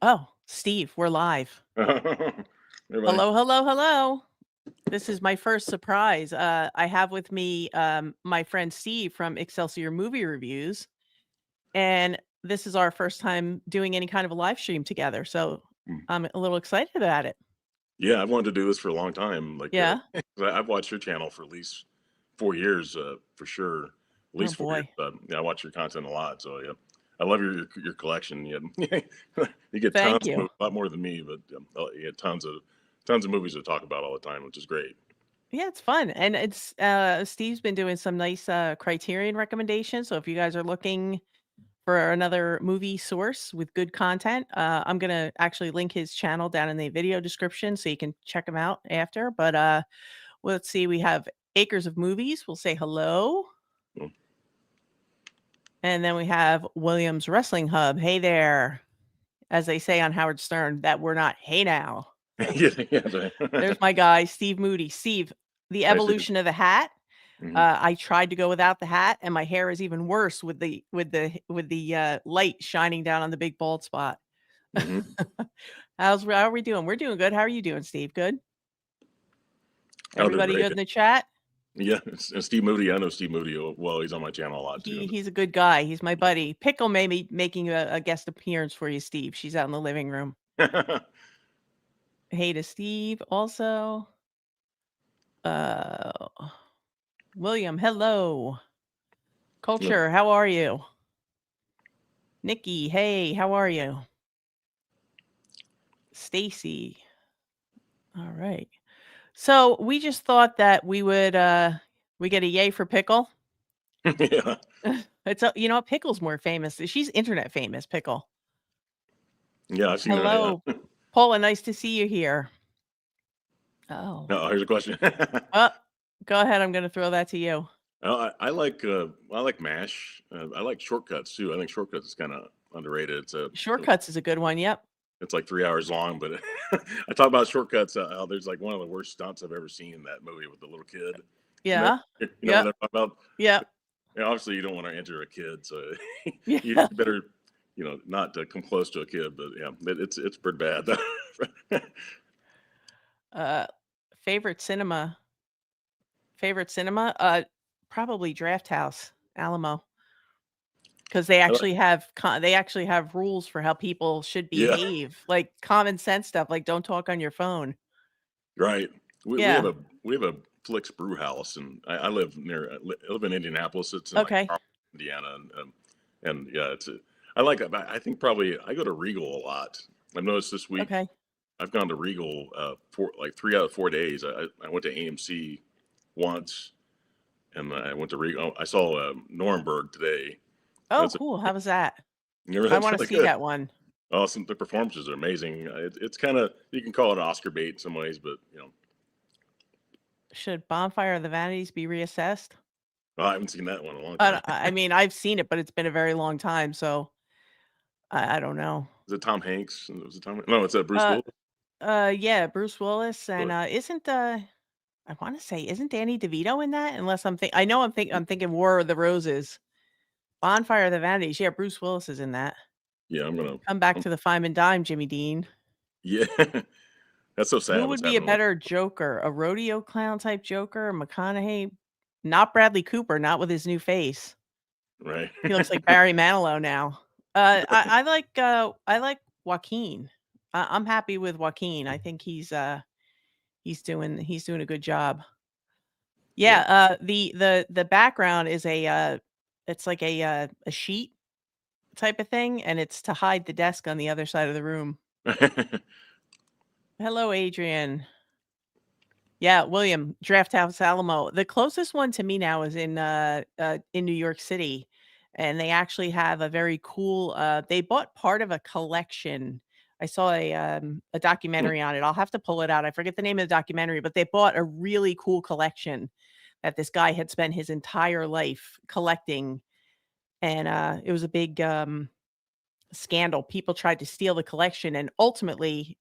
Oh, Steve, we're live. Everybody. Hello, hello, hello. This is my first surprise. I have with me my friend Steve from Excelsior Movie Reviews, and this is our first time doing any kind of a live stream together. So Mm. I'm a little excited about it. Yeah, I've wanted to do this for a long time. Yeah. 'Cause I've watched your channel for at least 4 years, for sure. At Oh least 4 years. boy. Yeah, I watch your content a lot. So yeah, I love your collection. Yeah, you get Thank tons of you. movies, a lot more than me, but you get tons of movies to talk about all the time, which is great. Yeah, it's fun. And it's Steve's been doing some nice Criterion recommendations. So if you guys are looking for another movie source with good content. I'm gonna actually link his channel down in the video description so you can check him out after. But let's see, we have Acres of Movies. We'll say hello. Mm. And then we have Williams Wrestling Hub. Hey there. As they say on Howard Stern, that we're not hey now. Yeah, yeah. There's my guy, Steve Moody. Steve, the Nice to. evolution of the hat. Mhm. I tried to go without the hat, and my hair is even worse with the light shining down on the big bald spot. Mhm. How are we doing? We're doing good. How are you doing, Steve? Good? I'm doing Everybody great. good in the chat? Yeah, and Steve Moody. I know Steve Moody well. He's on my channel a lot too. He's a good guy. He's my buddy. Pickle may be making a guest appearance for you, Steve. She's out in the living room. Hey to Steve also. Uh William, hello. Culture, how are you? Nikki, hey, how are you? Stacy. All right. So we just thought that we would we get a yay for Pickle. Yeah. It's you know what, Pickle's more famous. She's internet famous, Pickle. Yeah, I've seen her. Hello, Paula. Nice to see you here. Oh, Oh, here's a question. uh, go ahead. I'm going to throw that to you. I like MASH. I like Shortcuts too. I think Shortcuts is kind of underrated. Shortcuts is a good one. Yep. It's like 3 hours long, but I talk about Shortcuts. How there's like one of the worst stunts I've ever seen in that movie with the little kid. You know, Yeah. you know what Yep. I'm talking about? Yep. Yeah, obviously, you don't want to enter a kid, so you Yeah. better, not to come close to a kid. But yeah, it's pretty bad. Uh, favorite cinema. Favorite cinema. Probably Draft House, Alamo, because they I like- actually have they actually have rules for how people should yeah, behave, like common sense stuff, like don't talk on your phone. right. We have Yeah. a Flicks Brew House, and I live I live in Indianapolis. It's in like Okay. Indiana, and yeah, I like it. I think probably I go to Regal a lot. I've noticed this week Okay. I've gone to Regal for like 3 out of 4 days. I went to AMC once, and I went to Regal. I saw Nuremberg today. Oh, That's cool. How was that? I that's want to really see good. that one. Awesome. The performances are amazing. It's kind of, you can call it Oscar bait in some ways, but Should Bonfire of the Vanities be reassessed? I haven't seen that one in a long time. I mean, I've seen it, but it's been a very long time, so I don't know. Is it Tom Hanks? Was it Tom? No, it's Bruce Uh, Willis. yeah, Bruce Willis and But isn't I want to say isn't Danny DeVito in that? Unless I know I'm thinking War of the Roses, Bonfire of the Vanities. Yeah, Bruce Willis is in that. yeah, Come back I'm, to the Fime and Dime, Jimmy Dean. yeah, that's so sad Who what's would be a happening. better Joker, a rodeo clown type Joker, McConaughey? Not Bradley Cooper, not with his new face. Right. He looks like Barry Manilow now. I like Joaquin. I'm happy with Joaquin. I think he's doing a good job. Yeah. Yeah, the background is it's like a sheet type of thing, and it's to hide the desk on the other side of the room. Hello, Adrian. Yeah, William, Draft House Alamo. The closest one to me now is in New York City, and they actually have a very cool. They bought part of a collection. I saw a documentary on it. I'll have to pull it out. I forget the name of the documentary, but they bought a really cool collection that this guy had spent his entire life collecting, and it was a big scandal. People tried to steal the collection, and ultimately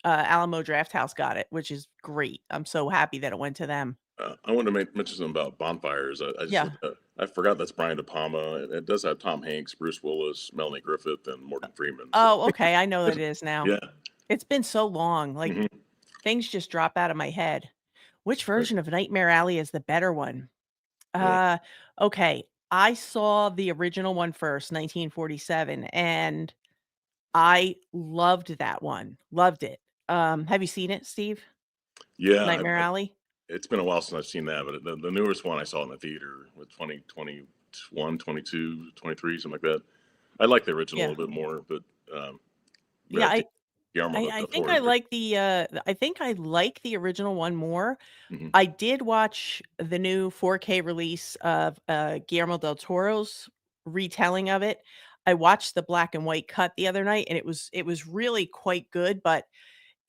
Alamo Drafthouse got it, which is great. I'm so happy that it went to them. I wanted to mention something about bonfires. I just Yeah. I forgot that's Brian De Palma. It does have Tom Hanks, Bruce Willis, Melanie Griffith, and Morgan Freeman. So Oh, okay, I know what it is now. yeah. It's been so long, like, Hmm. things just drop out of my head. Which Right. version of Nightmare Alley is the better one? Right. Uh, okay, I saw the original one first, 1947, and I loved that one, loved it. Have you seen it, Steve? Yeah. Nightmare Alley? It's been a while since I've seen that, but the newest one I saw in the theater with 2021, 22, 23, something like that. I like the original a Yeah. little bit more, but Yeah, Guillermo I del think Toro I is great. like I think I like the original one more. Hmm. I did watch the new 4K release of, Guillermo del Toro's retelling of it. I watched the black and white cut the other night, and it was really quite good, but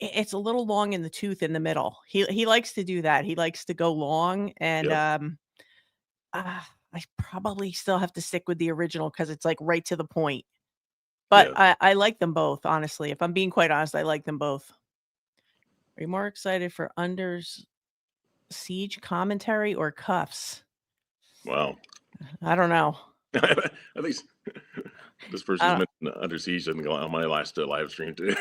it's a little long in the tooth in the middle. He likes to do that. He likes to go long, and, Yep. I probably still have to stick with the original because it's, like, right to the point. But Yeah. I like them both, honestly. If I'm being quite honest, I like them both. Are you more excited for Under's Siege commentary or Cuffs? Wow. I don't know. I think this person's Uh, mentioned Under Siege doesn't go on my last live stream too.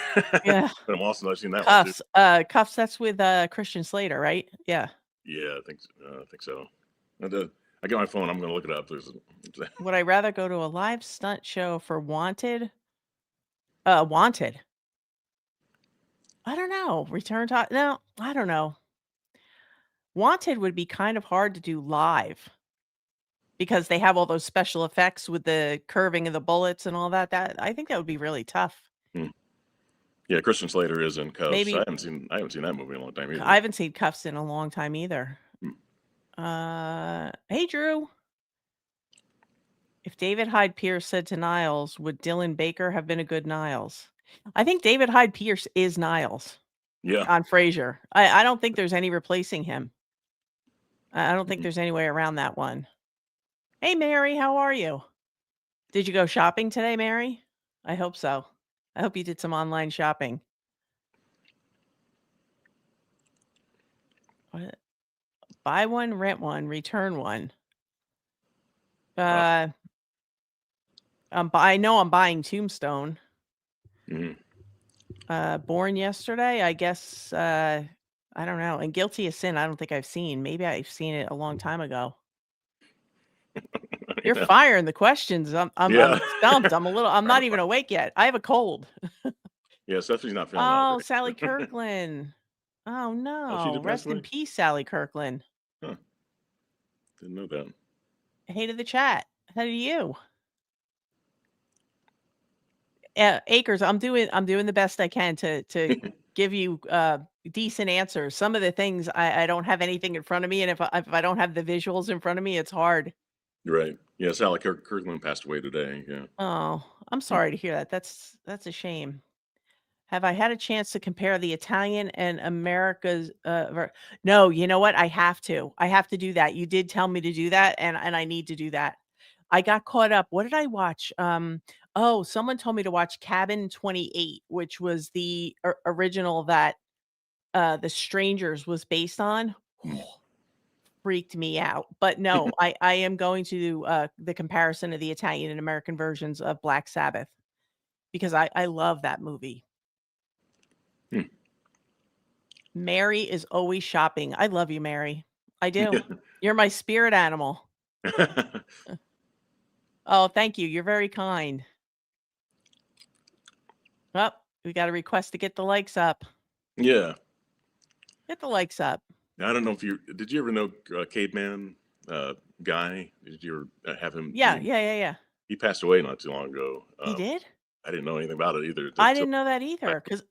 yeah, But I'm also not seen that one too. Cuffs, that's with, Christian Slater, right? Yeah. Yeah, I think so. And, I get my phone. I'm gonna look it up. Would I rather go to a live stunt show for Wanted? Wanted. I don't know. Return to no, I don't know. Wanted would be kind of hard to do live because they have all those special effects with the curving of the bullets and all that. That I think that would be really tough. Hmm. Yeah, Christian Slater is in Cuffs. Maybe I haven't seen that movie in a long time I either. haven't seen Cuffs in a long time either. Hmm. Hey Drew. If David Hyde Pierce said to Niles, would Dylan Baker have been a good Niles? I think David Hyde Pierce is Niles Yeah. on Frasier. I don't think there's any replacing him. I don't think Mhm. there's any way around that one. Hey Mary, how are you? Did you go shopping today, Mary? I hope so. I hope you did some online shopping. What? Buy one, rent one, return one. Wow. Uh, I know I'm buying Tombstone. Mhm. Born Yesterday, I guess, I don't know, and Guilty of Sin, I don't think I've seen. Maybe I've seen it a long time ago. You You're know? firing the questions. I'm Yeah. stumped. I'm Trying not to even find. awake yet. I have a cold. Yeah, Stephanie's not feeling that Oh, Sally great. Kirkland. Oh, Oh, she no. did pass Rest in away. peace, Sally Kirkland. Huh? Didn't know that. Hated the chat. How do you? Acres, I'm doing the best I can to give you, decent answers. Some of the things I don't have anything in front of me, and if I don't have the visuals in front of me, it's hard. Right. Yeah, Sally Kirkland passed away today. Yeah. Oh, I'm Hmm. sorry to hear that. That's a shame. Have I had a chance to compare the Italian and America's, no, you know what? I have to. I have to do that. You did tell me to do that, and I need to do that. I got caught up. What did I watch? Oh, someone told me to watch Cabin 28, which was the original that, The Strangers was based on. Hmm. Freaked me out. But no, I am going to do, the comparison of the Italian and American versions of Black Sabbath because I love that movie. Hmm. Mary is always shopping. I love you, Mary. I do. Yeah. You're my spirit animal. Oh, thank you. You're very kind. Up, we got a request to get the likes up. Yeah. Get the likes up. I don't know if you did. You ever know Caveman guy? Did you ever have him Yeah, meet him? yeah, yeah, yeah. He passed away not too long ago. He did? I didn't know anything about it either. I So didn't know that I, either because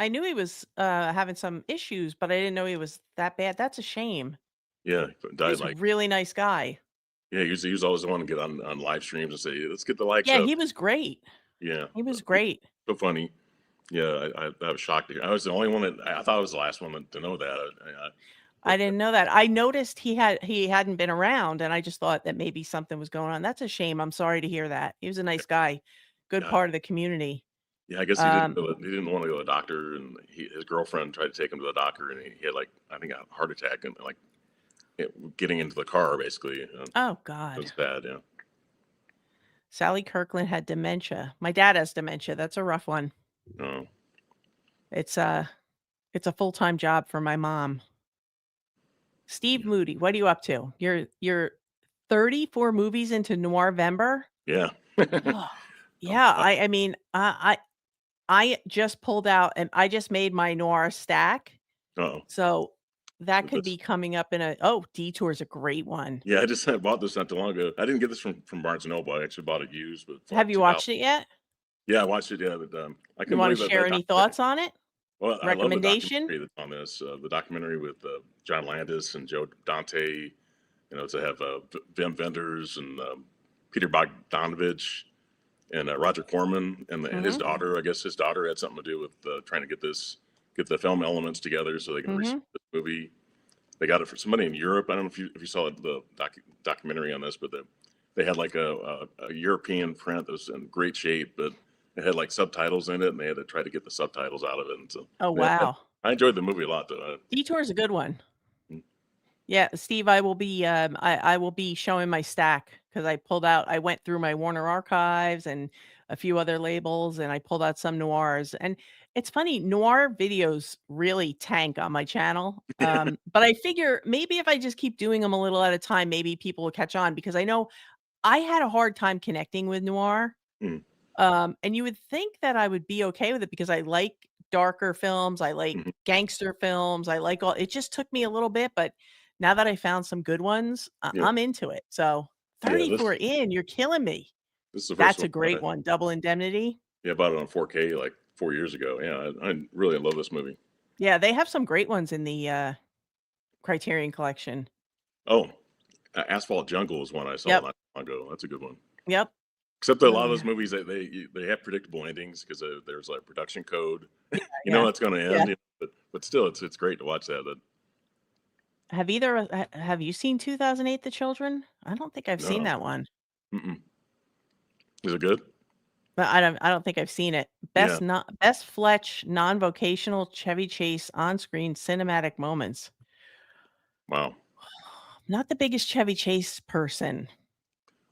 I knew he was having some issues, but I didn't know he was that bad. That's a shame. yeah, He died was a like really nice guy. yeah. He was always the one to get on live streams and say, "Let's get the likes Yeah, up." he was great. Yeah, He was great. so funny. Yeah, I was shocked to hear. I was the only one that I thought I was the last one to know that. I But didn't know that. I noticed he hadn't been around, and I just thought that maybe something was going on. That's a shame. I'm sorry to hear that. He was a nice guy, good yeah, part of the community. yeah, I guess Um, he didn't want to go to the doctor, and his girlfriend tried to take him to the doctor, and he had like I think a heart attack, and like getting into the car basically. Oh It God. was bad. Yeah. Sally Kirkland had dementia. My dad has dementia. That's a rough one. Oh, It's a it's a full-time job for my mom. Steve Moody, what are you up to? You're 34 movies into Noirvember? yeah. Oh, yeah, I, I mean, I just pulled out and I just made my noir stack, oh, so that so could be this. coming up in a oh, Detour is a great one. Yeah, I just bought this not too long ago. I didn't get this from Barnes and Noble. I actually bought it used, but for Have like you 2,000. watched it yet? Yeah, I watched it. Yeah, but I You couldn't wanna believe that share that any documentary. thoughts on it? Well, I love the Recommendation? documentary that's on this. The documentary with John Landis and Joe Dante. You know, to have Wim Wenders and Peter Bogdanovich and Roger Corman and his Mhm, daughter. I guess his daughter had something to do with trying to get the film elements together so they can release mhm. this movie. They got it for somebody in Europe. I don't know if you saw the documentary on this, but they had like a European print that was in great shape, but it had like subtitles in it, and they had to try to get the subtitles out of it. And so, Oh, yeah, wow. I enjoyed the movie a lot, though. Detour is a good one. Mm, Yeah, Steve, I will be showing my stack because I went through my Warner Archives and a few other labels, and I pulled out some noirs. And it's funny, noir videos really tank on my channel. But I figure maybe if I just keep doing them a little at a time, maybe people will catch on because I know I had a hard time connecting with noir. mm, And you would think that I would be okay with it because I like darker films, I like mhm. gangster films, I like all it just took me a little bit, but now that I found some good ones, Yeah, I'm into it. So yeah. 34 in, you're killing me. This is the first That's one. a great one, Double Indemnity. Yeah, I bought it on 4K like 4 years ago. Yeah, I really love this movie. Yeah, they have some great ones in the Criterion collection. Oh, Asphalt Jungle is one I saw Yep. not long ago. That's a good one. Yep. Except that a Oh lot of those yeah. movies they have predictable endings because there's like production code. Yeah, You know yeah. that's going to Yeah. end, but still it's great to watch that. Have you seen 2008 The Children? I don't think I've seen No, that one. mm-mm. Is it good? But I don't think I've seen it. Yeah. Best Fletch non-vocational Chevy Chase on-screen cinematic moments. Wow. Not the biggest Chevy Chase person,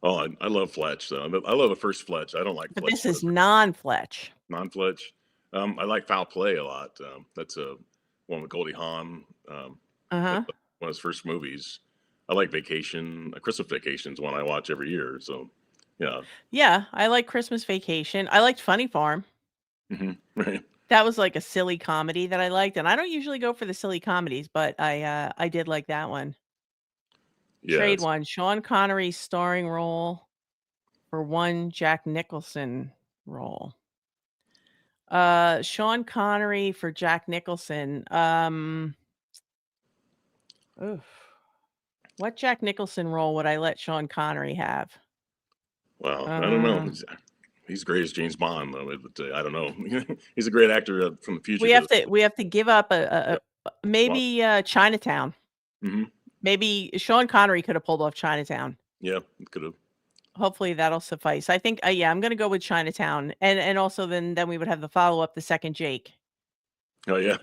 Oh, I love Fletch though. I love the first Fletch. I don't like but Fletch this is non-Fletch. non-Fletch. I like Foul Play a lot. That's a one with Goldie Hawn. That's Uh-huh. one of his first movies. I like Vacation. Christmas Vacation is one I watch every year. So, yeah. Yeah, I like Christmas Vacation. I liked Funny Farm. Right. That was like a silly comedy that I liked, and I don't usually go for the silly comedies, but I did like that one. Yeah. Trade It's one, Sean Connery's starring role for one Jack Nicholson role. Sean Connery for Jack Nicholson. Oof. What Jack Nicholson role would I let Sean Connery have? wow. I don't know. Uh, He's great as James Bond, though. But I don't know. He's a great actor from The Fugitive. we have to give up Yeah. Well, maybe Chinatown. hmm Maybe Sean Connery could have pulled off Chinatown. yeah, could have. Hopefully that'll suffice. I think yeah, I'm gonna go with Chinatown, and also then we would have the follow up, the second Jake, Oh yeah.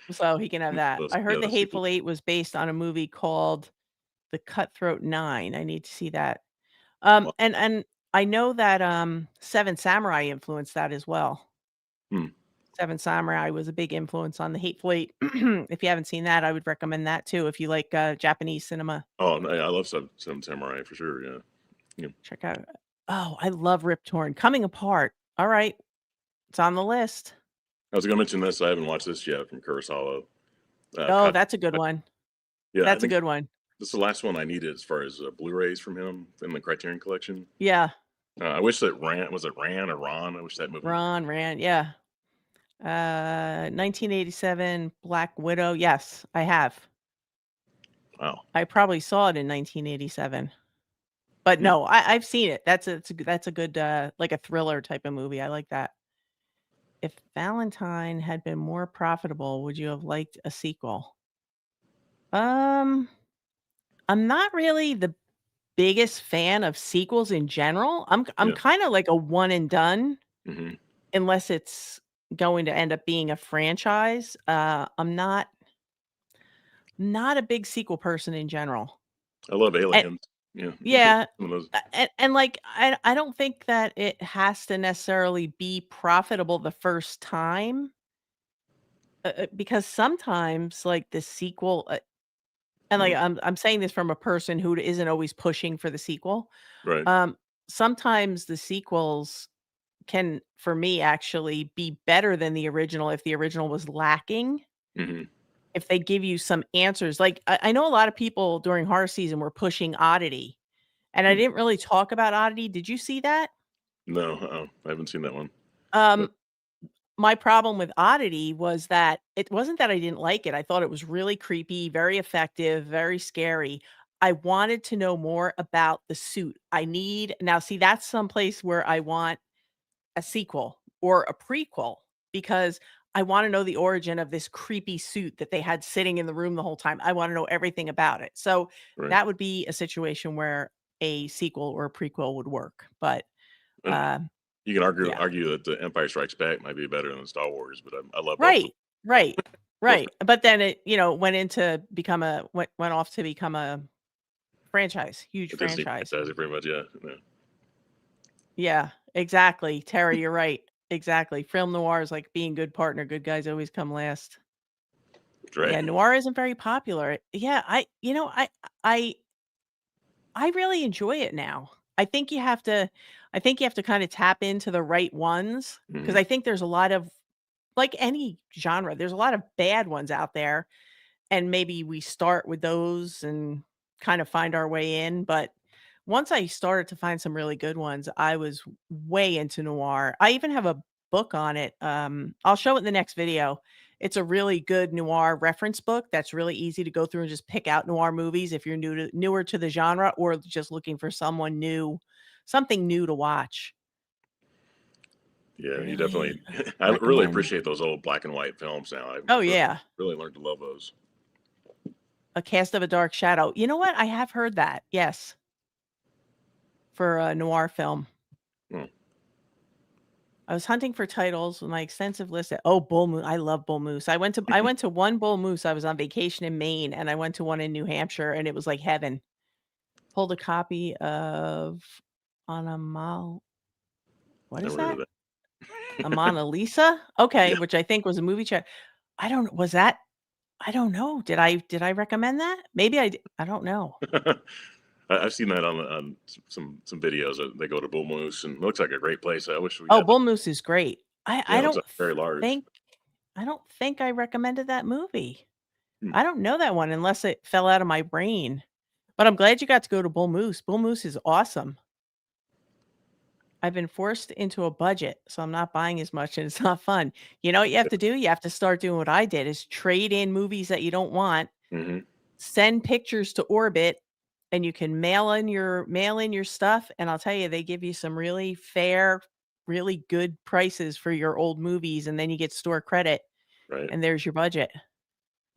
so he can have that. I Yeah, heard the the sequel. Hateful Eight was based on a movie called The Cutthroat Nine. I need to see that. Well, And I know that, Seven Samurai influenced that as well. hmm. Seven Samurai was a big influence on The Hateful Eight. If you haven't seen that, I would recommend that too if you like, Japanese cinema. Oh, no, yeah, I love Seven Samurai for sure. Yeah. Yeah. Check out oh, I love Rip Torn. Coming Apart. Alright, it's on the list. I was gonna mention this. I haven't watched this yet from Kurosawa. Oh, Cut. that's a good one. Yeah, I That's a think good one. this is the last one I needed as far as Blu-rays from him in the Criterion Collection. Yeah, I wish that Ran or Ron? I wish that movie. Ron Rand, yeah. 1987 Black Widow. Yes, I have. Wow. I probably saw it in 1987. But Hmm. no, I've seen it. That's a good, like a thriller type of movie. I like that. If Valentine had been more profitable, would you have liked a sequel? Um, I'm not really the biggest fan of sequels in general. I'm Yeah. kinda like a one and done Hmm. unless it's going to end up being a franchise. I'm not not a big sequel person in general. I love And Aliens. Yeah. yeah, Some of those. and, like, I don't think that it has to necessarily be profitable the first time, because sometimes, like, the sequel, and, like, Mhm. I'm saying this from a person who isn't always pushing for the sequel. Right. Um, Sometimes the sequels can, for me, actually be better than the original if the original was lacking, Mhm. if they give you some answers. Like, I know a lot of people during horror season were pushing Oddity, and I Mm. didn't really talk about Oddity. Did you see that? No, I haven't seen that one. But Um, my problem with Oddity was that it wasn't that I didn't like it. I thought it was really creepy, very effective, very scary. I wanted to know more about the suit. I need now see, that's someplace where I want a sequel or a prequel because I wanna know the origin of this creepy suit that they had sitting in the room the whole time. I wanna know everything about it. So, right. that would be a situation where a sequel or a prequel would work, but, And um, you can yeah. argue that the Empire Strikes Back might be better than Star Wars, but I love both of them. Right, right, Both right, but then it, went off to become a franchise, huge a Disney franchise. franchise, pretty much. Yeah. Yeah. Yeah, exactly, Terry, you're right, exactly. Film noir is like being good partner, good guys always come last. That's right. Yeah, noir isn't very popular. Yeah, I I really enjoy it now. I think you have to I think you have to kinda tap into the right ones because Mhm. I think there's a lot of, like any genre, there's a lot of bad ones out there, and maybe we start with those and kind of find our way in, but once I started to find some really good ones, I was way into noir. I even have a book on it. I'll show it in the next video. It's a really good noir reference book that's really easy to go through and just pick out noir movies if you're newer to the genre or just looking for something new to watch. Yeah, you definitely. Really I really recommend. appreciate those old black and white films now. Oh I've yeah, really learned to love those. A Cast of a Dark Shadow. You know what? I have heard that. Yes, for a noir film. Hmm. I was hunting for titles with my extensive list of Bull Moose. I love Bull Moose. I went to one Bull Moose. I was on vacation in Maine, and I went to one in New Hampshire, and it was like heaven. Pulled a copy of on a Mal what is Never heard that? of A that. Mona Lisa? Okay, Yeah. which I think was a movie chat. I don't was that I don't know. Did I recommend that? Maybe I don't know. I've seen that on some videos. They go to Bull Moose, and it looks like a great place. I wish we Oh, had Bull that. Moose is great. Yeah, I it looks don't like very large. think I don't think I recommended that movie. Hmm. I don't know that one unless it fell out of my brain. But I'm glad you got to go to Bull Moose. Bull Moose is awesome. I've been forced into a budget, so I'm not buying as much and it's not fun. You know what you have to do? You have to start doing what I did is trade in movies that you don't want, Hmm. send pictures to Orbit, and you can mail in your stuff, and I'll tell you, they give you some really fair, really good prices for your old movies, and then you get store credit, Right. and there's your budget.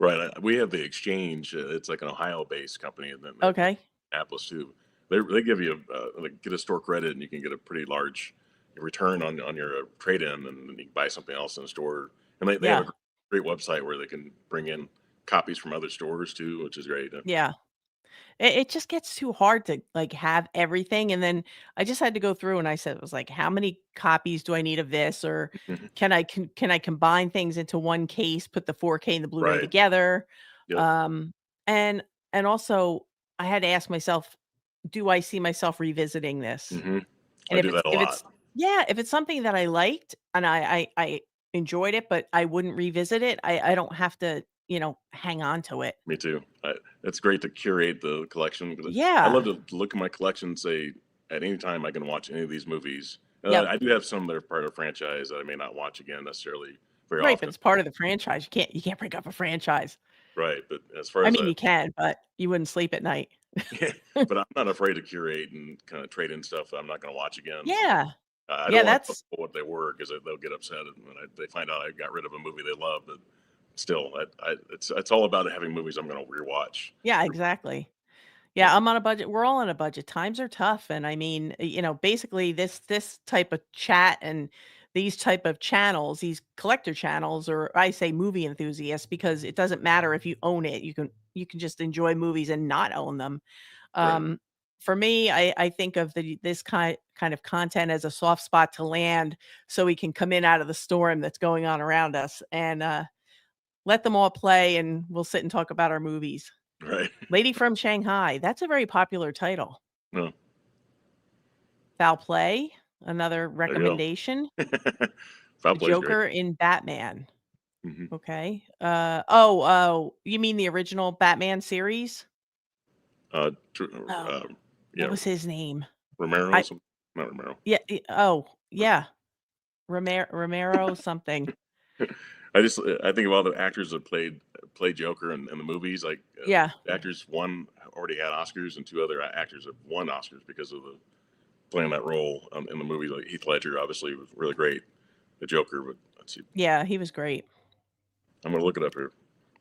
Right. We have the Exchange. It's like an Ohio-based company, and then they're Okay. Apple's too. They give you like get a store credit, and you can get a pretty large return on your trade in, and then you can buy something else in the store. And they have a Yeah. great website where they can bring in copies from other stores too, which is great. Yeah. It just gets too hard to, like, have everything, and then I just had to go through and I said, it was like, "How many copies do I need of this?" Or, Mhm. Can I combine things into one case, put the 4K and the Blu-ray Right. together?" Yep. Um, and and also, I had to ask myself, "Do I see myself revisiting this?" Hmm. And I do that a if lot. it's yeah, if it's something that I liked and I enjoyed it, but I wouldn't revisit it, I don't have to, hang on to it. Me too. It's great to curate the collection because I Yeah. love to look at my collection and say at any time I can watch any of these movies. Yep. I do have some that are part of the franchise that I may not watch again necessarily very Right, but often. it's part of the franchise. You can't break up a franchise. Right. But as far I as mean, you can, but you wouldn't sleep at night. but I'm not afraid to curate and kind of trade in stuff that I'm not going to watch again. Yeah. I Yeah, don't want to tell that's people what they were because they'll get upset when they find out I got rid of a movie they love. But still, it's all about having movies I'm going to rewatch. yeah, exactly. Yeah. Yeah, I'm on a budget. We're all on a budget. Times are tough, and I mean, basically this type of chat and these type of channels, these collector channels, or I say movie enthusiasts, because it doesn't matter if you own it. You can you can just enjoy movies and not own them. Right. Um, for me, I think of this kind of content as a soft spot to land so we can come in out of the storm that's going on around us and let them all play and we'll sit and talk about our movies. Right. Lady from Shanghai, that's a very popular title. No, Foul Play, another there you recommendation. go. Foul The Play's great. Joker in Batman. Hmm. Okay. Oh, you mean the original Batman series? Tr- Oh, what yeah, was his name? Romero. I Some, not Romero. yeah, oh, yeah. Romero something. I think of all the actors that played Joker in the movies. Like Yeah. actors, one already had Oscars, and two other actors have won Oscars because of the playing that role in the movie. Like Heath Ledger, obviously, was really great. The Joker, but let's see. Yeah, he was great. I'm gonna look it up here.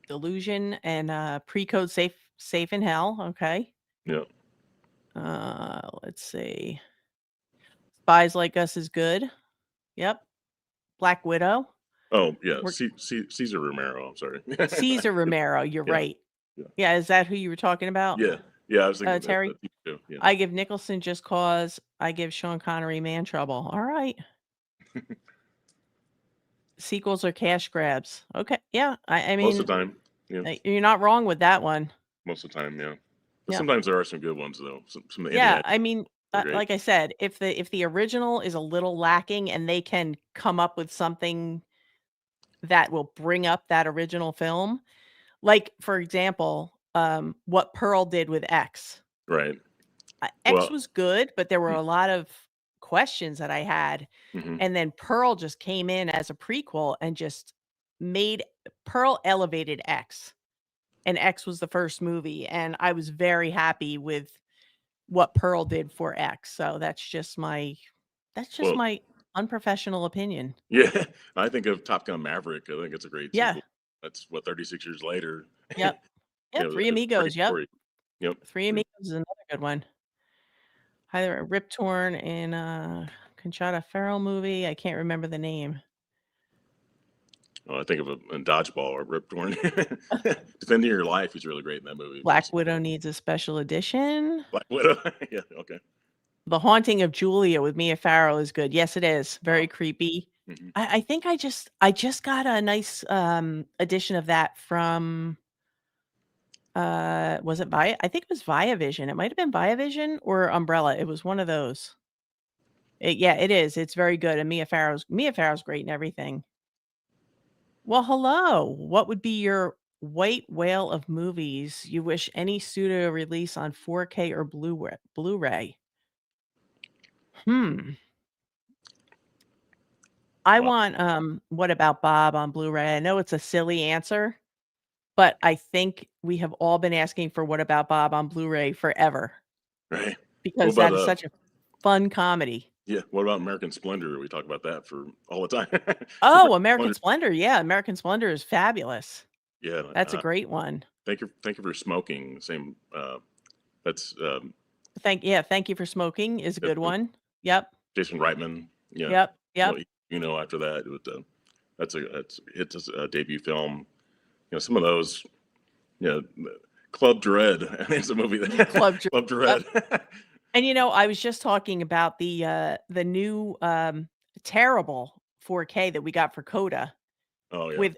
Delusion and Pre-Code Safe in Hell, okay. Yeah. Let's see. Spies Like Us is good. Yep. Black Widow. Oh yeah, We're Caesar Romero. I'm sorry. Caesar Romero, you're Yeah, right. yeah, Yeah, is that who you were talking about? yeah, yeah. I was thinking that Terry? that too. Yeah. I give Nicholson Just Cause. I give Sean Connery Man Trouble. All right. Sequels are cash grabs. Okay. Yeah. I Most mean, of the time. Yeah. you're not wrong with that one. Most of the time. Yeah. But Yeah. sometimes there are some good ones though. Some of the indie Yeah. actors I mean, are great. like I said, if the original is a little lacking and they can come up with something that will bring up that original film, like for example, what Pearl did with X. Right. X Well. was good, but there were a lot of questions that I had, Mm-hmm. and then Pearl just came in as a prequel and just made Pearl elevated X, and X was the first movie, and I was very happy with what Pearl did for X, so that's just Well. my unprofessional opinion. Yeah. I think of Top Gun Maverick. I think it's a great Yeah. sequel. That's what 36 years later. Yep. Yeah, Yep, Three a great Amigos, yep. story. Yep. Three Amigos is another good one. Either a Rip Torn in a Conchata Ferrell movie, I can't remember the name. I think of a Dodgeball or Rip Torn. Defending Your Life is really great in that movie. Black Widow needs a special edition. Black Widow. Yeah. Okay. The Haunting of Julia with Mia Farrow is good. Yes, it is. Very creepy. Hmm. I think I just got a nice edition of that from was it Via? I think it was Viavision. It might have been Viavision or Umbrella. It was one of those. Yeah, it is. It's very good. And Mia Farrow's great and everything. Well, hello. What would be your white whale of movies you wish any studio release on 4K or Blu-ray? Hmm. I Wow. want What About Bob on Blu-ray. I know it's a silly answer, but I think we have all been asking for What About Bob on Blu-ray forever Right. What because about that is such a fun comedy. yeah, what about American Splendor? We talk about that for all the time. Oh, American American Splendor. Splendor. Yeah, American Splendor is fabulous. Yeah. That's a great one. Thank you for smoking. Same. That's Thank you for smoking is a good one. Yep. Jason Reitman. Yeah. Yep. Well, Yep. after that, that's his debut film. Some of those. Yeah. Club Dread. I think it's a movie that Club Dread. Club Dread. And I was just talking about the new terrible 4K that we got for Coda Oh yeah. with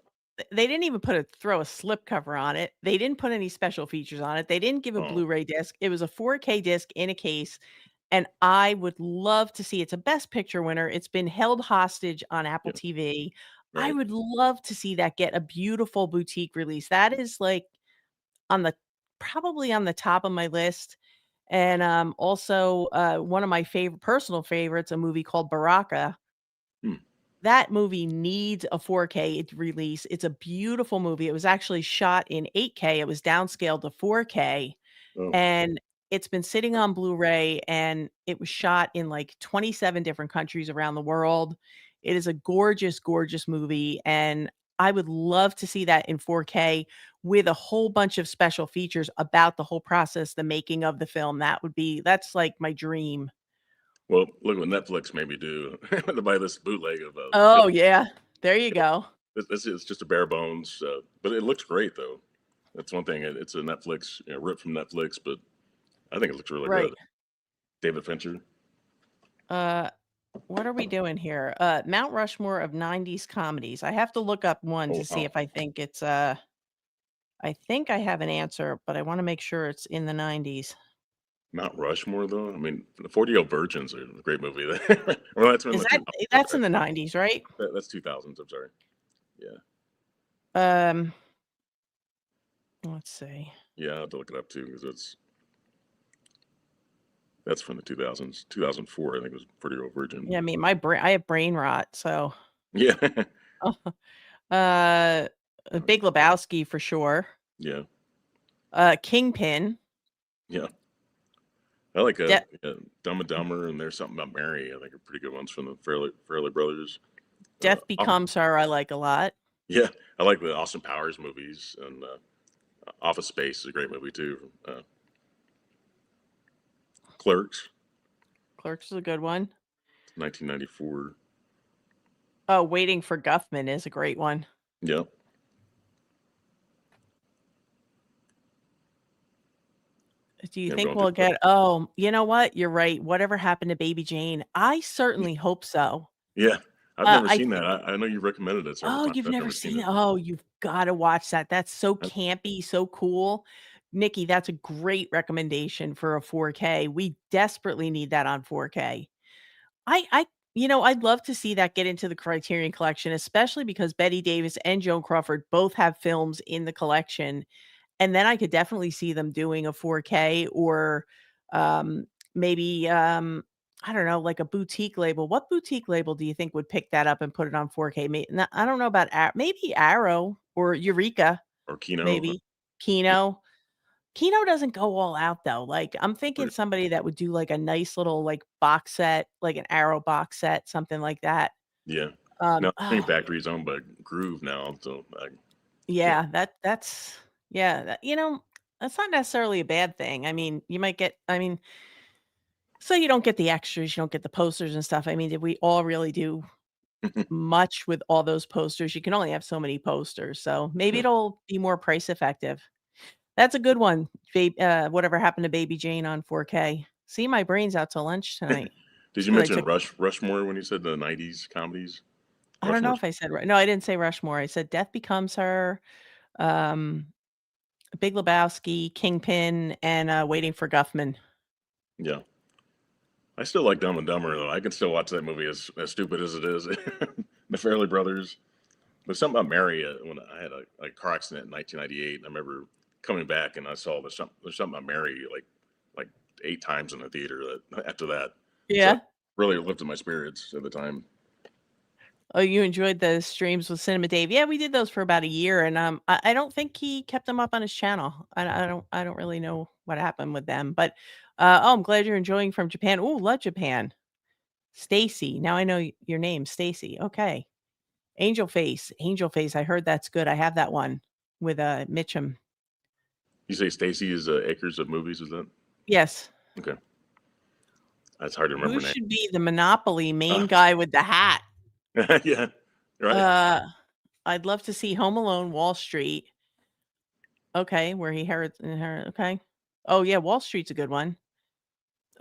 they didn't even throw a slip cover on it. They didn't put any special features on it. They didn't give a Oh Blu-ray disc. It was a 4K disc in a case. And I would love to see it's a best picture winner. It's been held hostage on Apple yeah. TV. I Right. would love to see that get a beautiful boutique release. That is like on the probably on the top of my list. And also one of my personal favorites, a movie called Baraka. Hmm. That movie needs a 4K release. It's a beautiful movie. It was actually shot in 8K. It was downscaled to 4K, Oh and it's been sitting on Blu-ray, and it was shot in like 27 different countries around the world. It is a gorgeous, gorgeous movie, and I would love to see that in 4K with a whole bunch of special features about the whole process, the making of the film. That's like my dream. well, look what Netflix made me do. To buy this bootleg of Oh, yeah. There you yeah, go. it's just a bare bones, but it looks great though. That's one thing. It's a Netflix, ripped from Netflix, but I think it looks really Right. good. David Fincher. Uh, what are we doing here? Mount Rushmore of 90s comedies. I have to look up one Oh to see wow, if I think it's I think I have an answer, but I want to make sure it's in the 90s. Mount Rushmore though. I mean, the 40-Year-Old Virgins are a great movie. Well, that's in Is the that 2000s. I'm that's sorry. in the 90s, right? That's 2000s. I'm sorry. Yeah, Um, let's see. yeah. I have to look it up too because that's from the 2000s. 2004, I think it was 40-Year-Old Virgin. Yeah, I mean, my brain I have brain rot, so Yeah, uh Big Lebowski for sure. yeah, Kingpin. yeah. I like De- Dumb and Dumber, and There's Something About Mary. I think are pretty good ones from the Fairley Brothers. Death Oh, Becomes Her I like a lot. yeah, I like the Austin Powers movies, and Office Space is a great movie too. Clerks, Clerks is a good one. 1994. Oh, Waiting for Guffman is a great one. Yeah, Do you yeah, think going through. we'll get you know what? You're right. Whatever happened to Baby Jane? I certainly hope so. Yeah, I've never I seen think that. I know you recommended it several oh, times. you've I've never never seen seen it? it. Oh, you've gotta watch that. That's so I, campy, so cool. Nikki, that's a great recommendation for a 4K. We desperately need that on 4K. I I'd love to see that get into the Criterion Collection, especially because Betty Davis and Joan Crawford both have films in the collection, and then I could definitely see them doing a 4K or, um, maybe, I don't know, like a boutique label. What boutique label do you think would pick that up and put it on 4K? I don't know about maybe Arrow or Eureka, or Kino. maybe. Kino. Kino doesn't go all out though. Like, I'm thinking Or, somebody that would do like a nice little like box set, like an Arrow box set, something like that. yeah. Now, Screen Oh, Factory is owned by Groove now, so I can't. yeah, that's yeah, that's not necessarily a bad thing. I mean, you might get so you don't get the extras, you don't get the posters and stuff. I mean, did we all really do much with all those posters? You can only have so many posters, so maybe Yeah. it'll be more price effective. That's a good one. Whatever happened to Baby Jane on 4K. See, my brain's out to lunch tonight. Did It's you 'cause I mention took Rushmore when you said the '90s comedies? I don't know Rushmore's. if I said right. No, I didn't say Rushmore. I said Death Becomes Her, um, Big Lebowski, Kingpin, and, Waiting for Guffman. Yeah. I still like Dumb and Dumber though. I can still watch that movie as stupid as it is. The Fairley Brothers. There's something about Mary when I had a car accident in 1998. And I remember coming back and I saw there's something about Mary like 8 times in the theater that after that. So it Yeah? really lifted my spirits at the time. Oh, you enjoyed the streams with Cinema Dave. Yeah, we did those for about a year, and, I don't think he kept them up on his channel. I don't really know what happened with them, but, I'm glad you're enjoying from Japan. Ooh, love Japan. Stacy, now I know your name, Stacy. Okay. Angel Face, I heard that's good. I have that one with, Mitchum. You say Stacy is Acres of Movies, is that? Yes. Okay. That's hard to Who remember name. should be the Monopoly main Uh, guy with the hat? yeah. Right. Uh, I'd love to see Home Alone, Wall Street. Okay, where he inherit okay. Oh, yeah, Wall Street's a good one.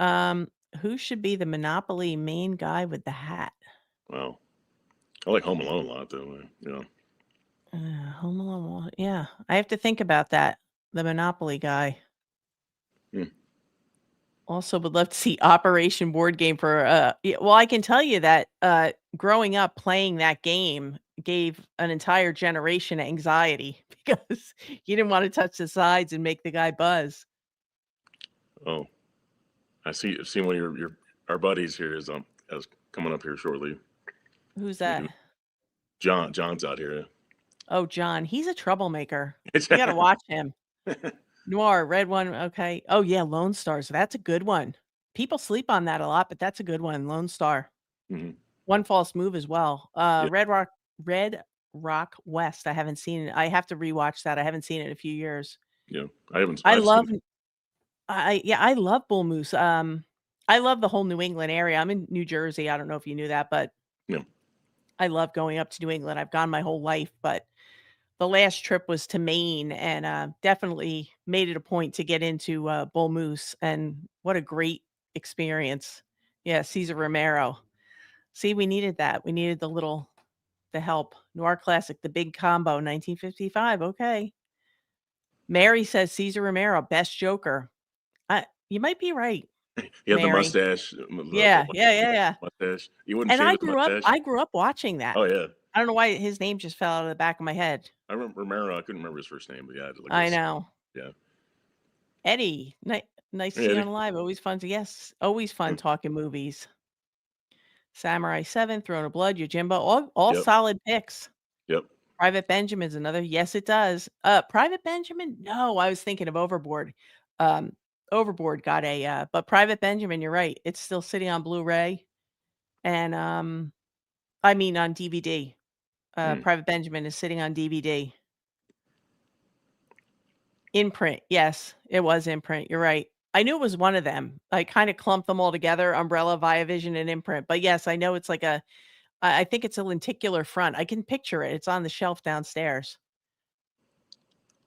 Um, who should be the Monopoly main guy with the hat? Wow. I like Home Alone a lot though. Home Alone, yeah, I have to think about that. The Monopoly guy. Hmm. Also would love to see Operation Board Game for, yeah, well, I can tell you that, growing up playing that game gave an entire generation anxiety because you didn't wanna touch the sides and make the guy buzz. Oh, I see one of your our buddies here is coming up here shortly. Who's We that? can John's out here. Oh, John, he's a troublemaker. You gotta watch him. Noir, red one, okay. Oh, yeah, Lone Stars, that's a good one. People sleep on that a lot, but that's a good one, Lone Star. Mhm. One False Move as well. Yeah, Red Rock West, I haven't seen it. I have to rewatch that. I haven't seen it in a few years. yeah. I I've seen love it. yeah, I love Bull Moose. I love the whole New England area. I'm in New Jersey. I don't know if you knew that, but Yeah. I love going up to New England. I've gone my whole life, but the last trip was to Maine, and definitely made it a point to get into Bull Moose, and what a great experience. Yeah, Cesar Romero. See, we needed that. We needed the help. Noir classic, The Big Combo, 1955. Okay. Mary says Cesar Romero, best Joker. You might be right, He had the Mary. mustache, Yeah, yeah, yeah, yeah. mustache. He wouldn't And shave his mustache. I grew up watching that. Oh yeah, I don't know why his name just fell out of the back of my head. I remember Romero. I couldn't remember his first name, but yeah, like I his know. yeah. Eddie, nice to Hey see you Eddie. on live. Always fun to yes, always fun talking movies. Samurai 7, Throne of Blood, Yojimbo, all Yep, solid picks. yep. Private Benjamin's another. Yes, it does. Private Benjamin? No, I was thinking of Overboard. Um, Overboard got but Private Benjamin, you're right. It's still sitting on Blu-ray and I mean on DVD. Mm. Private Benjamin is sitting on DVD. In print, yes, it was in print, you're right. I knew it was one of them. I kinda clumped them all together, Umbrella, Viavision, and Imprint, but yes, I know it's like I think it's a lenticular front. I can picture it, it's on the shelf downstairs.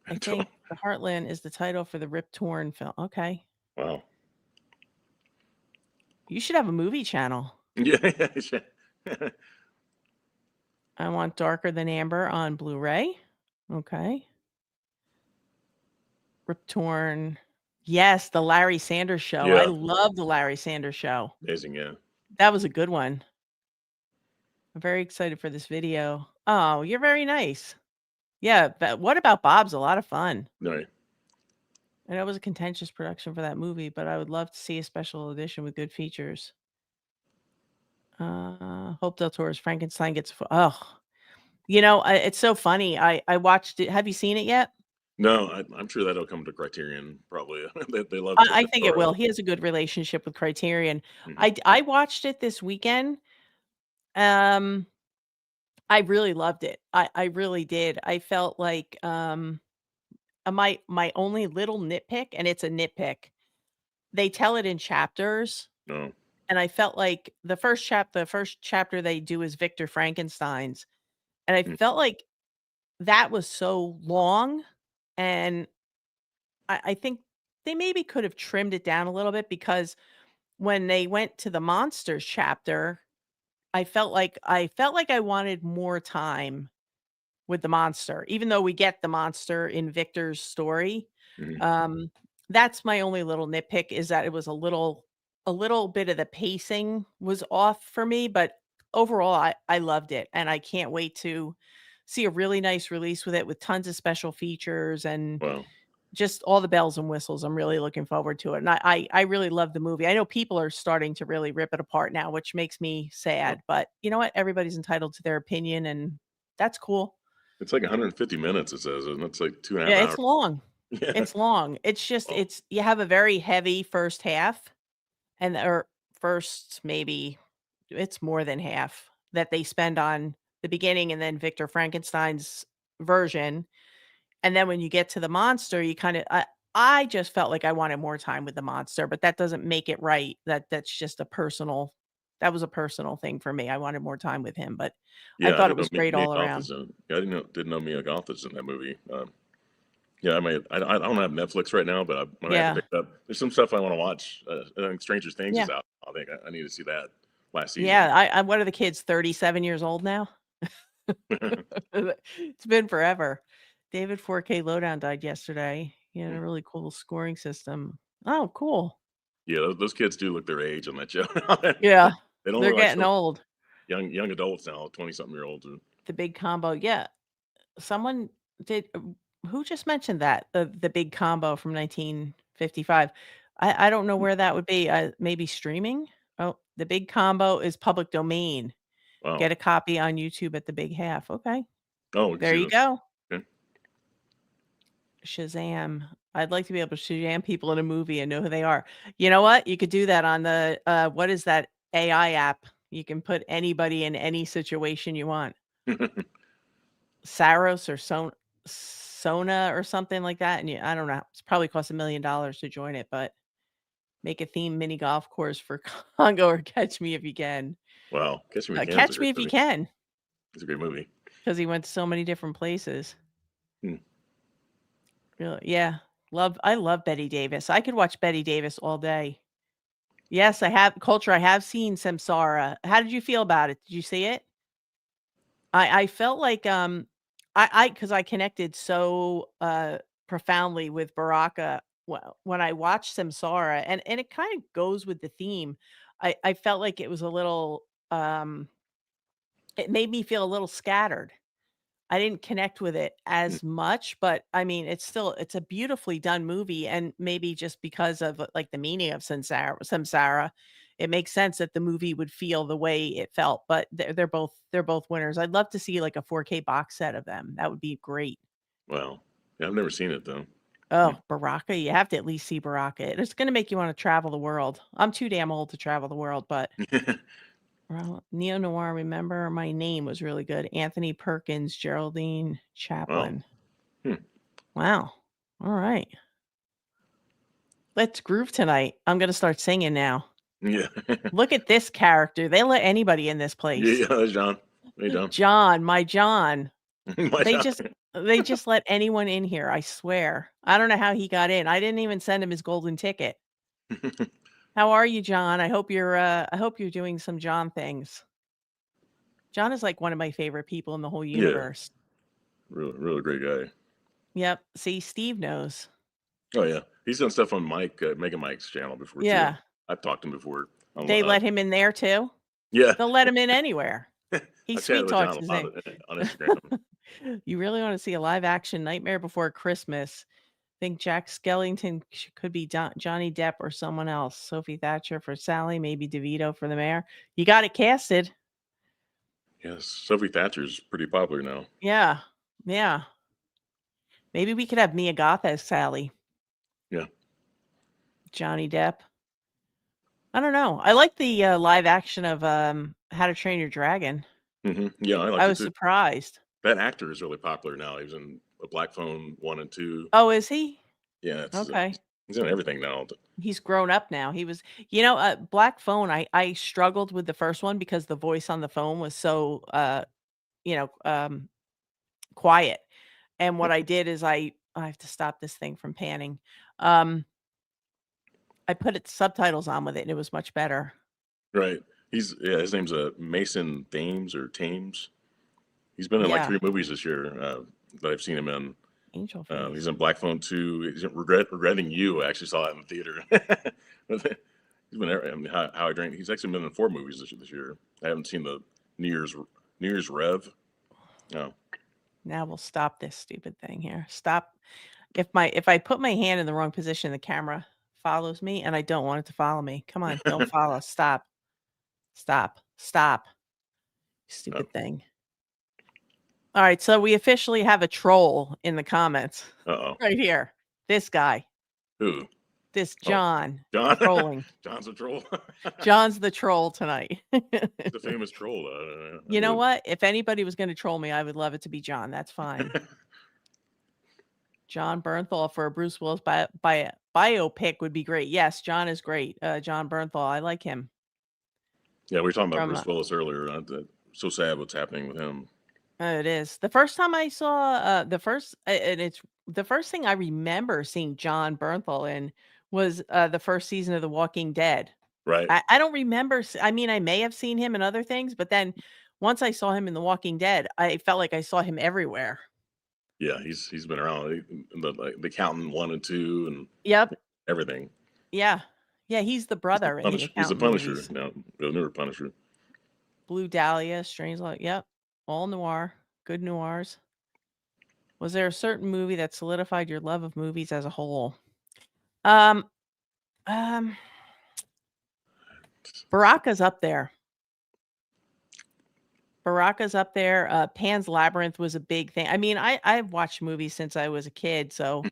I think The Heartland is the title for the Rip Torn film. Okay. Wow. You should have a movie channel. Yeah, yeah. I want Darker Than Amber on Blu-ray. Okay. Rip Torn. Yes, The Larry Sanders Show. I Yeah, love The Larry Sanders Show. amazing. Yeah. That was a good one. I'm very excited for this video. Oh, you're very nice. Yeah, but what about Bob's? A lot of fun. No, I know it was a contentious production for that movie, but I would love to see a special edition with good features. Hope Del Toro's Frankenstein gets oh, it's so funny. I watched it. Have you seen it yet? no. I'm sure that'll come to Criterion. Probably. They love I Del think it Toro. will. He has a good relationship with Criterion. Mhm. I watched it this weekend. Um, I really loved it. I really did. I felt like my only little nitpick, and it's a nitpick. They tell it in chapters, No. and I felt like the first chapter they do is Victor Frankenstein's, and I Mm. felt like that was so long, and I think they maybe could have trimmed it down a little bit because when they went to the monsters chapter, I felt like I wanted more time with the monster, even though we get the monster in Victor's story. Mhm. Um, that's my only little nitpick is that it was a little bit of the pacing was off for me, but overall I loved it and I can't wait to see a really nice release with it with tons of special features and Wow. just all the bells and whistles. I'm really looking forward to it. And I really love the movie. I know people are starting to really rip it apart now, which makes me Wow. sad, but you know what? Everybody's entitled to their opinion and that's cool. It's like 150 minutes. It says, and it's like 2.5 Yeah, it's hours. long. Yeah. It's long. It's just Wow. it's you have a very heavy first half and or first maybe it's more than half that they spend on the beginning and then Victor Frankenstein's version. And then when you get to the monster, you kinda I just felt like I wanted more time with the monster, but that doesn't make it right. That's just that was a personal thing for me. I wanted more time with him, but I Yeah, I thought it didn't know was great Mia all Goth around. is in. Yeah, I didn't know Mia Goth is in that movie. Yeah, I might. I don't have Netflix right now, but I might have to Yeah. pick it up. There's some stuff I want to watch. I think Stranger Things Yeah. is out. I think I need to see that last season. Yeah, what are the kids, 37 years old now? It's been forever. David 4K Lowdown died yesterday. He had a really cool scoring system. Oh, cool. Yeah, those kids do look their age on that show. Yeah, They don't they're look like getting some old. young adults now, 20-something-year-olds. The big combo. Yeah, someone did who just mentioned that? The big combo from 1955. I don't know where that would be. Maybe streaming? Oh, the big combo is public domain. Wow. Get a copy on YouTube at the big half. Okay. Oh, we can There see you that. go. Okay. Shazam. I'd like to be able to Shazam people in a movie and know who they are. You know what? You could do that on the what is that AI app? You can put anybody in any situation you want. Saros or Sona or something like that, and I don't know. It's probably cost $1,000,000 to join it, but make a theme mini golf course for Congo or Catch Me If You Can. Wow, Catch Me If You Can is a Catch Me great If You movie. Can, It's a great movie. because he went to so many different places. Hmm. Really, yeah. I love Betty Davis. I could watch Betty Davis all day. Yes, I have seen Samsara. How did you feel about it? Did you see it? I felt like, because I connected so, profoundly with Baraka when I watched Samsara, and it kinda goes with the theme. I felt like it was a little, it made me feel a little scattered. I didn't connect with it Hmm. as much, but I mean, it's a beautifully done movie, and maybe just because of, like, the meaning of Samsara, it makes sense that the movie would feel the way it felt, but they're both winners. I'd love to see, like, a 4K box set of them. That would be great. Wow. Yeah, I've never seen it though. Hmm. Oh, Baraka, you have to at least see Baraka. It's gonna make you wanna travel the world. I'm too damn old to travel the world, but well, neo-noir, Remember My Name was really good. Anthony Perkins, Geraldine Wow. Chaplin. Hmm. Wow. Alright. Let's groove tonight. I'm gonna start singing now. Yeah. Look at this character. They let anybody in this Yeah, place. yeah, that's John. Hey, John. John, my John. My They John. just they just let anyone in here, I swear. I don't know how he got in. I didn't even send him his golden ticket. How are you, John? I hope you're doing some John things. John is like one of my favorite people in the whole Yeah, universe. really, really great guy. Yep. See, Steve knows. Oh yeah, he's done stuff on Mega Mike's channel before too. Yeah. I've talked to him before. They let him in there too? Yeah, They'll let him in anywhere. He I've chatted sweet with talks John his a lot name. on Instagram. You really wanna see a live action Nightmare Before Christmas. Think Jack Skellington could be Johnny Depp or someone else. Sophie Thatcher for Sally, maybe DeVito for the mayor. You got it casted. Yes, Sophie Thatcher's pretty popular now. Yeah. Yeah. Maybe we could have Mia Goth as Sally. Yeah. Johnny Depp. I don't know. I like the, live action of, How to Train Your Dragon. Yeah, I I liked it was too. surprised. That actor is really popular now. He was in a Black Phone 1 and 2. Oh, is he? Yeah, Okay. he's in everything now. He's grown up now. He was Black Phone, I struggled with the first one because the voice on the phone was so, you know, quiet. And what I did is I have to stop this thing from panning. Um, I put it subtitles on with it, and it was much better. Right. His name's Mason Thames or Thames. He's been in like Yeah, 3 movies this year that I've seen him in. Angel He's Face. in Black Phone 2. He's in Regretting You. I actually saw that in the theater. He's been I mean, How I Drank. He's actually been in 4 movies this year. I haven't seen the New Year's New Year's Rev. No. Now we'll stop this stupid thing here. Stop. If I put my hand in the wrong position, the camera follows me, and I don't want it to follow me. Come on, don't follow. Stop. Stop. Stop. No. Stupid thing. All right, so we officially have a troll in the comments Uh-oh. right here. This guy, Who? this Oh, John John. trolling. John's a troll. John's the troll tonight. He's a famous troll. I You know knew what? If anybody was gonna troll me, I would love it to be John. That's fine. it. John Bernthal for a Bruce Willis biopic would be great. Yes, John is great. John Bernthal, I like him Yeah, we were talking about from, Bruce Willis earlier. So sad what's happening with him. it is. The first time I saw, and it's the first thing I remember seeing John Bernthal in was, the first season of The Walking Dead. Right. I don't remember I mean, I may have seen him in other things, but then once I saw him in The Walking Dead, I felt like I saw him everywhere. Yeah, he's been around. The Accountant 1 and 2 and Yep. everything. Yeah. Yeah, he's the brother in the He's the accountant Punisher movies. now, the newer Punisher. Blue Dahlia, Strange Love, yep, all noir, good noirs. Was there a certain movie that solidified your love of movies as a whole? Um, um, Baraka's up there. Baraka's up there. Pan's Labyrinth was a big thing. I mean, I've watched movies since I was a kid, so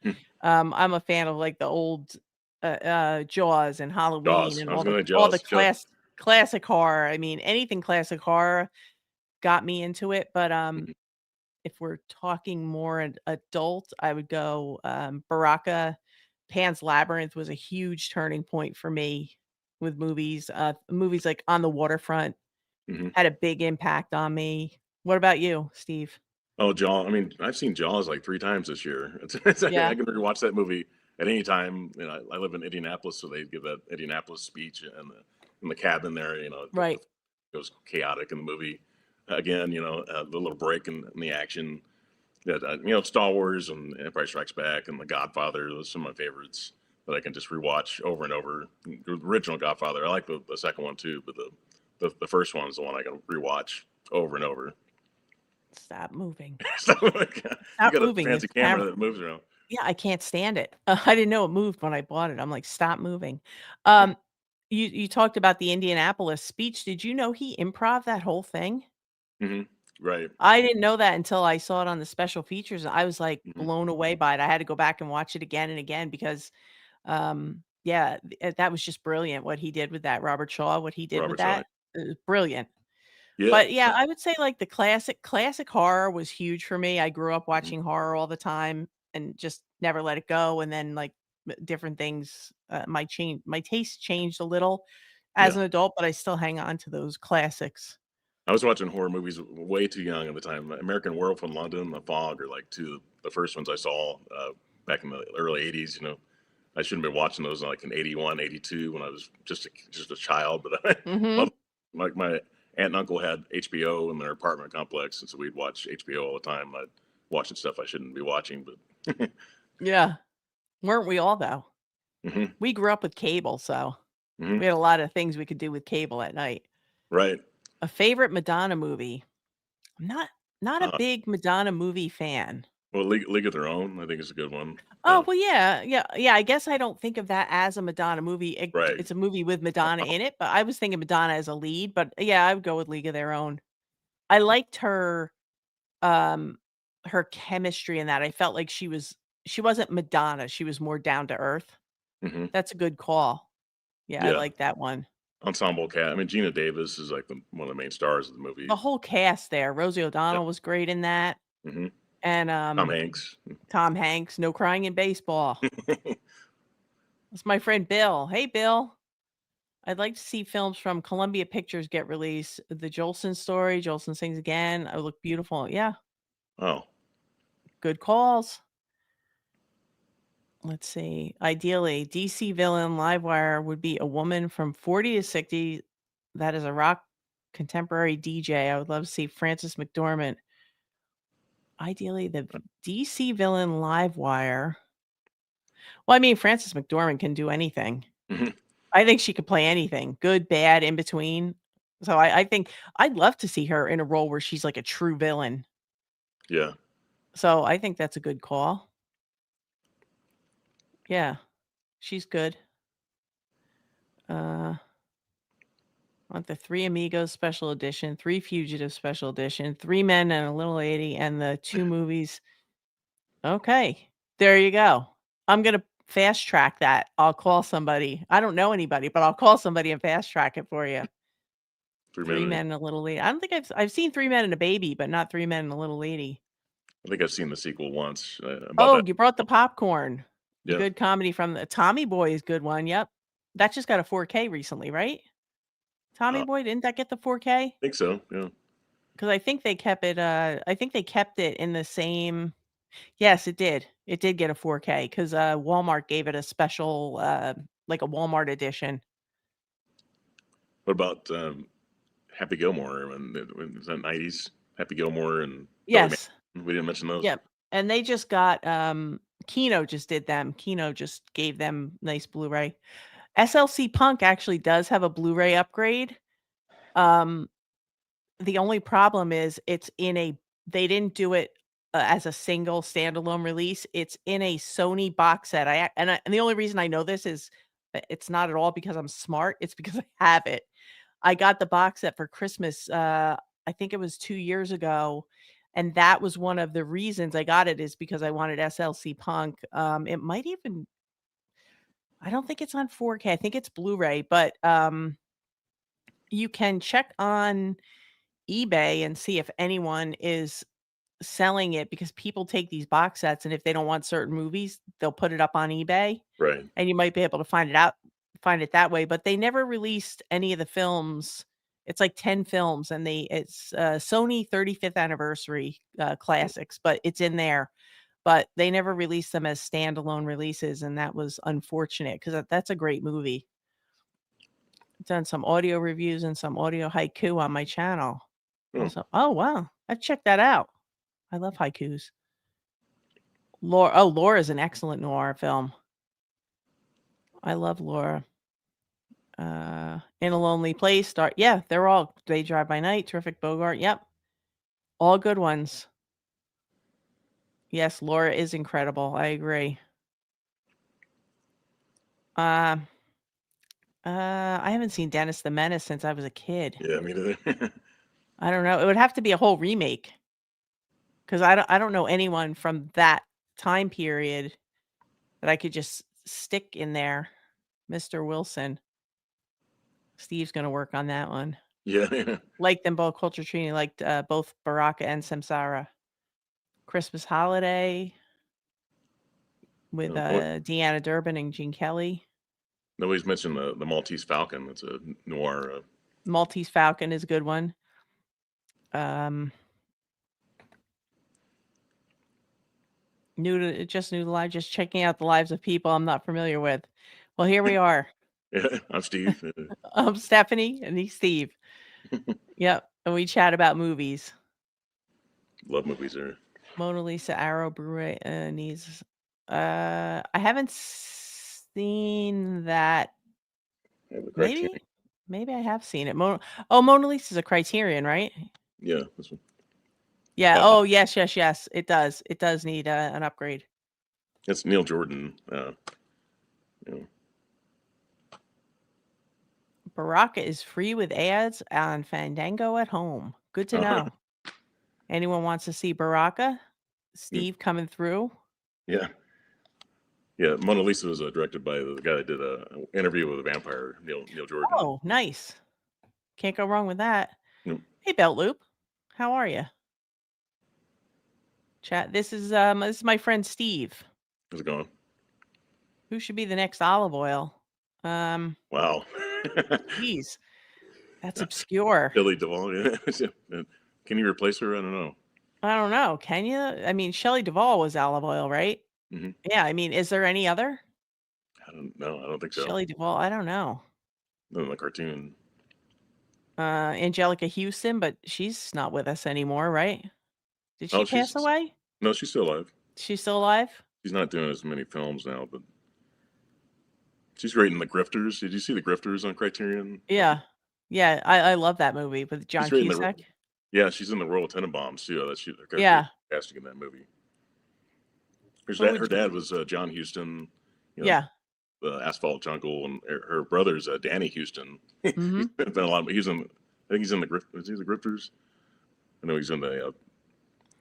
I'm a fan of like the old Jaws and Halloween Jaws. and I was all the gonna all the Jaws. classic horror. I mean, anything classic horror got me into it. But if we're talking more adult, I would go Baraka. Pan's Labyrinth was a huge turning point for me with movies. Movies like On the Waterfront Mhm. had a big impact on me. What about you, Steve? Oh, Jaw. I mean, I've seen Jaws like 3 times this year. It's I Yeah, can rewatch that movie at any time. You know, I live in Indianapolis, so they give that Indianapolis speech in the cabin there. You know, right. it goes chaotic in the movie. Again, you know, the little break in the action. That you know, Star Wars and Empire Strikes Back and The Godfather. Those are some of my favorites that I can just rewatch over and over. The original Godfather. I like the second one too, but the first one is the one I can rewatch over and over. Stop moving. So like, you Stop got a moving. fancy This camera camera. that moves around. Yeah, I can't stand it. I didn't know it moved when I bought it. I'm like, "Stop moving." Yeah. Um, you talked about the Indianapolis speech. Did you know he improv that whole thing? Hmm. Right. I didn't know that until I saw it on the special features. I was, like, Hmm. blown away by it. I had to go back and watch it again and again because, yeah, that was just brilliant what he did with that. Robert Shaw, what he did with Robert Shaw. that, it was brilliant. Yeah. But, yeah, I would say, like, the classic horror was huge for me. I grew up Mhm. watching horror all the time and just never let it go, and then, like, different things, my taste changed a little as Yeah. an adult, but I still hang on to those classics. I was watching horror movies way too young at the time. American Werewolf in London, The Fog are like two of the first ones I saw back in the early '80s. You know, I shouldn't have been watching those like in '81, '82 when I was just a child. But I love Mhm. like my aunt and uncle had HBO in their apartment complex, and so we'd watch HBO all the time. I'd watching stuff I shouldn't be watching, but Yeah. Weren't we all, though? hmm. We grew up with cable, so Hmm. we had a lot of things we could do with cable at night. Right. A favorite Madonna movie? I'm not a Uh, big Madonna movie fan. well, League of Their Own, I think is a good one. Oh, well, yeah, I guess I don't think of that as a Madonna movie. Right. It's a movie with Madonna in it, but I was thinking Madonna as a lead, but yeah, I would go with League of Their Own. I liked um, her chemistry in that. I felt like she wasn't Madonna, she was more down to earth. Hmm. That's a good call. Yeah, I Yeah. like that one. Ensemble cast. I mean, Gina Davis is like one of the main stars of the The movie. whole cast there, Rosie Yeah. O'Donnell was great in that, Hmm. and, Tom Hanks. Tom Hanks, No Crying in Baseball. That's my friend Bill. Hey, Bill. I'd like to see films from Columbia Pictures get released. The Jolson story, Jolson Sings Again, I Look Beautiful. Yeah, Oh, good calls. Let's see. Ideally, DC villain Livewire would be a woman from 40 to 60 that is a rock contemporary DJ. I would love to see Frances McDormand. Ideally, the DC villain Livewire. Well, I mean, Frances McDormand can do anything. mhm, I think she could play anything, good, bad, in between. So I think I'd love to see her in a role where she's like a true villain. yeah. So I think that's a good call. Yeah, she's good. Uh, want the Three Amigos special edition, Three Fugitives special edition, Three Men and a Little Lady, and the two movies. Okay, there you go. I'm gonna fast track that. I'll call somebody. I don't know anybody, but I'll call somebody and fast track it for you. 3 Men. 3 Men and a Little Lady. I don't think I've seen 3 Men and a Baby, but not 3 Men and a Little Lady. I think I've seen the sequel once. About Oh, that. you brought the popcorn. Yeah. Good comedy from the Tommy Boy is good one, yep. That just got a 4K recently, right? Tommy I Boy, didn't that get the 4K? think so. Yeah. 'Cause I think they kept it in the same. Yes, it did. It did get a 4K 'cause, Walmart gave it a special, like a Walmart edition. What about Happy Gilmore? When was that '90s? Happy Gilmore and Billy Yes. Mann. We didn't mention those. Yep. And they just got, Kino just did them. Kino just gave them nice Blu-ray. SLC Punk actually does have a Blu-ray upgrade. Um, the only problem is they didn't do it, as a single standalone release. It's in a Sony box set. And the only reason I know this is it's not at all because I'm smart. It's because I have it. I got the box set for Christmas, I think it was 2 years ago, and that was one of the reasons I got it is because I wanted SLC Punk. It might even I don't think it's on 4K. I think it's Blu-ray, but, you can check on eBay and see if anyone is selling it because people take these box sets, and if they don't want certain movies, they'll put it up on eBay, Right. and you might be able to find it that way, but they never released any of the films It's like 10 films, and it's Sony 35th anniversary classics, but it's in there. But they never released them as standalone releases, and that was unfortunate because that's a great movie. I've done some audio reviews and some audio haiku on my channel. Oh, Also, oh wow, I've checked that out. I love haikus. Laura is an excellent noir film. I love Laura. In a Lonely Place, yeah, they're all They Drive by Night, Terrific Bogart. Yep, all good ones. Yes, Laura is incredible. I agree. Uh, I haven't seen Dennis the Menace since I was a kid. yeah, me neither. I don't know. It would have to be a whole remake because I don't know anyone from that time period that I could just stick in there. Mr. Wilson. Steve's gonna work on that one. Yeah, yeah. Liked them both. Culture Trini liked both Baraka and Samsara. Christmas Holiday with Deanna Durbin and Gene Kelly. Nobody's mentioned the Maltese Falcon. It's a noir. Maltese Falcon is a good one. Just new to live, just checking out the lives of people I'm not familiar with. Well, here we are. Yeah, I'm Steve. I'm Stephanie, and he's Steve. Yep, and we chat about movies. Love movies there. Mona Lisa, Arrow, Blu-ray needs. I haven't seen that. Maybe I have seen it. Mona Lisa's a Criterion, right? Yeah, this one. Yeah. Oh, yes. It does. It does need an upgrade. It's Neil Jordan. You know. Baraka is free with ads on Fandango at home. Good to know. Anyone wants to see Baraka? Steve coming through? Yeah. Yeah, Mona Lisa was directed by the guy that did an interview with a vampire, Neil Jordan. Oh, nice. Can't go wrong with that. Yep. Hey, Belt Loop. How are you? Chat. This is my friend Steve. How's it going? Who should be the next Olive Oil? Wow. Geez. That's obscure. Shelley Duvall. Yeah. Can you replace her? I don't know. I don't know. Can you? I mean, Shelley Duvall was Olive Oil, right? Mm-hmm. Yeah. I mean, is there any other? I don't know. I don't think so. Shelley Duvall. I don't know. No, the cartoon. Angelica Houston, but she's not with us anymore, right? Did she pass away? No, she's still alive. She's still alive? She's not doing as many films now, but she's great in The Grifters. Did you see The Grifters on Criterion? Yeah. Yeah, I love that movie with John Cusack. Yeah, she's in the Royal Tenenbaums too. Yeah. Casting in that movie. Her dad was John Huston. Yeah. The Asphalt Jungle, and her brother's Danny Houston. Mm-hmm. He's been a lot. I think he's in the Grifters. I know he's in the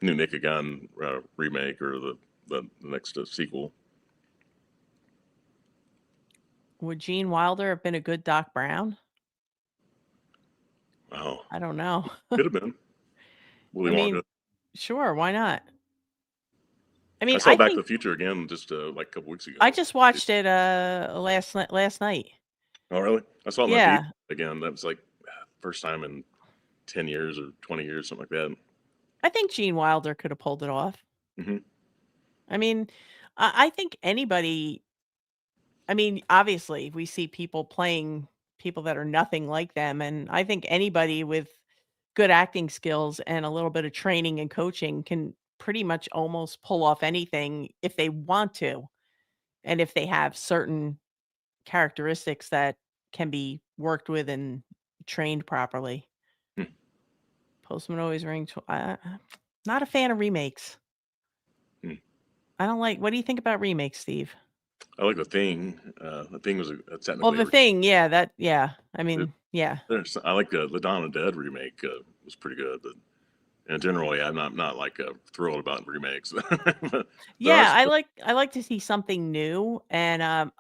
new Naked Gun remake or the next sequel. Would Gene Wilder have been a good Doc Brown? Wow. I don't know. Could have been. Willy Wonka. Sure, why not? I mean, I saw Back to the Future again just like a couple weeks ago. I just watched it last night. Oh, really? I saw it on TV again. That was like first time in 10 years or 20 years, something like that. I think Gene Wilder could have pulled it off. Mm-hmm. I mean, I think anybody. I mean, obviously, we see people playing people that are nothing like them, and I think anybody with good acting skills and a little bit of training and coaching can pretty much almost pull off anything if they want to, and if they have certain characteristics that can be worked with and trained properly. Postman always ring. Not a fan of remakes. I don't like. What do you think about remakes, Steve? I like The Thing. The Thing was technically. Well, The Thing, yeah. I mean, yeah. I like the Dawn of the Dead remake. Was pretty good, but generally, I'm not like thrilled about remakes. Yeah, I like to see something new, and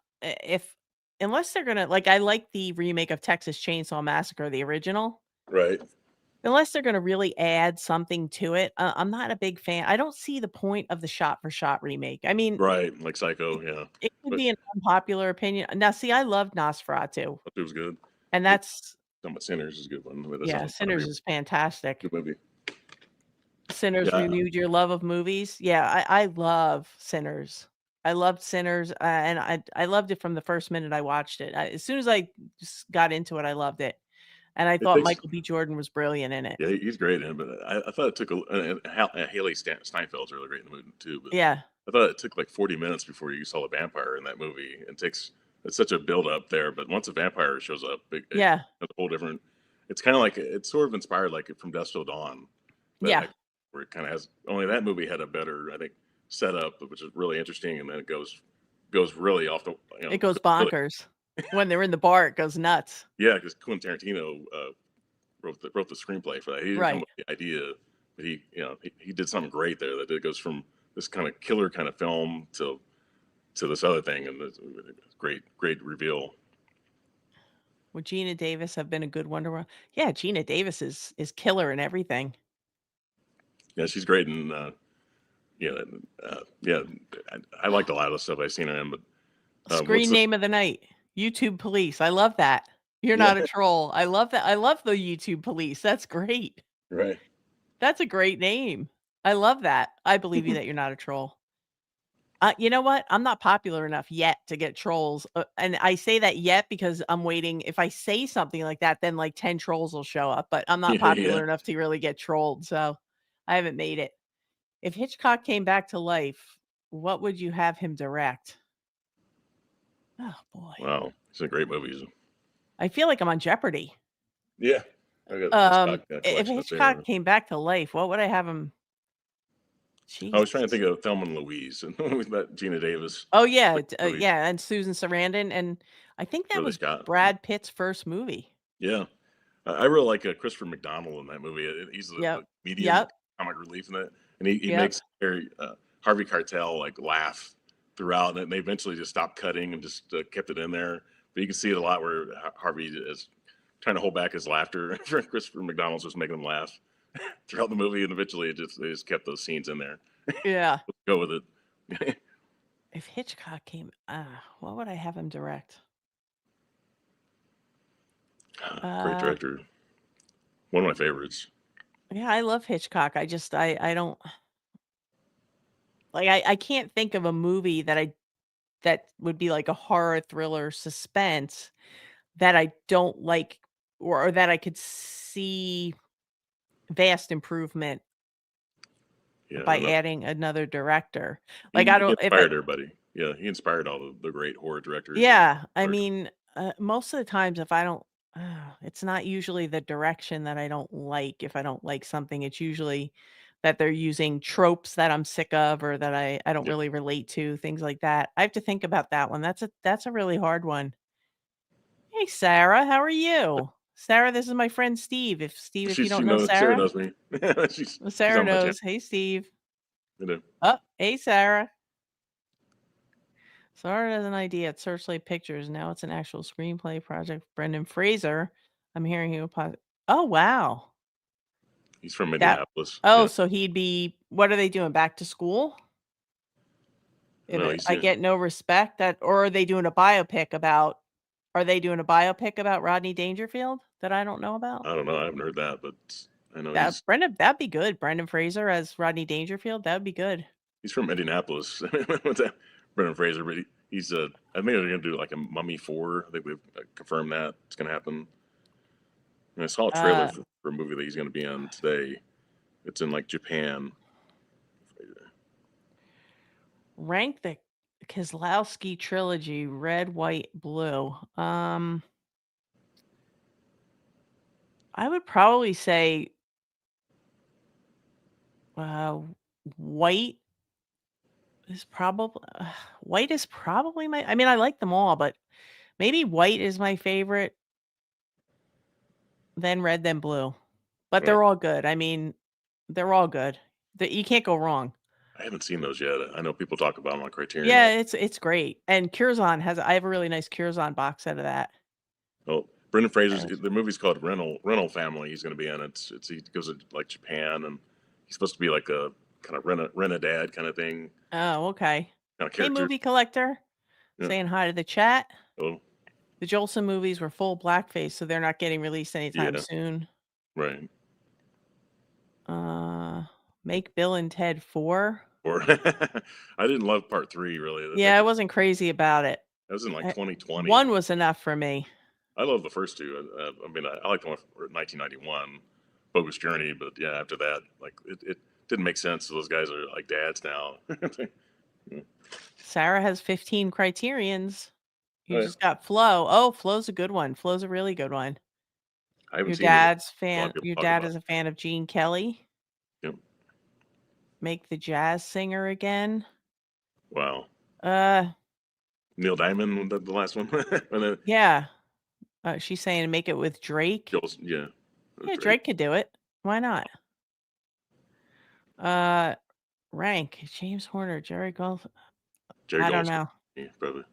unless they're gonna I like the remake of Texas Chainsaw Massacre, the original. Right. Unless they're gonna really add something to it, I'm not a big fan. I don't see the point of the shot-for-shot remake. I mean, right, like Psycho, yeah. It could be an unpopular opinion. Now, see, I loved Nosferatu. It was good. And that's Talking about Sinners is a good one. I mean, that Yeah, sounds like fun to Sinners me. is fantastic. Good movie. Sinners Yeah, renewed your love of movies. Yeah, I love Sinners. I loved Sinners, and I loved it from the first minute I watched it. As soon as I just got into it, I loved it, and I it thought takes. Michael B. Jordan was brilliant in it. Yeah, he's great in it, but I thought it took and Haley Steinfeld's really great in the movie too. But Yeah, I thought it took like 40 minutes before you saw the vampire in that movie. It's such a build up there, but once a vampire shows up, it yeah, has a whole different. It's kind of like it's sort of inspired like from Dusk Till Dawn, that yeah. like where it kind of has. Only that movie had a better, I think, setup, which is really interesting, and then it goes really off the It goes really bonkers. When they're in the bar, it goes nuts. yeah, because Quentin Tarantino wrote the screenplay for that. He didn't come Right. up with the idea, but he did something great there. That it goes from this kind of killer kind of film to this other thing, and it's great reveal. Would Gina Davis have been a good Wonder Woman? Yeah, Gina Davis is killer in everything. Yeah, she's great, and yeah, yeah, I liked a lot of the stuff I've seen her in. But what's Screen the name of the night, YouTube Police. I love that. You're yeah not a troll. I love that. I love the YouTube Police. That's great. right? That's a great name. I love that. I believe you that you're not a troll. You know what? I'm not popular enough yet to get trolls, and I say that yet because I'm waiting. If I say something like that, then like 10 trolls will show up, but I'm not Yeah, yeah. popular enough to really get trolled, so I haven't made it. If Hitchcock came back to life, what would you have him direct? Oh boy. Wow, it's a great movies. I feel like I'm on Jeopardy. Yeah, I got a Hitchcock If collection up Hitchcock there. came back to life, what would I have him? I was trying to Jesus. think of Thelma and Louise, and with that Gina Davis Oh yeah, movie, yeah, and Susan Sarandon, and I think that Ridley was Scott. Brad Pitt's first movie. Yeah, I really like Christopher McDonald in that movie. He's Yep. the comedian, Yep. comic relief in it, and he Yep. makes Harvey Keitel like laugh throughout, and they eventually just stopped cutting and just kept it in there. But you can see it a lot where Harvey is trying to hold back his laughter. Christopher McDonald's just making him laugh throughout the movie, and eventually they just kept those scenes in there. Yeah. Go with it. If Hitchcock came, what would I have him direct? Great Uh, director, one of my favorites. yeah, I love Hitchcock. I don't like I can't think of a movie that would be like a horror thriller suspense that I don't like or that I could see vast improvement Yeah, I by know. adding another director. Like I He don't if I inspired everybody. Yeah, he inspired all the great horror directors and yeah, I art. mean, most of the times if I don't it's not usually the direction that I don't like. If I don't like something, it's usually that they're using tropes that I'm sick of or that I don't Yeah, really relate to, things like that. I have to think about that one. That's a really hard one. Hey Sarah, how are you? Sarah, this is my friend Steve. If you she don't know knows Sarah Sarah, knows me. well, She's Sarah on my channel. knows. Hey Steve. You know. Oh, hey Sarah. Started as an idea at Searchlight Pictures. Now it's an actual screenplay project. Brendan Fraser. I'm hearing you. Oh wow. He's from That. Indianapolis. Oh, Yeah. so he'd be. What are they doing? Back to school? If No, he's I get no respect, that, or are they doing a biopic about? Are they doing a biopic about Rodney Dangerfield that I don't know about? I don't know. I haven't heard that, but I know That Brendan, that'd be good. Brendan Fraser as Rodney Dangerfield. That would be good. he's from Indianapolis. What's that? Brendan Fraser, but he's I think they're gonna do like a Mummy 4. I think they've confirmed that it's gonna happen. And I saw a trailer Uh, for a movie that he's gonna be on today. It's in like Japan. rank the Kozlowski trilogy: red, white, blue. I would probably say uh, white is probably white is probably my. I mean, I like them all, but maybe white is my favorite. Then red, then blue. But Right. they're all good. I mean, they're all good. You can't go wrong. I haven't seen those yet. I know people talk about them on Criterion. Yeah, it's great. And Curzon has. I have a really nice Curzon box set of that. Well, Brendan Fraser's And the movie's called Rental Family. He's going to be in it. He goes to like Japan, and he's supposed to be like a kind of rent a dad kind of thing, oh, okay. kind of Hey, character. movie collector, Yeah. saying hi to the chat. Oh, The Jolson movies were full blackface, so they're not getting released anytime Yeah, soon. right. Uh, Make Bill and Ted 4? Or I didn't love part 3 really. Yeah, I wasn't crazy about it. That was in like Eh 2020. 1 was enough for me. I love the first two. I mean, I like the one from 1991, Bogus Journey, but yeah, after that, like it didn't make sense. So those guys are like dads now. Mm. Sarah has 15 criterions. Oh, You yeah. just got Flow. Oh, Flow's a good one. Flow's a really good one. I haven't seen it. A lot of people Your talk dad about is a fan of Gene Kelly. it. Yep. Make the jazz singer again. Wow. Uh, Neil Diamond, the last one. And then yeah. She's saying make it with Drake. Jules, yeah, it was Yeah, Drake. Drake could do it. Why not? Rank James Horner, Jerry Golf. Jerry I don't Goldsmith, know. yeah, probably.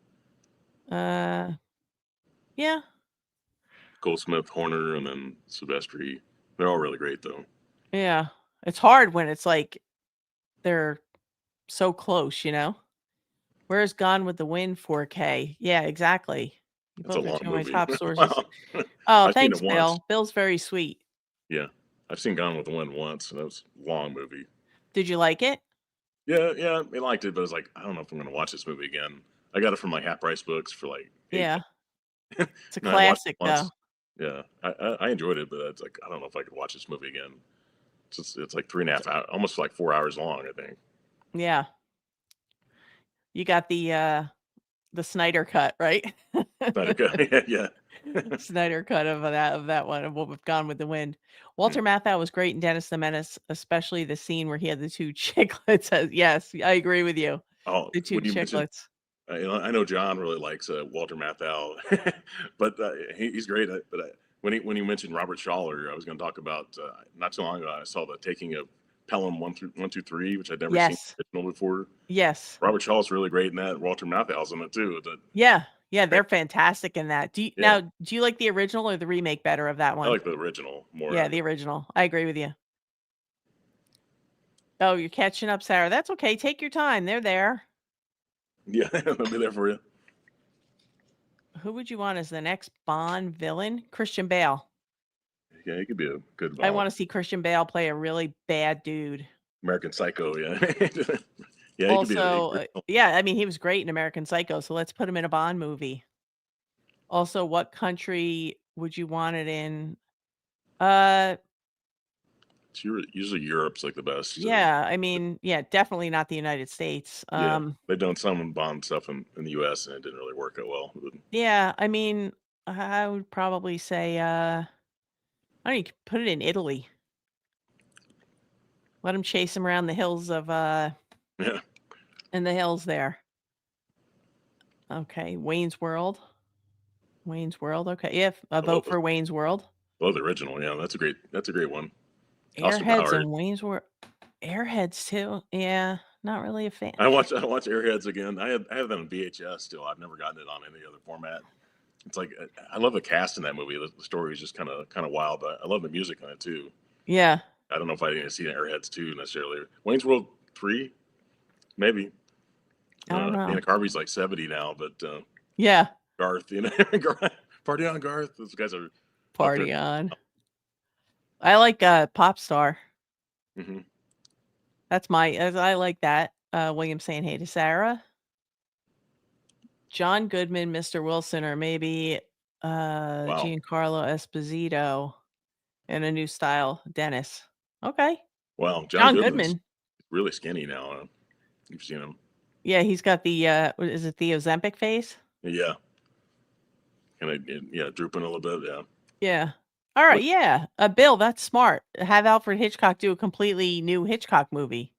Uh, yeah, Goldsmith, Horner, and then Silvestri. They're all really great, though. yeah. It's hard when it's like they're so close, you know. Where's Gone with the Wind 4K? Yeah, exactly. You It's a both are long two of my movie. top sources. Wow. Oh, I've seen it thanks, once. Bill. Bill's very sweet. Yeah. I've seen Gone with the Wind once, and that was a long movie. Did you like it? Yeah, yeah, I liked it, but I was like, I don't know if I'm gonna watch this movie again. I got it from like half price books for like Yeah, $8. it's a And I watched it classic though. once. Yeah, I enjoyed it, but it's like I don't know if I could watch this movie again. It's like 3.5 hours, almost like 4 hours long. I think. Yeah, you got the Snyder cut, right? Not okay. Yeah, Snyder cut of that one of what we've gone with the wind. yeah. Walter Matthau was great in Dennis the Menace, especially the scene where he had the two chiclets. Yes, I agree with you. Oh, The two when you mentioned, chiclets. I know John really likes Walter Matthau, but he's great. But when you mentioned Robert Schaller, I was going to talk about not too long ago. I saw the Taking of Pelham 1 2 3, which I'd never seen Yes. the original before. Yes. Robert Shaw's really great in that. Walter Matthau's in it too. Yeah. Yeah, they're fantastic in that. Yeah, Do you like the original or the remake better of that I one? like the original more. Yeah, the original. I agree with you. Oh, you're catching up, Sarah. That's okay. Take your time. They're there. Yeah, I'll be there for you. Who would you want as the next Bond villain? Christian Bale. Yeah, he could be a good I Bond. want to see Christian Bale play a really bad dude. American Psycho. Yeah, yeah, he could be a Also, great. yeah, I mean, he was great in American Psycho, so let's put him in a Bond movie. Also, what country would you want it in? Uh, Usually Europe's like the best. yeah, I mean, yeah, definitely not the United States. Yeah, they've done some Bond stuff in the U.S. and it didn't really work out well. Yeah, I mean, I would probably say, I don't know, you could put it in Italy. Let him chase him around the hills of, Yeah, in the hills there. Okay, Wayne's World. Wayne's World. Okay, if a I vote for Wayne's World. love the original. Yeah, that's a great one. Austin Airheads Powers. and Wayne's World. Airheads too. Yeah, not really a fan. I watch Airheads again. I have that on VHS still. I've never gotten it on any other format. It's like I love the cast in that movie. The story is just kind of wild. But I love the music on it too. Yeah, I don't know if I didn't see Airheads 2 necessarily. Wayne's World 3, maybe. I don't know. Dana Carvey's like 70 now, but Yeah, Garth, Party on Garth. Those guys are up there. party on. I like Pop Star. Hmm. I like that. William saying hey to Sarah. John Goodman, Mr. Wilson, or maybe Wow. Giancarlo Esposito in a new style. Dennis. Okay. Wow. John John Goodman's Goodman. really skinny now. You've seen him. Yeah, he's got the what is it, the Ozempic face? Yeah. Kind of, yeah, drooping a little bit. Yeah. Yeah. All right, What? yeah. Bill, that's smart. Have Alfred Hitchcock do a completely new Hitchcock movie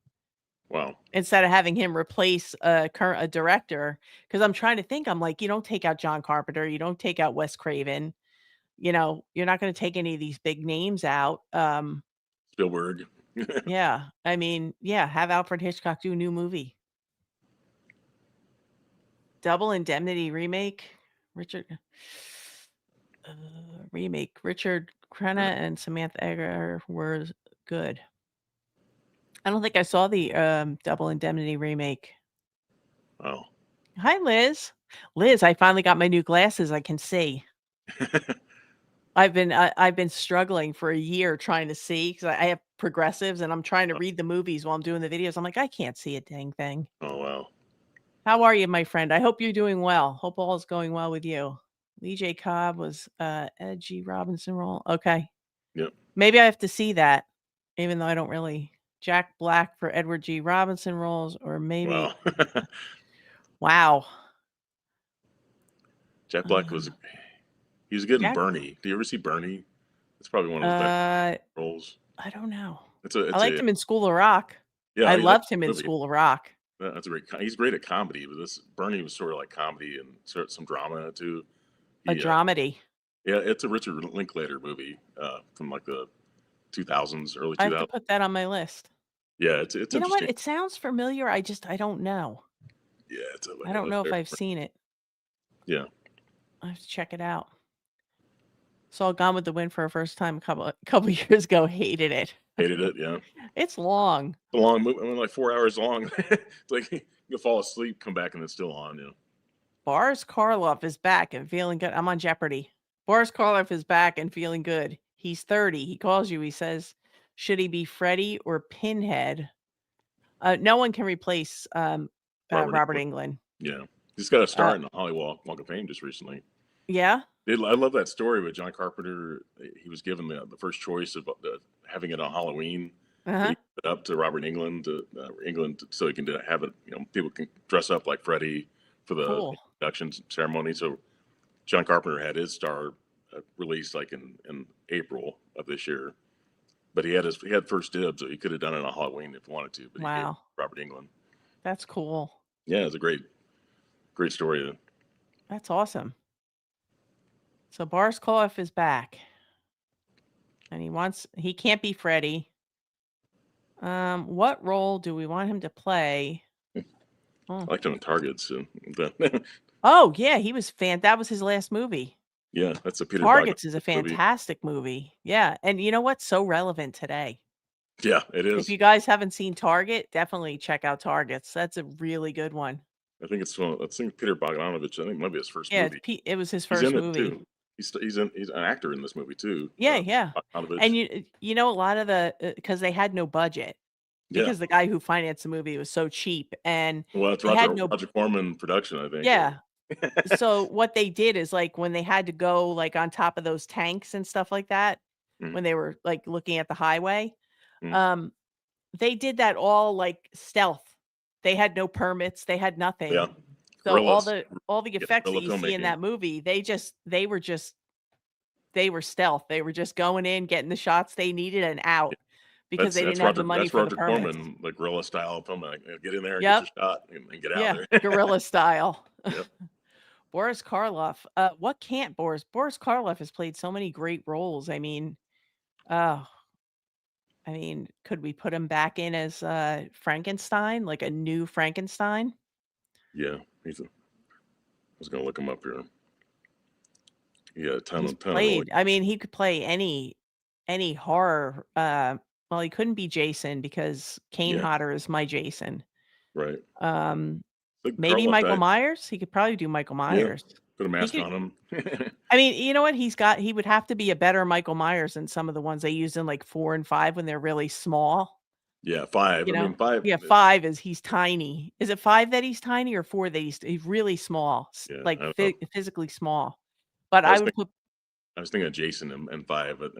Wow. instead of having him replace a director. Because I'm trying to think, I'm like, you don't take out John Carpenter, you don't take out Wes Craven, you know, you're not going to take any of these big names out. Spielberg. Yeah, I mean, yeah, have Alfred Hitchcock do a new movie. Double Indemnity remake, Richard remake. Richard Crenna and Samantha Eggar were good. I don't think I saw the Double Indemnity remake. Wow. Hi, Liz. Liz, I finally got my new glasses, I can see. I've been struggling for a year trying to see 'cause I have progressives and I'm trying to read the movies while I'm doing the videos. I'm like, "I can't see a dang thing." Oh, wow. How are you, my friend? I hope you're doing well. Hope all is going well with you. Lee J. Cobb was, Ed G. Robinson role. Okay. Yep. Maybe I have to see that, even though I don't really Jack Black for Edward G. Robinson roles, or maybe Wow. wow. Jack Black Uh, he was good in Jack Bernie. Do you ever see Bernie? It's probably one of his better uh, roles. I don't know. I It's liked a him in School of Rock. yeah, I you like loved him the in movie. School of Rock. That's a great. He's great at comedy, but this Bernie was sort of like comedy and sort of some drama too. A He dramedy. yeah, it's a Richard Linklater movie from like the 2000s, early I have to 2000s. put that on my list. Yeah, it's You know what? interesting. It sounds familiar, I don't know. Yeah, I don't know if very I've seen it. yeah. I have to check it out. Saw Gone with the Wind for a first time a couple years ago, hated it. Hated it. Yeah, It's long. it's a long movie. I mean, like 4 hours long. It's like you fall asleep, come back, and it's still on. You Boris Karloff is back and feeling good. I'm on Jeopardy. Boris Karloff is back and feeling good. He's 30. He calls you. He says, should he be Freddie or Pinhead? No one can replace Robert Robert Englund. Englund. Yeah, he's got a Uh, star in the Hollywood Walk of Fame just recently. yeah. I love that story with John Carpenter. He was given the first choice of having it on Halloween, Uh but huh. he put it up to Robert England, so he can have it. You know, people can dress up like Freddy for the Cool. induction ceremony. So John Carpenter had his star released like in April of this year, but he had first dibs. So he could have done it on Halloween if he wanted to, but he gave Wow. Robert England. That's cool. Yeah, it's a great story. That's awesome. So Boris Karloff is back and he can't be Freddy. What role do we want him to play? Oh, I liked him in Target. So, but oh yeah, that was his last movie. yeah, that's a Peter Targets is a Bogdanovich movie. fantastic movie. Yeah, and you know what's so relevant today? Yeah, it If is. you guys haven't seen Target, definitely check out Targets. That's a really good one. I think Peter Bogdanovich. I think it might be his first Yeah, movie. it was his He's first in it movie. too. He's an actor in this movie too. Yeah, yeah. And Bogdanovich. you know a lot of because they had no budget Yeah. because the guy who financed the movie was so cheap and Well, it's they had no Roger Corman production, I think. yeah. Or So what they did is like when they had to go like on top of those tanks and stuff like that, mm, when they were like looking at the highway, mm. um they did that all, like, stealth. They had no permits, they had Yeah, nothing. So gorillas. all the Yeah, effects that guerrilla you see in filmmaking. that movie, they were stealth. They were just going in, getting the shots they needed and Yeah, out because they didn't have the money That's for the Roger permits. Corman, the guerrilla style film. Like, get in there, get Yep. your shot, and get out Yeah, there. guerrilla style. Yep. Boris Karloff, what can't Boris Karloff has played so many great roles. Oh, could we put him back in as, Frankenstein, like a new Frankenstein? Yeah. I was gonna look him up here. Yeah, He's ton of really. he could play any horror, well, he couldn't be Jason because Kane Yeah. Hodder is my Jason. Right. Um, I think maybe Karloff Michael died. Myers? He could probably do Michael Yeah. Myers. Put a He mask could on him. you know what? He would have to be a better Michael Myers than some of the ones they used in, like, 4 and 5 when they're really small, Yeah, 5. you I mean, know? 5. Yeah, 5 is he's tiny. Is it 5 that he's tiny or 4 that he's really small, Yeah, like, I don't know. physically small? But I I was would thinking put I was thinking of Jason and 5, but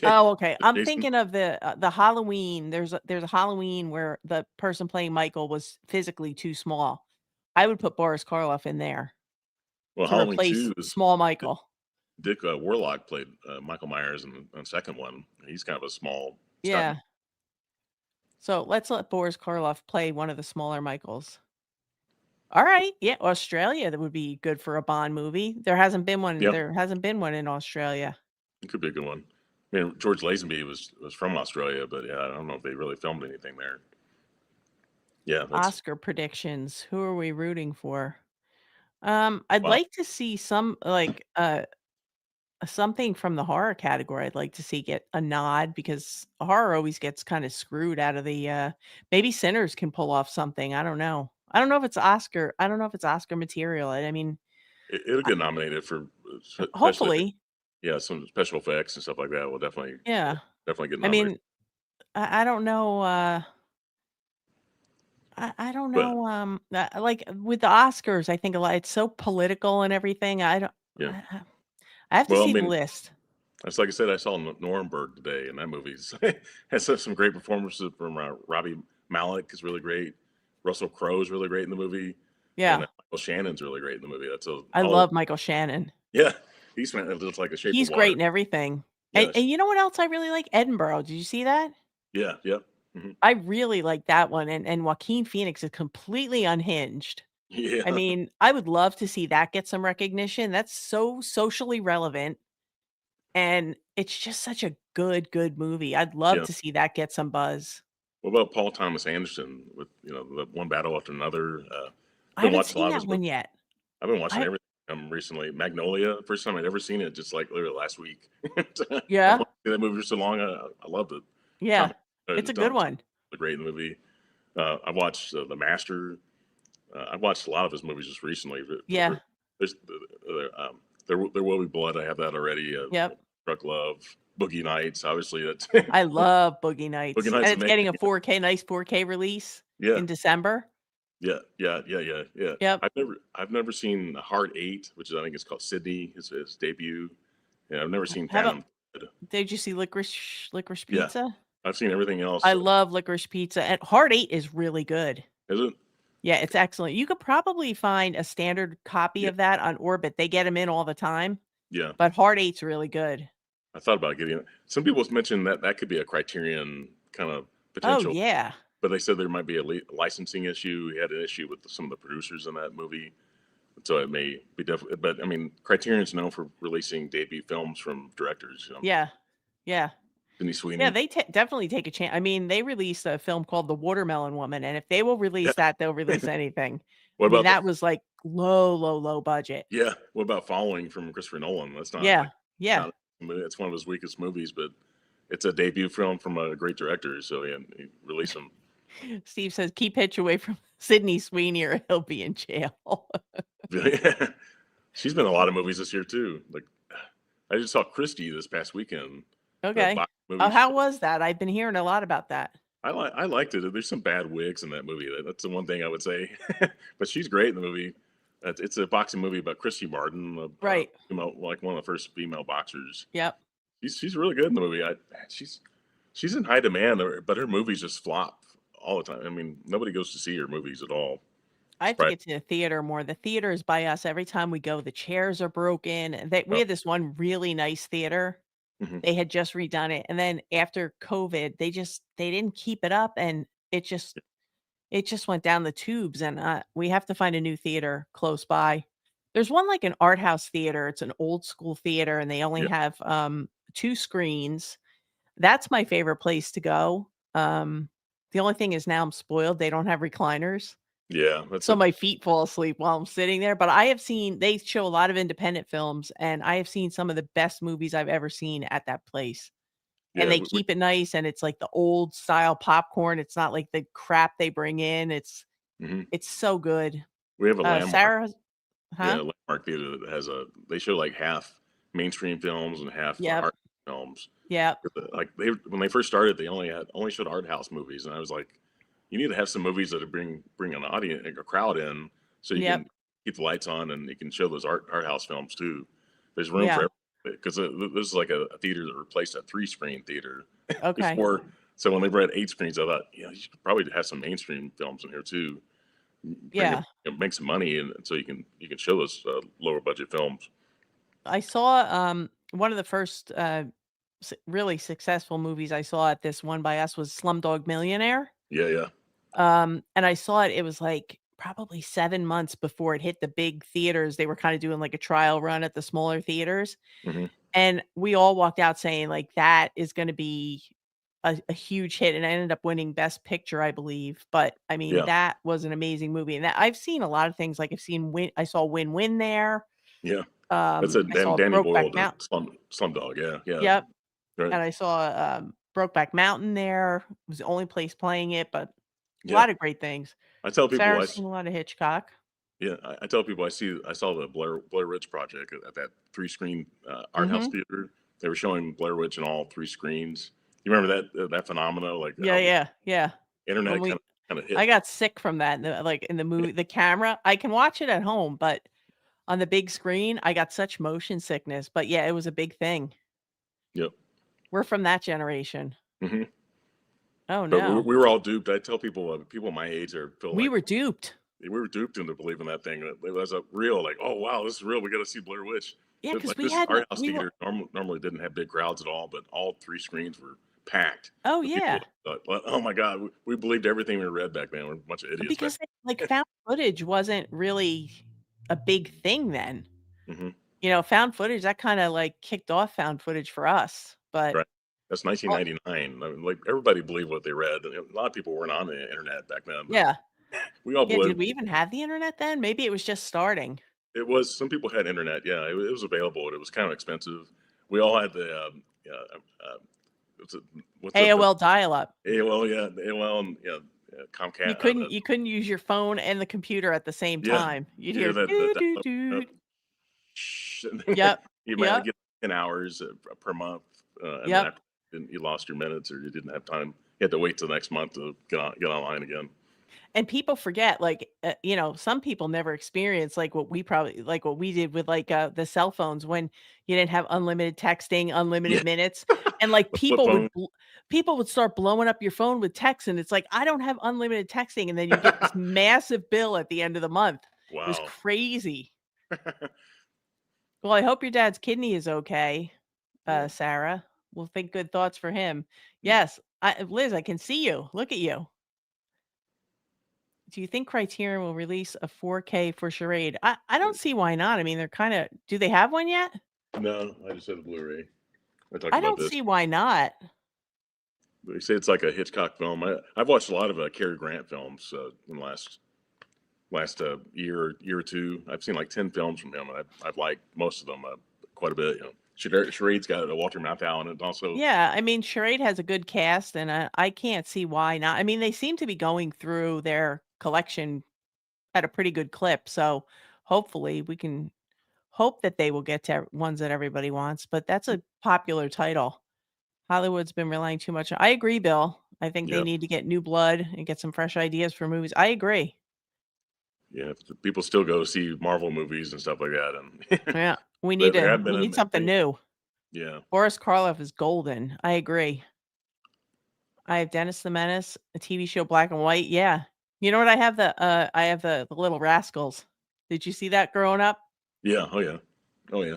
Oh, okay. I'm Jason. thinking of the Halloween. There's a Halloween where the person playing Michael was physically too small. I would put Boris Karloff in there Well, to Halloween replace 2 is small Michael. Dick Warlock played Michael Myers in the second one. He's kind of a small stuntman. Yeah. So let's let Boris Karloff play one of the smaller Michaels. All right. Yeah, Australia, that would be good for a Bond movie. Yeah, There hasn't been one in Australia. it could be a good one. I mean, George Lazenby was from Australia, but yeah, I don't know if they really filmed anything there. Yeah, that's Oscar predictions. Who are we rooting for? I'd wow. like to see something from the horror category. I'd like to see get a nod because horror always gets kind of screwed out of maybe Sinners can pull off something. I don't know. I don't know if it's Oscar. I don't know if it's Oscar material. I mean, It'll I get nominated for especially, hopefully, yeah, some special effects and stuff like that will yeah. definitely get I nominated. mean, I don't know, I don't But know, like, with the Oscars, I think a lot it's so political and everything. I don't yeah, I have to well, I see the mean, list. it's like I said, I saw Nuremberg today, and that movie's has some great performances from Robbie Malek is really great. Russell Crowe is really great in the movie, and Yeah. Michael Shannon's really great in the movie. That's a I all love Michael Shannon. yeah. He's just like a shape of He's great water. in everything. And Yes. you know what else I really like? Edinburgh. Did you see that? Yeah. Yep. Hmm. I really like that one, and Joaquin Phoenix is completely unhinged. I Yeah. mean, I would love to see that get some recognition. That's so socially relevant, and it's just such a good, good movie. I'd love Yeah. to see that get some buzz. What about Paul Thomas Anderson with the One Battle After Another? I Been haven't watching a seen lot of that his movies. one yet. I've been watching I everything recently. Magnolia, first time I'd ever seen it, just like literally last week. I've Yeah? wanted to see that movie for so long. I loved it. Yeah. Tom, It's a good Thomas one. was great in the movie. I watched The Master. I watched a lot of his movies just recently. Yeah. There's there will be blood. I have that already. Yep. Truck Love, Boogie Nights. Obviously, that's I love Boogie Boogie Nights, Nights and is it's getting amazing. a 4K nice 4K release Yeah, in December. yeah. Yep. I've never seen Hard Eight, which is I think it's called Sydney, his debut. Yeah, I've never seen How about Phantom Thread. did you see Licorice Yeah, Pizza? I've seen everything else. I love Licorice Pizza, and Hard 8 is really good. Is it? Yeah, it's excellent. You could probably find a standard copy Yeah, of that on Orbit. They get them in all the time, yeah. but Hard 8's really good. I thought about getting it. Some people mentioned that that could be a Criterion kind of Oh, potential, yeah. but they said there might be a licensing issue. He had an issue with some of the producers in that movie, so it may be definitely. But I mean, Criterion's known for releasing debut films from directors. Yeah. Yeah. Sydney Yeah, Sweeney. they definitely take a chance. I mean, they released a film called The Watermelon Woman, and if they will Yeah. release that, they'll release anything. What I mean, about the? that was, like, low, low, low budget. Yeah. What about Following from Christopher Nolan? That's not like Yeah. Yeah. not. It's one of his weakest movies, but it's a debut film from a great director, so he released them. Steve says, "Keep Hitch away from Sydney Sweeney or he'll be in jail." She's been in a lot of movies this year too. Like I just saw Christie this past weekend. The Okay. box Oh, movie. how was that? I've been hearing a lot about that. I liked it. There's some bad wigs in that movie. That's the one thing I would say. But she's great in the movie. It's a boxing movie about Christy Martin, Right. like one of the first female boxers. Yep. She's really good in the movie. She's in high demand, but her movies just flop all the time. I mean, nobody goes to see her movies at all. I have to Right. get to the theater more. The theater is by us. Every time we go, the chairs are broken. And we Oh, had this one really nice theater. mhm. They had just redone it. And then after COVID, they didn't keep it up and it just went down the tubes and we have to find a new theater close by. There's one like an art house theater. It's an old school theater and they only Yeah, have two screens. That's my favorite place to go. The only thing is now I'm spoiled. They don't have recliners. yeah. That's So a my feet fall asleep while I'm sitting there, but I have seen they show a lot of independent films, and I have seen some of the best movies I've ever seen at that place. And yeah. they keep it nice, and it's like the old style popcorn. It's not like the crap they bring in. Mhm. It's so good. We have a landmark. Sarah Yeah, huh? landmark theater that has a. They show like half mainstream films and half Yep, art films. yep, Like they when they first started, they only showed art house movies, and I was like, you need to have some movies that bring an audience, a crowd in, so you yep, can keep the lights on and you can show those art house films too. There's room yeah, for because this is like a theater that replaced a 3 screen theater okay, before. So when they brought 8 screens, I thought, you should probably have some mainstream films in here too. Bring it, yeah. make some money, and so you can show those lower budget films. I saw, one of the first, really successful movies I saw at this one by us was Slumdog Millionaire. Yeah, yeah. And I saw it, it was, like, probably 7 months before it hit the big theaters. They were kinda doing, like, a trial run at the smaller theaters, Hmm. and we all walked out saying, like, "That is gonna be a huge hit," and I ended up winning Best Picture, I believe, but, I mean, Yeah, that was an amazing movie, and that I've seen a lot of things, like, I saw Win Win there, yeah. That's a I saw Danny Brokeback Boyle did Mountain. Slumdog. Yeah, yeah. Yep, Right. and I saw, Brokeback Mountain there. It was the only place playing it, but A Yeah. lot of great things. I tell people Sarah's seen a lot of Hitchcock. yeah, I tell people I saw the Blair Witch Project at that three screen art house Mhm. theater. They were showing Blair Witch in all three screens. You remember that phenomena, like Yeah, how the yeah, yeah. When internet we kind of I hit? got sick from that, in the movie the camera I can watch it at home, but on the big screen, I got such motion sickness, but yeah, it was a big thing. Yep. We're from that generation. Hmm. Oh, But no. we were all duped. I tell people, people my age are feel We like were duped. we were duped into believing that thing. It was a real, like, oh wow, this is real. We got to see Blair Witch. Yeah, But because like we this had no art house we were theater normally didn't have big crowds at all, but all three screens were packed. Oh, But people yeah. thought, well, oh my god, we believed everything we read back then. We're a bunch of idiots back. Because, found footage wasn't really a big thing then. Hmm. Found footage, that kinda, kicked off found footage for us, but Right. That's oh 1999. I mean, like everybody believed what they read. And a lot of people weren't on the internet back then, but yeah. we all Yeah, did believed. we even have the internet then? Maybe it was just starting. It was some people had internet. Yeah, it was available. It was kind of expensive. We all had the what's it, the AOL dial-up. AOL, yeah, the AOL, and yeah, You Comcast. couldn't you couldn't use your phone and the computer at the same Yeah, time. You'd you hear hear, that the "Doo doo download, doo." and then Yep. you might Yep. get 10 hours per month, and then Yep. after you lost your minutes or you didn't have time. You had to wait till the next month to get online again. And people forget, some people never experience what we did with, the cell phones when you didn't have unlimited texting, Yeah, unlimited minutes, and, the flip phone. people would start blowing up your phone with texts, and it's like, "I don't have unlimited texting," and then you get this massive bill at the end of the month. It was Wow. crazy. Well, I hope your dad's kidney is okay, Yeah. Sarah. We'll think good thoughts for him. Mm. Yes, Liz, I can see you. Look at you. Do you think Criterion will release a 4K for Charade? I don't see why not. I mean, they're kinda do they have one yet? No, I just said a Blu-ray. I talked I about don't this. see why not. They say it's like a Hitchcock film. I've watched a lot of Cary Grant films in the last year or two. I've seen like 10 films from him, and I've liked most of them quite a bit. You know, Charade's got a Walter Matthau in it, also. Yeah, I mean, Charade has a good cast, and I can't see why not. I mean, they seem to be going through their collection at a pretty good clip, so hopefully we can hope that they will get to ones that everybody wants, but that's a popular title. Hollywood's been relying too much I agree, Bill. I think they Yeah, need to get new blood and get some fresh ideas for movies. I agree. yeah. People still go see Marvel movies and stuff like that, and Yeah, there have we been need something many. new. Yeah, Boris Karloff is golden. I agree. I have Dennis the Menace, a TV show Black and White. Yeah. You know what? I have the Little Rascals. Did you see that growing up? yeah, oh yeah, oh yeah.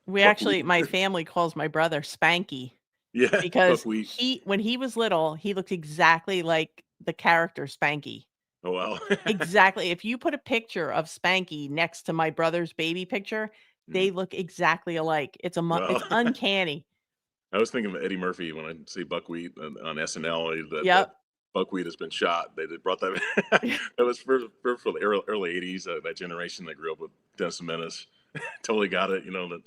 We Buckwheat. actually my family calls my brother Spanky Yeah, because buckwheat. when he was little, he looked exactly like the character Spanky. Oh wow. Exactly. If you put a picture of Spanky next to my brother's baby picture, Mm. they look exactly alike. Well, It's uncanny. I was thinking of Eddie Murphy when I see Buckwheat on SNL. That Yep. Buckwheat has been shot. They brought that. That was for the early '80s. That generation that grew up with Dennis the Menace totally got it. You know that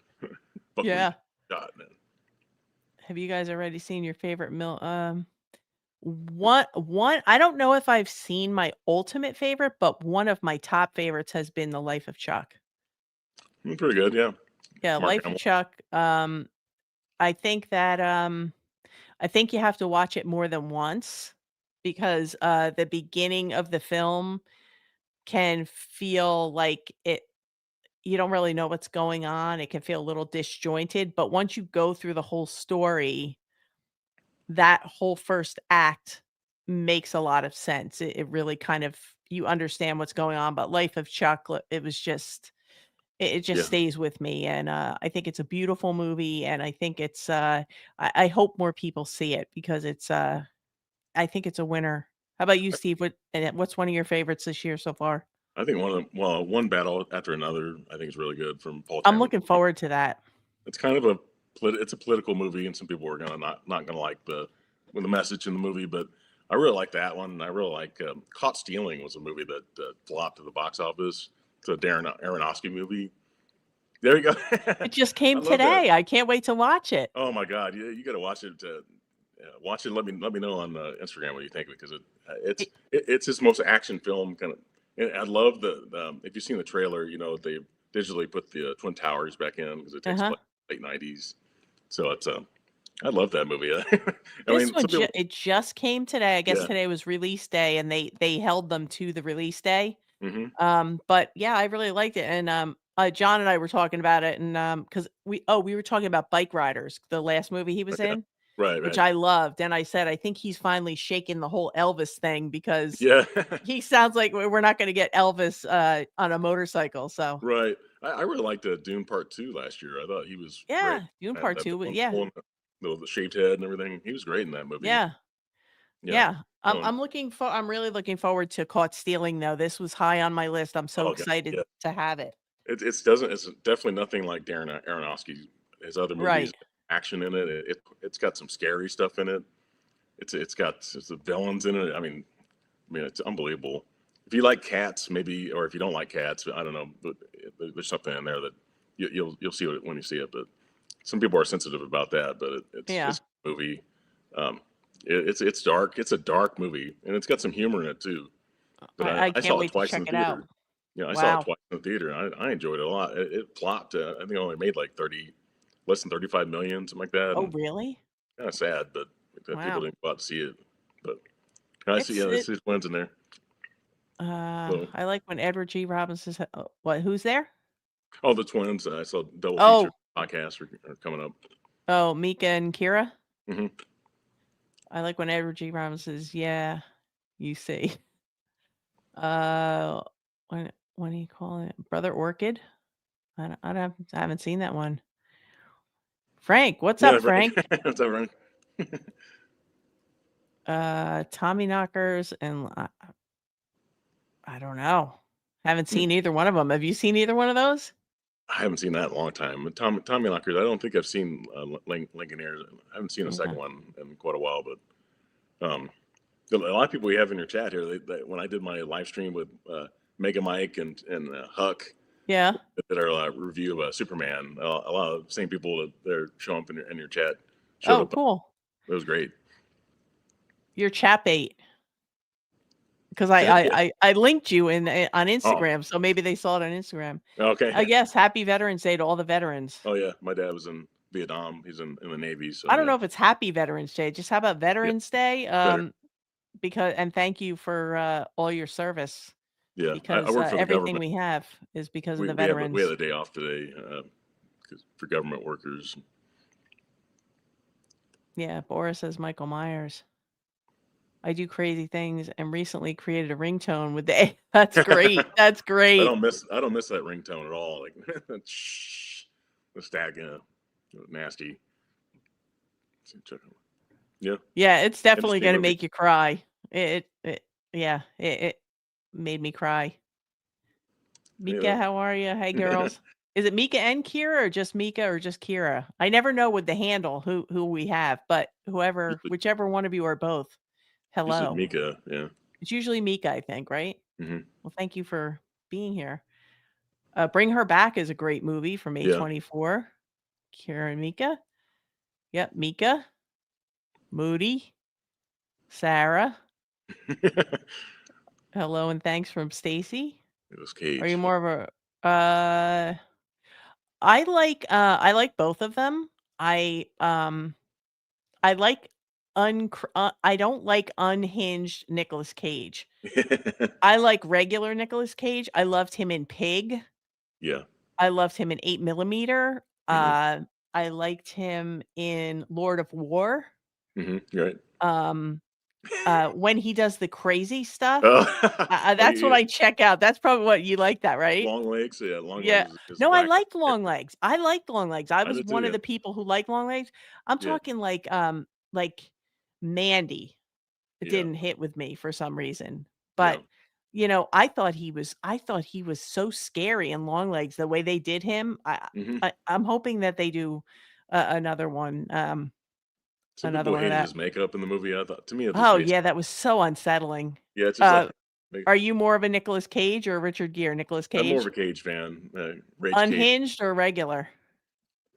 Buckwheat Yeah. shot, man. Have you guys already seen your favorite one I don't know if I've seen my ultimate favorite, but one of my top favorites has been The Life of Chuck. Pretty good, yeah. Yeah, Mark Life of Hamill. Chuck, I think that, I think you have to watch it more than once because, the beginning of the film can feel like you don't really know what's going on, it can feel a little disjointed, but once you go through the whole story, that whole first act makes a lot of sense. It really kind of you understand what's going on, but Life of Chuck, it was just it just Yeah, stays with me, and, I think it's a beautiful movie, and I think it's, I hope more people see it because I think it's a winner. How about you, Steve? What's one of your favorites this year so far? I think one battle after another. I think is really good from Paul I'm Chandler. looking forward to that. It's kind of it's a political movie, and some people are gonna not gonna like the message in the movie, but I really like that one. I really like Caught Stealing was a movie that flopped to the box office. It's a Darren Aronofsky movie. There you go. It just I came love that. today. I can't wait to watch it. Oh my god, you got to watch it. watch it. Let me know on Instagram what you think because It it's his most action film kind of. And I love if you've seen the trailer, you know they digitally put the Twin Towers back in because it takes uh-huh. place late '90s. So it's I love that movie. I This mean, one some people, it just came today. I guess yeah. today was release day, and they held them to the release day. Hmm. But yeah, I really liked it, and, John and I were talking about it, and, because we were talking about Bike Riders, the last movie he was Okay. in, Right. which Right. I loved, and I said, "I think he's finally shaking the whole Elvis thing because Yeah. he sounds like we're not gonna get Elvis, on a motorcycle," so Right. I really liked Dune Part Two last year. I thought he was great. yeah, Dune Part That 2, one yeah, pulling the shaved head and everything. He was great in that movie. yeah, Yeah. yeah. Oh, and, I'm really looking forward to Caught Stealing, though. This was high on my list. I'm so oh god, excited yeah. to have it. It's definitely nothing like Darren Aronofsky. His other movies, Right. action in it. It's got some scary stuff in it. It's got some villains in it. I mean, it's unbelievable. If you like cats, maybe, or if you don't like cats, I don't know, but there's something in there that you'll see it when you see it. But some people are sensitive about that. But Yeah. it's a movie. Um, it's dark. It's a dark movie, and it's got some humor in it too. But I I can't saw it wait to twice in check the it out. theater. Yeah, I saw it Wow. twice in the theater. And I enjoyed it a lot. It flopped. I think it only made like 30, less than 35 million, something like that. Oh, And really? kind of sad, but that people Wow. didn't go out to see it. But I see, yeah, It there's twins in there. So, I like when Edward G. Robins says, what, who's there? oh, the twins. I saw double feature Oh, podcasts are coming up. oh, Mika and Kira? Hmm. I like when Edward G. Robins says, "Yeah, you see." Uh, what do you call it? Brother Orchid? I haven't seen that one. Frank, what's Yeah, up, Frank. Frank? What's up, Frank? Tommy Knockers and I don't know. Haven't seen either one of them. Have you seen either one of those? I haven't seen that in a long time. But Tommy Lockers, I don't think I've seen Lincoln Airs. I haven't seen a Yeah. second one in quite a while. But a lot of people we have in your chat here, when I did my live stream with Mega Mike and Huck, Yeah. did our review of Superman, a lot of the same people that are showing up in your chat showed Oh, up. cool. It was great. Your chat bait. 'Cause Yeah. I linked you on Oh, Instagram, so maybe they saw it on Instagram. okay. Yes, happy Veterans Day to all the veterans. Oh yeah, my dad was in Vietnam. He's in the Navy, so I don't yeah, know if it's happy Veterans Day, just how about yeah, Veterans Day? better. Because and thank you for, all your service Yeah, I because, work for the everything government. we have is because of the We had veterans. a day off today for government workers. Yeah, Boris says Michael Myers. I do crazy things and recently created a ringtone with the A That's great, that's great. I don't miss that ringtone at all. Like shh, the static, nasty. Yeah, Yeah, it's definitely interesting gonna movie. make you cry. It yeah, it made me cry. Mika, Yeah. how are you? Hey, girls. Is it Mika and Kira or just Mika or just Kira? I never know with the handle who we have, but usually, whichever one of you are both, usually hello. Mika. Yeah. It's usually Mika, I think, right? Hmm. Well, thank you for being here. Bring Her Back is a great movie from Yeah. A24. Kira and Mika. Yep, Mika, Moody, Sarah. It Hello and thanks from Stacy. was Are you Cage. more of a I like both of them. I like I don't like unhinged Nicolas Cage. I like regular Nicolas Cage. I loved him in Pig. Yeah. I loved him in 8 Millimeter. Hmm. I liked him in Lord of War. Hmm. Right. Um, when he does the crazy stuff, Oh, oh, that's what I check out. That's probably what you like that, right? long legs. Yeah, long legs Yeah. is No, I whack. liked long legs. I liked long legs. I I was did too. one of Yeah. the people who liked long legs. I'm Yeah. talking like Mandy. It Yeah. didn't hit with me for some reason. Yeah. But, I thought he was so scary in long legs the way they did him. Hmm. I'm hoping that they do another one, Some another people one of hated that. his makeup in the movie. I thought to me it just Oh, made yeah, that was so unsettling. yeah. It's just Uh, make, are you more of a Nicolas Cage or Richard Gere? Nicolas I'm more of Cage? a Cage fan. Rage Cage. Unhinged or regular?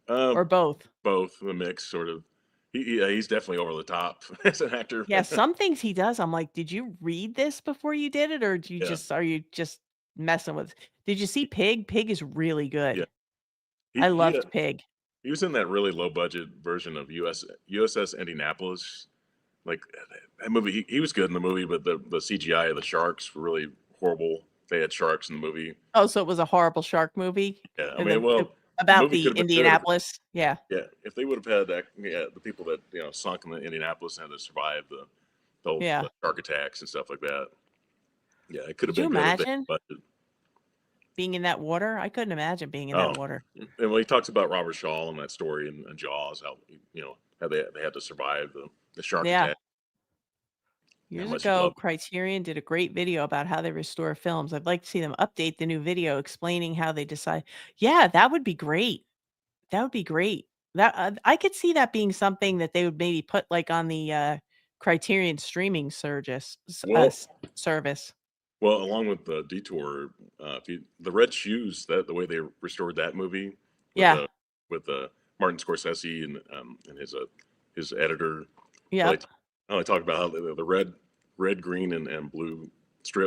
Uh, Or both? both the mix sort of. Yeah, he's definitely over the top as an actor. Yeah, some things he does, I'm like, "Did you read this before you did it, or do you Yeah, just are you just messing with?" Did you see Pig? Pig is really yeah. good. He I he, uh, loved Pig. he was in that really low budget version of USS Indianapolis. Like, that movie, he was good in the movie, but the CGI of the sharks were really horrible. They had sharks in the movie. Oh, so it was a horrible shark movie? Yeah, I And mean, the well, the about movie the could have been good if, Indianapolis? Yeah. yeah, if they would have had that, yeah, the people that, sunk in the Indianapolis and had to survive the Yeah. shark attacks and stuff like that. Yeah, it could have Could you been good if they imagine had budget. being in that water? I couldn't imagine being in that Oh, water. and when he talks about Robert Shaw and that story and Jaws, how, how they had to survive the shark Yeah. attack, how Years much he ago, loved Criterion did a great video about how they restore films. I'd like to see them update the new video explaining how they decide. Yeah, that would be great. That would be great. That I could see that being something that they would maybe put, like, on the, Criterion streaming Well, service. along with the Detour, if you the Red Shoes, that the way they restored that movie with, Yeah. uh Martin Scorsese and his editor, where Yep. they talk about how the red, green, and blue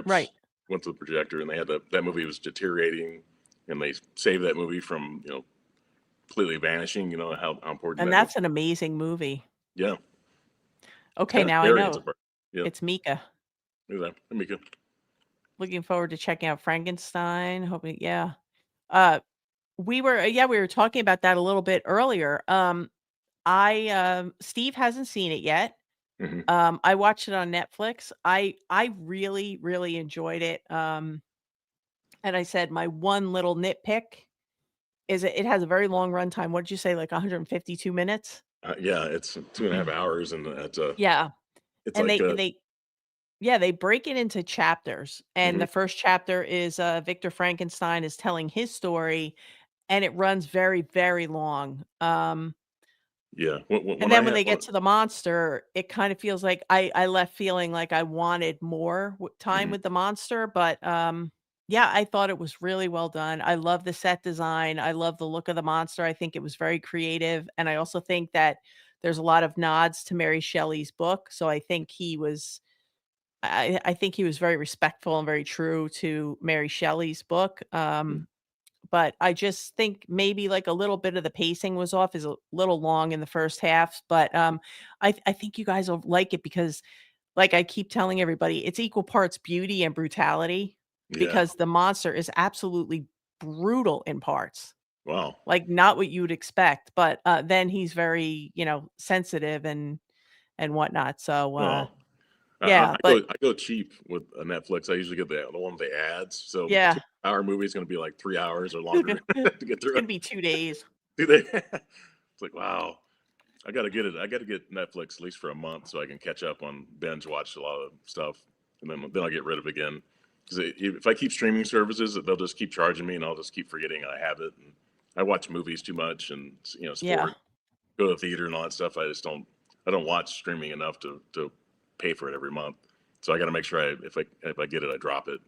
Right. strips went to the projector, and they had that movie was deteriorating, and they saved that movie from, completely vanishing, how important And that movie. that's an amazing movie. Yeah, it's Okay, kinda now I scary in know. some part. Yeah, It's Mika. look at that. Let me go. Looking forward to checking out Frankenstein, hoping yeah. Uh, we were talking about that a little bit earlier. Steve hasn't seen it yet. Mhm. I watched it on Netflix. I really, really enjoyed it. And I said my one little nitpick is it has a very long runtime. What did you say, like 152 minutes? Yeah, it's 2.5 hours, and Yeah. it's And like, they yeah, they break it into chapters. And mhm, the first chapter is Victor Frankenstein is telling his story, and it runs very, very long. yeah. And When I then when had they when get to the monster, it kind of feels like I left feeling like I wanted more time mhm, with the monster, but, yeah, I thought it was really well done. I love the set design. I love the look of the monster. I think it was very creative, and I also think that there's a lot of nods to Mary Shelley's book, so I think he was I think he was very respectful and very true to Mary Shelley's book, mhm. but I just think maybe, like, a little bit of the pacing was off, is a little long in the first half, but, I think you guys will like it because, like I keep telling everybody, it's equal parts beauty and brutality Yeah. because the monster is absolutely brutal in parts, Wow. like, not what you would expect, but, then he's very, sensitive and whatnot, so, Oh, yeah, but I go cheap with, Netflix. I usually get the one with the ads, so a yeah. two-hour movie is gonna be like 3 hours or longer to get It's through gonna it. be 2 days. Do they? It's like, wow. I gotta get it. I gotta get Netflix at least for a month so I can catch up on binge watch a lot of stuff, and then I'll get rid of it again. Because if I keep streaming services, they'll just keep charging me, and I'll just keep forgetting I have it. And I watch movies too much, and Yeah, sport, go to the theater, and all that stuff. I just don't. I don't watch streaming enough to pay for it every month. So I got to make sure if I get it, I drop it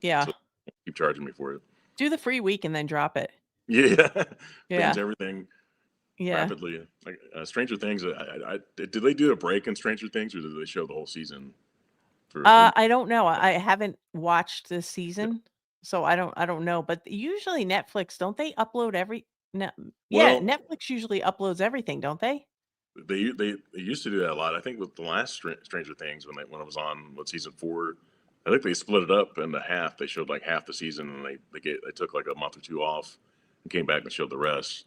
yeah. so they keep charging me for it. Do the free week and then drop it. Yeah, binge Yeah, everything yeah. rapidly. Like, Stranger Things, did they do a break in Stranger Things, or did they show the whole season for when? I don't know. I haven't watched this Yeah. season, so I don't know, but usually Netflix, don't they upload every no yeah, Well, Netflix usually uploads everything, don't they? they used to do that a lot. I think with the last Stranger Things, when it was on season 4, I think they split it up into half. They showed like half the season, and they took like a month or two off and came back and showed the rest.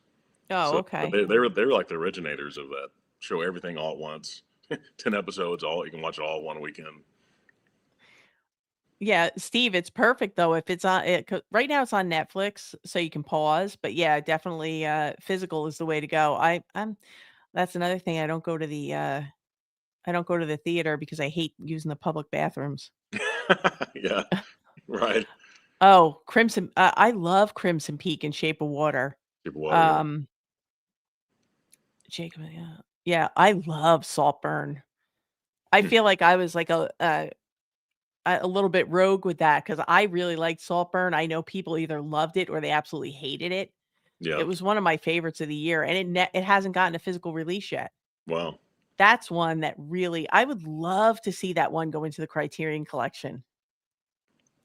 Oh, So, but okay. they were like the originators of that. Show everything all at once. 10 episodes, all you can watch it all one weekend. Yeah, Steve, it's perfect though if it's on it 'cau right now it's on Netflix, so you can pause, but yeah, definitely, physical is the way to go. I'm that's another thing, I don't go to the theater because I hate using the public bathrooms. Yeah, right. Oh, Crimson I love Crimson Peak and Shape of Water. Shape of Water. Yeah. Um, Jacob, yeah. Yeah, I love Saltburn. I Hmm. feel like I was like a little bit rogue with that because I really liked Saltburn. I know people either loved it or they absolutely hated it. It Yeah. was one of my favorites of the year, and it hasn't gotten a physical release yet. Wow. That's one that really I would love to see that one go into the Criterion Collection.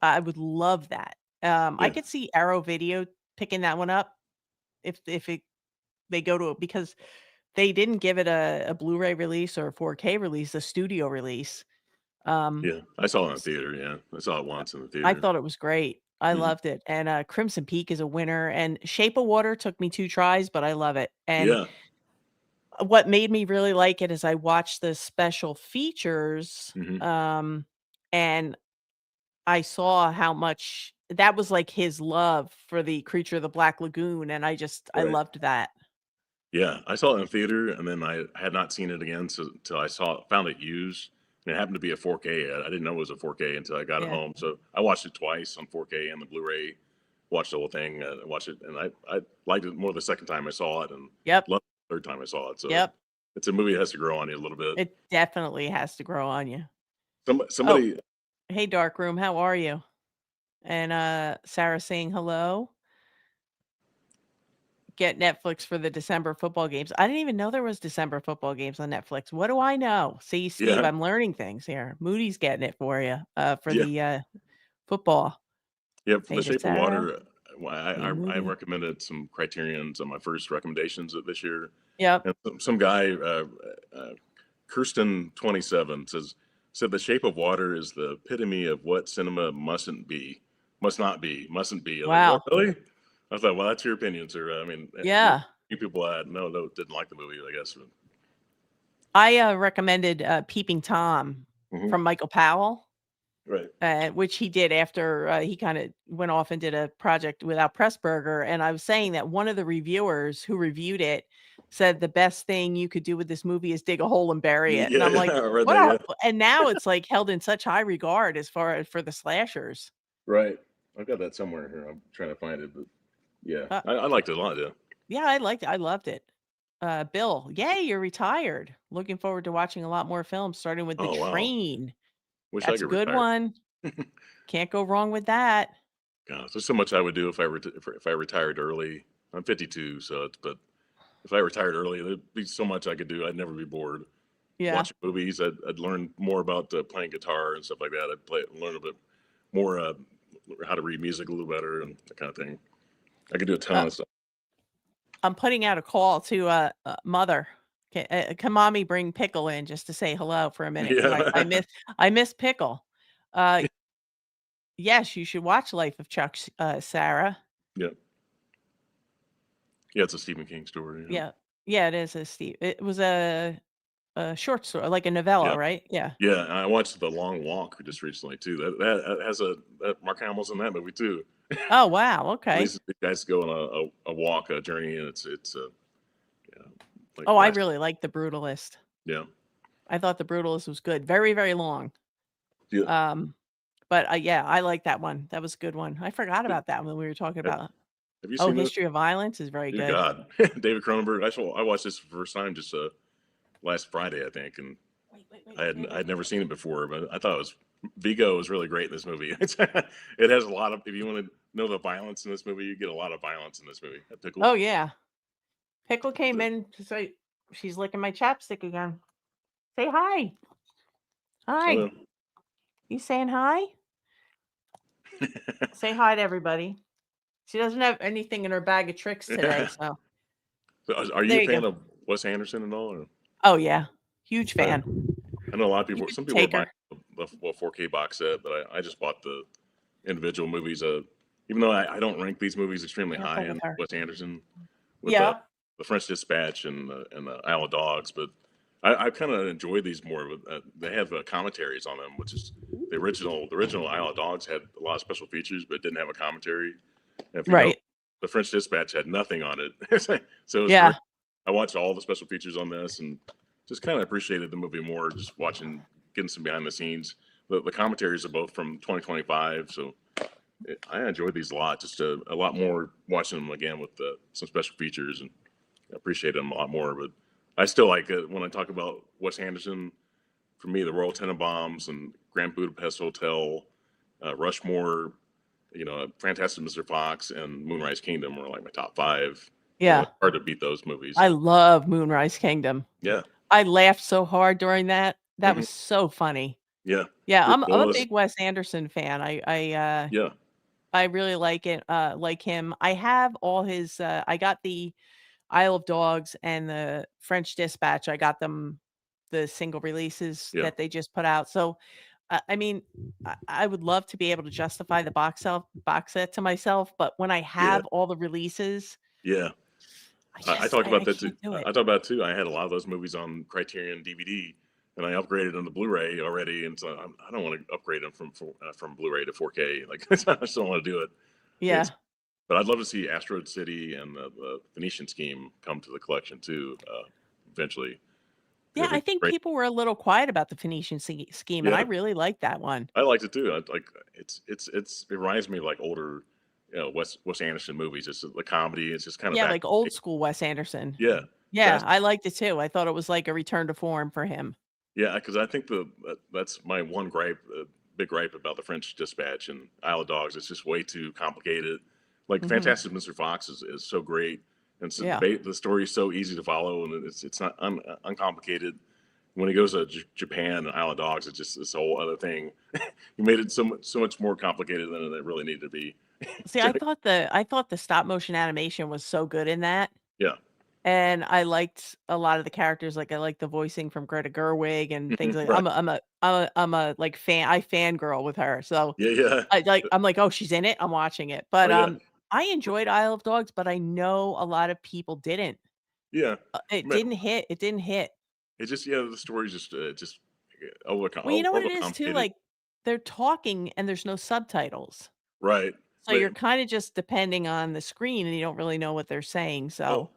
I would love that. I Yeah. could see Arrow Video picking that one up if it they go to it because they didn't give it a Blu-ray release or a 4K release, a studio release. Um, Yeah. I saw it in the s theater. Yeah. I saw it once in the I theater. thought it was great. I Hmm. loved it, and, Crimson Peak is a winner, and Shape of Water took me 2 tries, but I love it, and Yeah. what made me really like it is I watched the special features, Hmm. and I saw how much that was, like, his love for the Creature of the Black Lagoon, and I Right. loved that. Yeah, I saw it in the theater, and then I had not seen it again so till I found it used, and it happened to be a 4K. I didn't know it was a 4K until I got it Yeah. home. So I watched it twice on 4K and the Blu-ray. Watched the whole thing, watched it, and I liked it more the second time I saw it, and Yep, loved it the third time I saw it. So yep. it's a movie that has to grow on you a little bit. It definitely has to grow on you. Oh, Somebody, hey, dark room, how are you? And, Sarah saying hello. Get Netflix for the December football games. I didn't even know there was December football games on Netflix. What do I know? See, Steve, yeah, I'm learning things here. Moody's getting it for you, for yeah, the, football. yeah. For The Hey to Shape of Sarah. Water, Hey, I Moody. recommended some Criterions on my first recommendations of this year. Yep. And some guy, Kirsten 27 said The Shape of Water is the epitome of what cinema must not be, mustn't be. I was like, what, Wow. really? I thought, well, that's your opinion, sir. I mean, Yeah. you people had no didn't like the movie, I guess. I, recommended, Peeping Tom Hmm. from Michael Powell, Right. which he did after, he kinda went off and did a project without Pressburger, and I was saying that one of the reviewers who reviewed it said the best thing you could do with this movie is dig a hole and bury it, and Yeah, I'm yeah, like, I read "What that. a" Yeah, and now it's, like, held in such high regard as far as for the slashers. right. I've got that somewhere here. I'm trying to find it, but yeah, Uh, I liked it a lot. Yeah. yeah, I loved it. Bill, yay, you're retired. Looking forward to watching a lot more films, starting with The Oh wow. Train. Wish I That's a could good retire. one. Can't go wrong with that. Gosh, there's so much I would do if I retired early. I'm 52, so but if I retired early, there'd be so much I could do. I'd never be bored. Yeah. Watching movies, I'd learn more about playing guitar and stuff like that. Learn a bit more how to read music a little better and that kind of thing. I could do a Uh, ton of stuff. I'm putting out a call to, mother. Can mommy bring Pickle in just to say hello for a minute? Because Yeah, I miss Pickle. Uh, yes, you should watch Life of Chuck, Sarah. yeah, yeah. It's a Stephen King story. Yeah. Yeah, it is a Steve. It was a short story, like a novella, Yeah, right? Yeah. yeah. And I watched The Long Walk just recently too. That has Mark Hamill's in that movie too. Oh, wow, And okay. these guys go on a walk, a journey, and it's yeah, like Oh, I last really liked The Brutalist. yeah. I thought The Brutalist was good. Very, very long. Yeah. Um, but, yeah, I like that one. That was a good one. I forgot Have about that when we were talking about have you Oh, seen this? History of Violence is very Dear good. God, David Cronenberg. I watched this for the first time just last Friday, I think, and Wait, wait, wait, wait, I wait, had wait, never wait. seen it before, but I thought it was Vigo was really great in this movie. It has a lot of. If you want to know the violence in this movie, you get a lot of violence in this movie. Pickle. Oh, yeah. Pickle came The- in to say she's licking my chapstick again. Say hi. Hi. Hello. You saying hi? Say hi to everybody. She doesn't have anything in her bag of tricks today, so So, are you there a you go. fan of Wes Anderson at all? Or? Oh, yeah. Huge Right. fan. I know a lot of You people. could Some people are take buying her. the 4K box set, but I just bought the individual movies. Even though I don't rank these movies extremely high Careful with in her. Wes Anderson with Yeah. the French Dispatch and the Isle of Dogs, but I kind of enjoy these more. They have commentaries on them, which is the original Isle of Dogs had a lot of special features, but didn't have a commentary. And if you know, Right. the French Dispatch had nothing on it, so it was great. Yeah. I watched all the special features on this and just kind of appreciated the movie more. Just watching, getting some behind the scenes. The commentaries are both from 2025, so I enjoyed these a lot. Just a lot more watching them again with some special features and appreciate them a lot more. But I still like it when I talk about Wes Anderson. For me, the Royal Tenenbaums and Grand Budapest Hotel, Rushmore, Fantastic Mr. Fox, and Moonrise Kingdom were like my top five. Yeah. Hard to beat those movies. I love Moonrise Kingdom. Yeah, I laughed so hard during that. That Mhm. was so funny. Yeah. Yeah, Bruce I'm a Willis. big Wes Anderson fan. Yeah. I really like it, like him. I have all his, I got the Isle of Dogs and the French Dispatch. I got them the single releases Yeah. that they just put out. So, I mean, I would love to be able to justify the box set to myself, but when I Yeah. have all the releases, Yeah. I I just talked about I that too. can't do I it. talked about it too. I had a lot of those movies on Criterion DVD, and I upgraded them to Blu-ray already, and so I don't want to upgrade them from Blu-ray to 4K. Like I just don't want to do it. It's Yeah. but I'd love to see Asteroid City and the Phoenician Scheme come to the collection too, eventually. 'Cause I Yeah, I think think great. people were a little quiet about the Phoenician scheme, and I Yeah, really like that one. I liked it too. I like it reminds me of like older, Wes Anderson movies. It's the comedy. It's just kind of Yeah, back. like old school Wes Anderson. Yeah, Yeah, that's I liked it too. I thought it was like a return to form for him. yeah. Because I think that's my one gripe, big gripe about the French Dispatch and Isle of Dogs. It's just way too complicated. Like Mhm. Fantastic Mr. Fox is so great, and so Yeah. the story is so easy to follow, and it's not uncomplicated. When he goes to Japan and Isle of Dogs, it's just this whole other thing. He made it so much more complicated than it really needed to be. See, So, I thought the stop motion animation was so good in that, yeah. and I liked a lot of the characters, like, I liked the voicing from Greta Gerwig and things like Right. like, I fangirl with her, so Yeah, yeah. I'm like, "Oh, she's in it? I'm watching it." Oh, But, yeah. I enjoyed Isle of Dogs, but I know a lot of people didn't. Yeah. Man, It didn't hit. it just the story's just Well, you know what it is too, overcomplicated. like, they're talking and there's no subtitles, Right. so But you're kinda just depending on the screen and you don't really know what they're saying, oh, so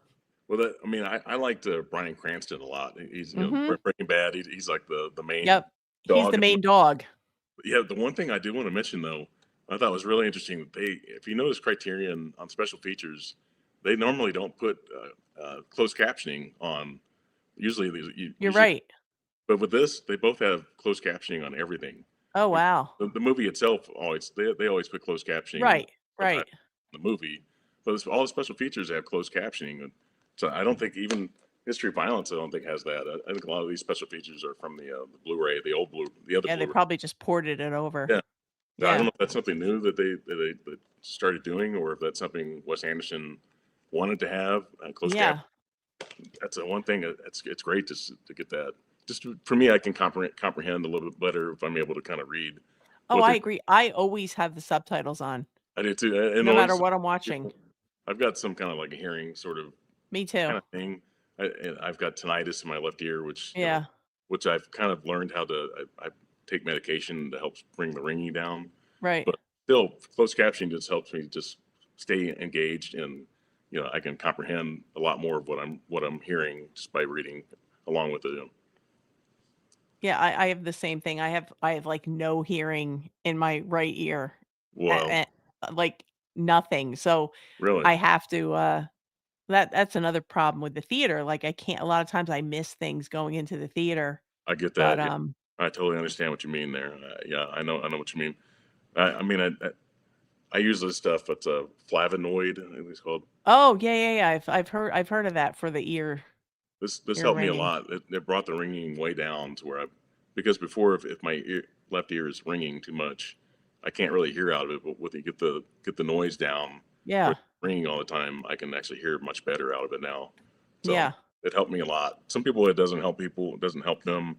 well, I mean, I liked, Bryan Cranston a lot. He's, Mhm. Breaking Bad, he's like the main Yep. He's dog the in the main dog. yeah, the one thing I do wanna mention, though, I thought was really interesting that if you notice Criterion on special features, they normally don't put, closed captioning on usually, these You're usually right. but with this, they both have closed captioning on everything. Oh, wow. The movie itself always they always put closed captioning Right, sometimes right. in the movie, but all the special features have closed captioning, and so I don't think even History of Violence I don't think has that. I think a lot of these special features are from the Blu-ray, the other Yeah, they Blu-ray. probably just ported it over. Yeah, so I don't Yeah. know if that's something new that started doing, or if that's something Wes Anderson wanted to have closed cap. Yeah. That's the one thing. It's great to get that. Just for me, I can comprehend a little bit better if I'm able to kind of read Oh, what I they're. agree. I always have the subtitles on, I do too, and no matter always. what I'm watching. I've got some kind of like a hearing sort of Me too. kind of thing. And I've got tinnitus in my left ear, which Yeah, which I've kind of learned how to. I take medication that helps bring the ringing down, right. but still, closed captioning just helps me just stay engaged, and I can comprehend a lot more of what I'm hearing just by reading along with it. Yeah, I have the same thing. I have, like, no hearing in my right ear, Well, like, nothing, so really, I have to, that's another problem with the theater, like, I can't a lot of times I miss things going into the theater, I get but, that. Yeah, I totally understand what you mean there. Yeah, I know what you mean. I mean, I use this stuff. It's a flavonoid, I think it's called. oh, yeah, yeah, yeah, I've heard of that for the This ear helped me a ringing. lot. It brought the ringing way down to where because before if my left ear is ringing too much, I can't really hear out of it. But with you get the noise down, where Yeah, it's ringing all the time, I can actually hear much better out of it now. So yeah, it helped me a lot. Some people it doesn't help people, it doesn't help them.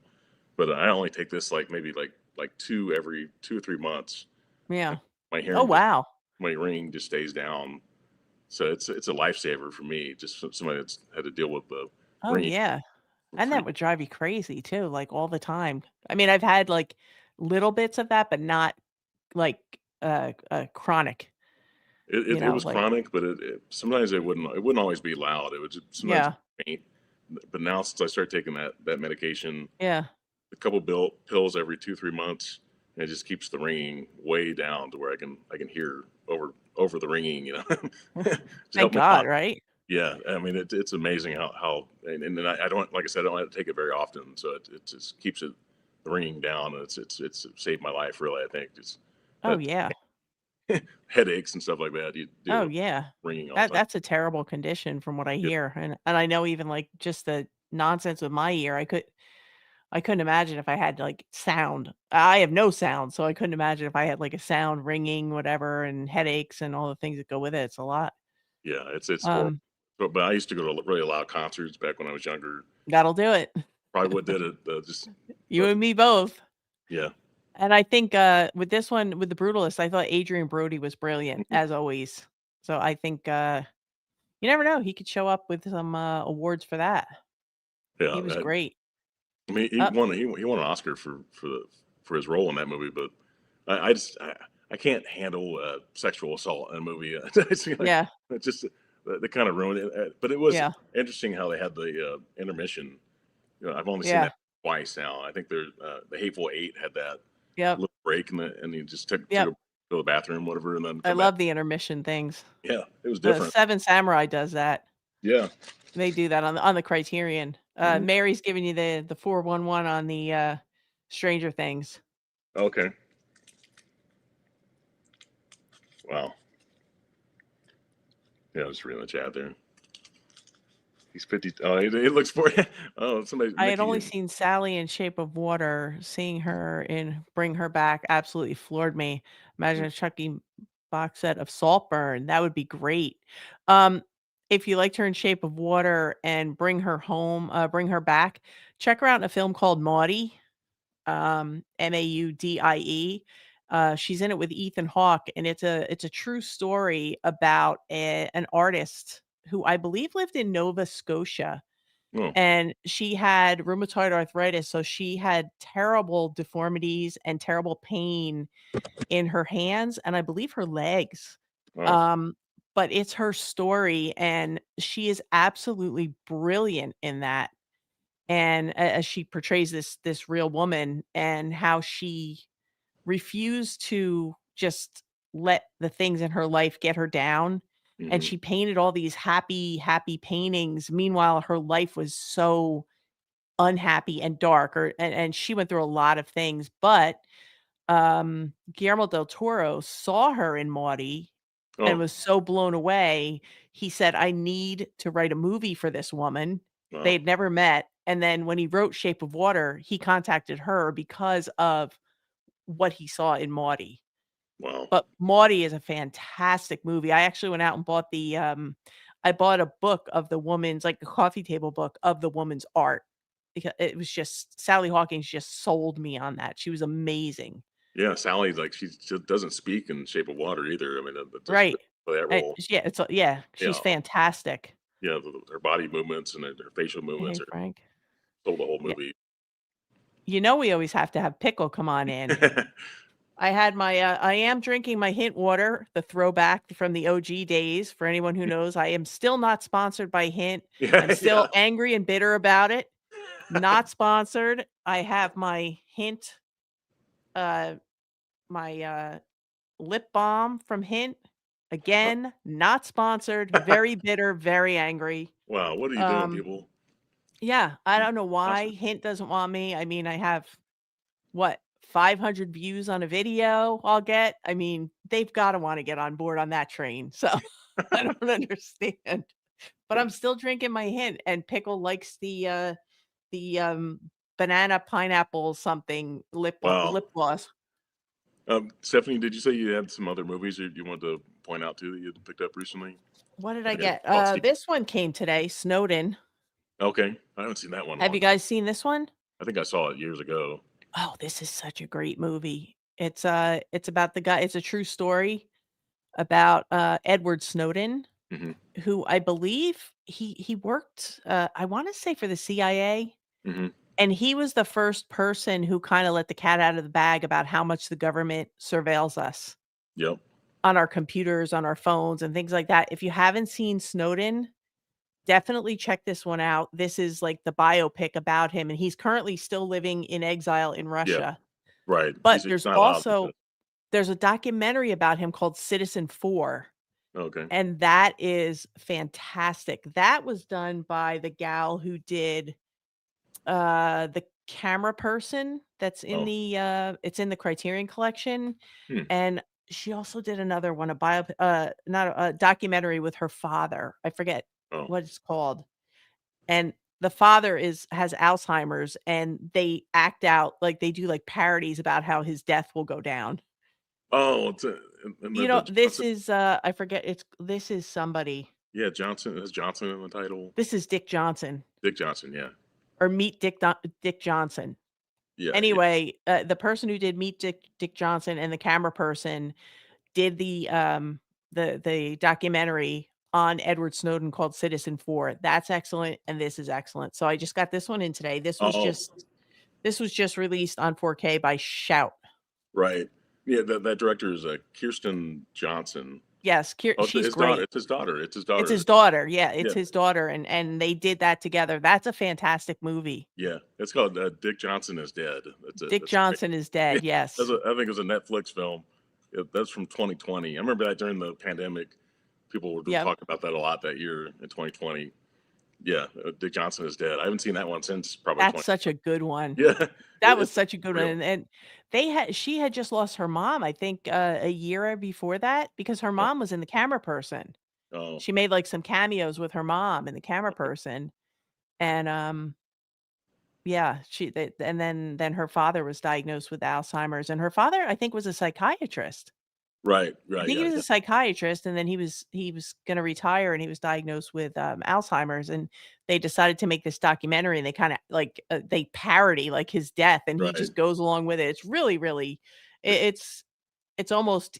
But I only take this like maybe like two every 2 or 3 months. yeah. My Oh, hearing just wow. my ringing just stays down. So it's a lifesaver for me. Just somebody that's had to deal with the Oh, ringing yeah, and for that would drive you crazy too, like, all the time. I mean, I've had, like, little bits of that, but not, like, chronic, It was like chronic, but sometimes it wouldn't always be loud. It would just sometimes yeah, faint. But now since I started taking that medication, yeah. a couple pills every 2 3 months, and it just keeps the ringing way down to where I can hear over the ringing. Just Thank help me a God, lot. right? Yeah, I mean it's amazing how and then I don't like I said I don't have to take it very often, so it just keeps the ringing down, and it's saved my life really. I think just Oh, that yeah. headaches and stuff like that you Oh, deal with yeah. ringing all the time. That's a terrible condition from what I Yeah. hear, and I know even, like, just the nonsense with my ear. I couldn't imagine if I had, like, sound. I have no sound, so I couldn't imagine if I had, like, a sound ringing, whatever, and headaches and all the things that go with it. It's a lot. Yeah, it's horrible. Um, But I used to go to really loud concerts back when I was younger. That'll do it. Probably what did it, just You but and me both. yeah. And I think, with this one, with The Brutalist, I thought Adrian Brody was brilliant, Mhm. as always. So I think, you never know, he could show up with some, awards for that. Yeah, He was that great. I mean, Uh, he won an Oscar for his role in that movie, but I just I can't handle, sexual assault in a movie. It's like yeah, it just they kinda ruined it, but it was yeah, interesting how they had the, intermission. You know, I've only seen yeah, that twice now. I think there's, the Hateful Eight had that yep, little break and he just took yep. a go to the bathroom, whatever, and then I come back. love the intermission things. Yeah, it was The different. Seven Samurai does that. Yeah. They do that on the Criterion. Mhm. Mary's giving you the 411 on the, Stranger Things. Okay. Wow. Yeah, I was reading the chat there. He's 50. Oh, he looks for Oh, somebody, I had only Mickey. seen Sally in Shape of Water. Seeing her in Bring Her Back absolutely floored me. Imagine a Chucky box set of Saltburn. That would be great. Um, if you liked her in Shape of Water and Bring Her Back, check her out in a film called Maudie. Maudie. She's in it with Ethan Hawke, and it's a true story about an artist who I believe lived in Nova Scotia, Oh, and she had rheumatoid arthritis, so she had terrible deformities and terrible pain in her hands, and I believe her legs. wow. Um, but it's her story, and she is absolutely brilliant in that. And as she portrays this real woman and how she refused to just let the things in her life get her down, and Mhm. she painted all these happy paintings. Meanwhile, her life was so unhappy and dark, and she went through a lot of things, but, Guillermo del Toro saw her in Maudie and Oh, was so blown away, he said, "I need to write a movie for this woman." They wow. had never met, and then when he wrote Shape of Water, he contacted her because of what he saw in Maudie. Wow. But Maudie is a fantastic movie. I actually went out and bought I bought a book of the woman's, like, a coffee table book of the woman's art, because it was just Sally Hawkins just sold me on that. She was amazing. Yeah, Sally, like, she doesn't speak in Shape of Water either. I mean, that's Right. great for that role. Yeah, yeah, she's Yeah, fantastic. yeah, her body movements and her facial movements Hey, are Frank. sold the whole Yeah. movie. You know we always have to have Pickle come on in. I am drinking my Hint water, the throwback from the OG days. For anyone who knows, I am still not sponsored by Hint. I'm Yeah, still yeah. angry and bitter about it. Not sponsored. I have my Hint, uh, my, lip balm from Hint. Again, not sponsored. Very bitter, very angry. Wow, what are you doing, Um, people? yeah, I don't know why Monster. Hint doesn't want me. I mean, I have what, 500 views on a video I'll get? I mean, they've gotta wanna get on board on that train, so I don't understand. But I'm still drinking my Hint, and Pickle likes the, banana pineapple something Wow. lip gloss. Stephanie, did you say you had some other movies you wanted to point out too that you had picked up recently? What did I I think get? I saw Steve. This one came today, Snowden. Okay, I haven't seen that one in a Have long you time. guys seen this one? I think I saw it years ago. Oh, this is such a great movie. It's about the guy, it's a true story about, Edward Snowden, Hmm. who I believe he worked, I wanna say for the CIA, Hmm. and he was the first person who kinda let the cat out of the bag about how much the government surveils us Yep. on our computers, on our phones, and things like that. If you haven't seen Snowden, definitely check this one out. This is like the biopic about him, and he's currently still living in exile in Yeah. Russia. Right. But He's not allowed to. there's a documentary about him called Citizen 4. Okay. And that is fantastic. That was done by the gal who did, The Camera Person that's in Oh. it's in the Criterion Collection, Hmm. and she also did another one, not a documentary with her father. I forget Oh. what it's called, and the father has Alzheimer's, and they act out like they do, like, parodies about how his death will go down. Oh, and You know, the this Johnson. is, I forget, this is somebody. Yeah, Johnson has Johnson in the title. This is Dick Johnson, Dick Johnson. Yeah, or Meet Dick Johnson. yeah, yeah. Anyway, the person who did Meet Dick Johnson and the camera person did the documentary on Edward Snowden called Citizen 4. That's excellent, and this is excellent. So I just got this one in today. Oh, This was just released on 4K by Shout. right. Yeah, that director is Kirsten Johnson. Yes, Oh, she's his daughter. great. It's his daughter. It's his It's daughter. his daughter. Yeah, it's Yeah, his daughter, and they did that together. That's a fantastic movie. yeah. It's called Dick Johnson is Dead. Dick That's a great. Johnson is Yeah, dead. Yes. I think it was a Netflix film. That's from 2020. I remember that during the pandemic, people were Yep. talking about that a lot that year in 2020. Yeah, Dick Johnson is Dead. I haven't seen that one since probably That's 20. such a good one. Yeah, That was it's such a good one, real. and she had just lost her mom, I think, a year before that, because her Oh, mom was in The Camera Person. oh, She made, like, some cameos with her mom in The Camera Person, and, yeah, and then her father was diagnosed with Alzheimer's, and her father, I think, was a psychiatrist. right, I right, think he yeah, was yeah, a psychiatrist, and then he was gonna retire, and he was diagnosed with, Alzheimer's, and they decided to make this documentary, and they kinda, like, they parody, like, his death, and he right. just goes along with it. It's really, really it's almost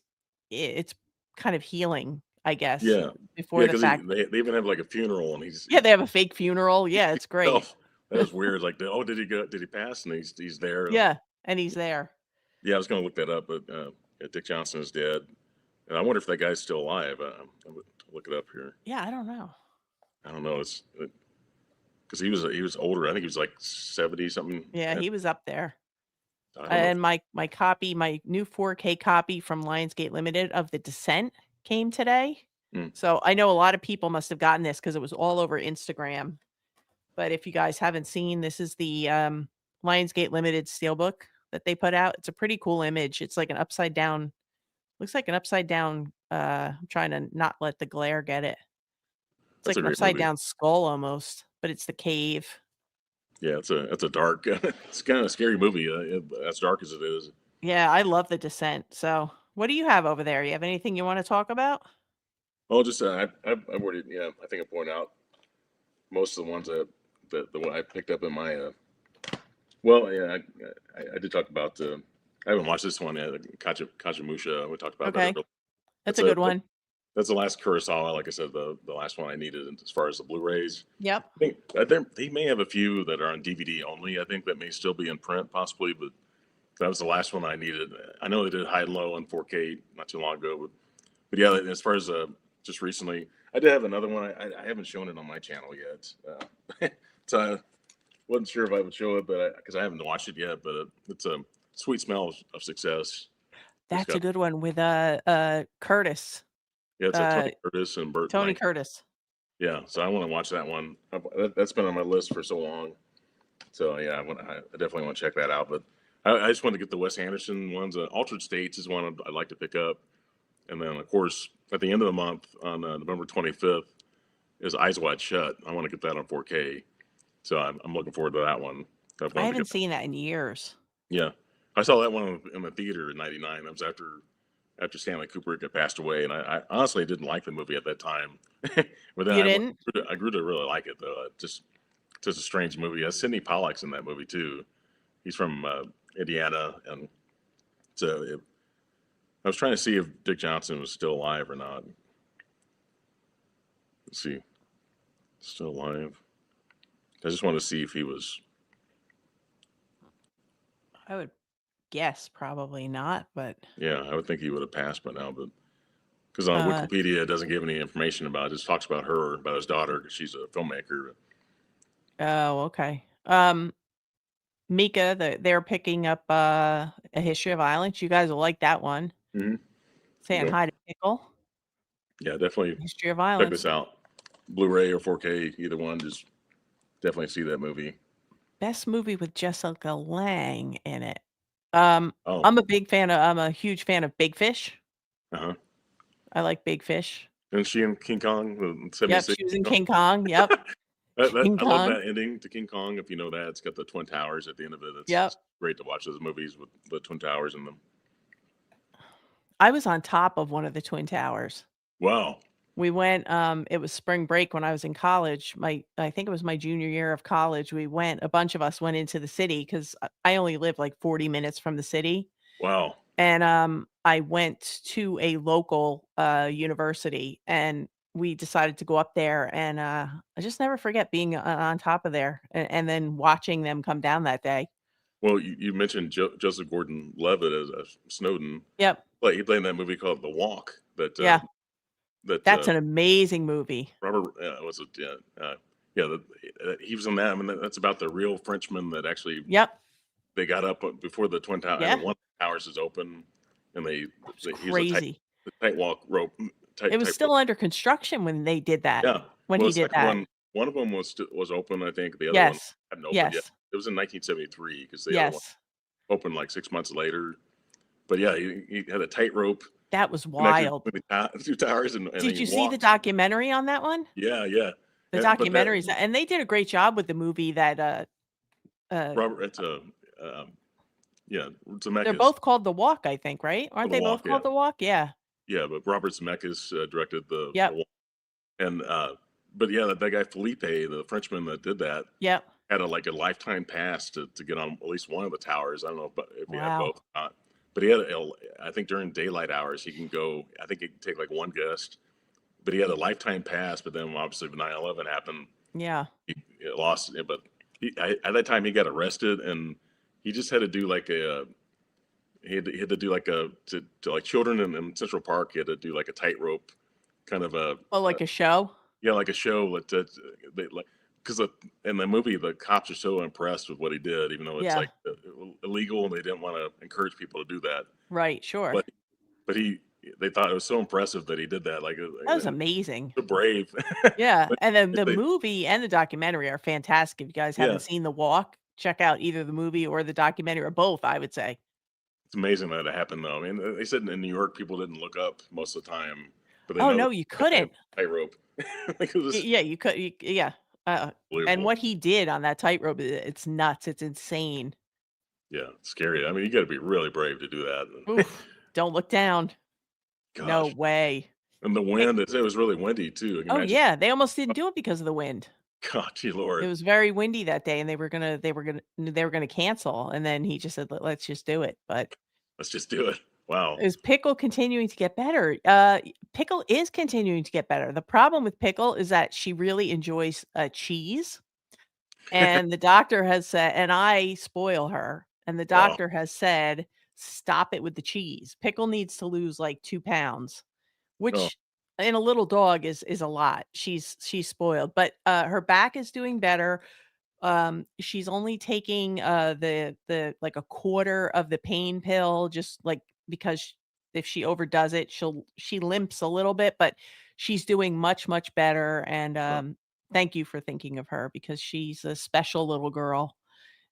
it's kind of healing, I guess, Yeah, before yeah, the because fact. they even have like a funeral, and Yeah, they have a fake funeral. Yeah, it's oh, great. that was weird. Like, oh, did he go? Did he pass? And he's there. And Yeah, and he's there. yeah, I was gonna look that up, but yeah, Dick Johnson is dead, and I wonder if that guy's still alive. I'm gonna look it up here. Yeah, I don't know. I don't know. It's because he was older. I think he was like 70 something. Yeah, And he was up there. I don't know. And my new 4K copy from Lionsgate Limited of The Descent came today. Mm, So, I know a lot of people must have gotten this because it was all over Instagram. But if you guys haven't seen, this is the, Lionsgate Limited steelbook that they put out. It's a pretty cool image. It's like an upside down, looks like an upside down, I'm trying to not let the glare get it. It's that's like a an great upside movie. down skull almost, but it's the cave. Yeah, it's a dark. It's kind of a scary movie. As dark as it is. Yeah, I love The Descent. So, what do you have over there? You have anything you wanna talk about? Well, just I've already, yeah. I think I point out most of the ones that the one I picked up in my. Well, yeah, I did talk about. I haven't watched this one yet. Kachimusha. We talked about that Okay, earlier. that's That's a good one. that's the last Kurosawa. Like I said, the last one I needed as far as the Blu-rays. Yep. I think they may have a few that are on DVD only. I think that may still be in print, possibly, but that was the last one I needed. I know they did High and Low on 4K not too long ago, but yeah, as far as just recently, I did have another one. I haven't shown it on my channel yet, so I wasn't sure if I would show it, but because I haven't watched it yet. But it's a Sweet Smell of Success. It's That's a got good one with, Curtis, yeah, it's uh, Tony Curtis and Burt Tony Lang. Curtis. Yeah, so I want to watch that one. That's been on my list for so long. So yeah, I definitely want to check that out. But I just want to get the Wes Anderson ones. Altered States is one I'd like to pick up, and then of course at the end of the month on November 25th is Eyes Wide Shut. I want to get that on 4K. So I'm looking forward to that one. I've I wanted to haven't get that. seen that in years. Yeah, I saw that one in the theater in '99. That was after Stanley Kubrick had passed away, and I honestly didn't like the movie at that time. But then You didn't? I grew to really like it though. Just a strange movie. Sidney Pollack's in that movie too. He's from Indiana, and so I was trying to see if Dick Johnson was still alive or not. Let's see, still alive. I just wanted to see if he was. I would guess probably not, but, Yeah, I would think he would have passed by now, but because on uh Wikipedia it doesn't give any information about it. It just talks about her, about his daughter, because she's a filmmaker. oh, okay. Mika, they're picking up, A History of Violence. You guys will like that one. Mm-hmm. Saying Okay. hi to Pickle. Yeah, definitely History of check Violence. this out. Blu-ray or 4K, either one. Just definitely see that movie. Best movie with Jessica Lange in it. Oh, I'm a huge fan of Big Fish. uh-huh. I like Big Fish. And she in King Kong, the Yep, 76. she was in King Kong, yep. King I love Kong. that ending to King Kong. If you know that, it's got the twin towers at the end of it. Yep. It's great to watch those movies with the twin towers in them. I was on top of one of the twin towers. Wow. We went, it was spring break when I was in college. I think it was my junior year of college. We went a bunch of us went into the city 'cause I only live like 40 minutes from the city. Wow. And, I went to a local, university, and we decided to go up there, and, I just never forget being on top of there and then watching them come down that day. Well, you mentioned Joseph Gordon-Levitt as Snowden. Yep. He played in that movie called The Walk Yeah. that That's an amazing movie. Robert was it yeah he was in that. I mean that's about the real Frenchman that actually Yep. they got up before the twin tower. Yeah. One of the towers is open, and That was he was a crazy. tight walk rope It was tight rope. still under construction when they did that, Yeah. when Well, he the did second that. one of them was open. I think the other one Yes. hadn't opened yet. Yes. It was in 1973 because the other one Yes. opened like 6 months later. But yeah, he had a tightrope That was connected wild. between the two towers, and Did he you see the walked. documentary on that one? Yeah, yeah. The But that documentaries and they did a great job with the movie that, uh, Robert, it's a yeah, they're Zemeckis, both called The Walk, I think, right? Aren't The they Walk. both Yeah, called The Walk? Yeah. yeah. But Robert Zemeckis directed the Yep. Walk, and but yeah, that guy Felipe, the Frenchman that did that, Yep. had a lifetime pass to get on at least one of the towers. I don't know if he had both Wow. or not, but he had I think during daylight hours he can go. I think he can take like one guest, but he had a lifetime pass. But then obviously when 9/11 happened, Yeah. he lost it. But at that time he got arrested, and he just had to do like he had to do like to like children in Central Park. He had to do like a tightrope kind of Oh, like a show? yeah, like a show that they like because in the movie the cops are so impressed with what he did, even though it's Yeah. like illegal and they didn't want to encourage people to do that. Right, sure. But he they thought it was so impressive that he did that, That was and amazing. so brave. Yeah, But and then the they, movie and the documentary are fantastic. If you guys yeah, haven't seen The Walk, check out either the movie or the documentary or both, I would say. it's amazing that it happened though. I mean, they said in New York people didn't look up most of the time, but they Oh, know no, that you they have couldn't. a tightrope. Like it was Yeah, you could yeah, and believable. what he did on that tightrope, it's nuts, it's insane. Yeah, scary. I mean, you got to be really brave to do that. Oof, don't look down. No Gosh, way. and the Hey wind. It was really windy too. Can you oh, imagine? yeah, they almost didn't do it because of the wind. God, gee, It Lord. was very windy that day, and they were gonna cancel, and then he just said, Let's just do it," but Let's just do it. Wow. is Pickle continuing to get better? Pickle is continuing to get better. The problem with Pickle is that she really enjoys, cheese, and the doctor has said and I spoil her, and the Wow. doctor has said, "Stop it with the cheese." Pickle needs to lose, like, 2 pounds, Oh, which in a little dog is a lot. She's spoiled, but, her back is doing better. She's only taking, the like, a quarter of the pain pill just, like, because if she overdoes it, she limps a little bit, but she's doing much, much better, and, wow. thank you for thinking of her because she's a special little girl,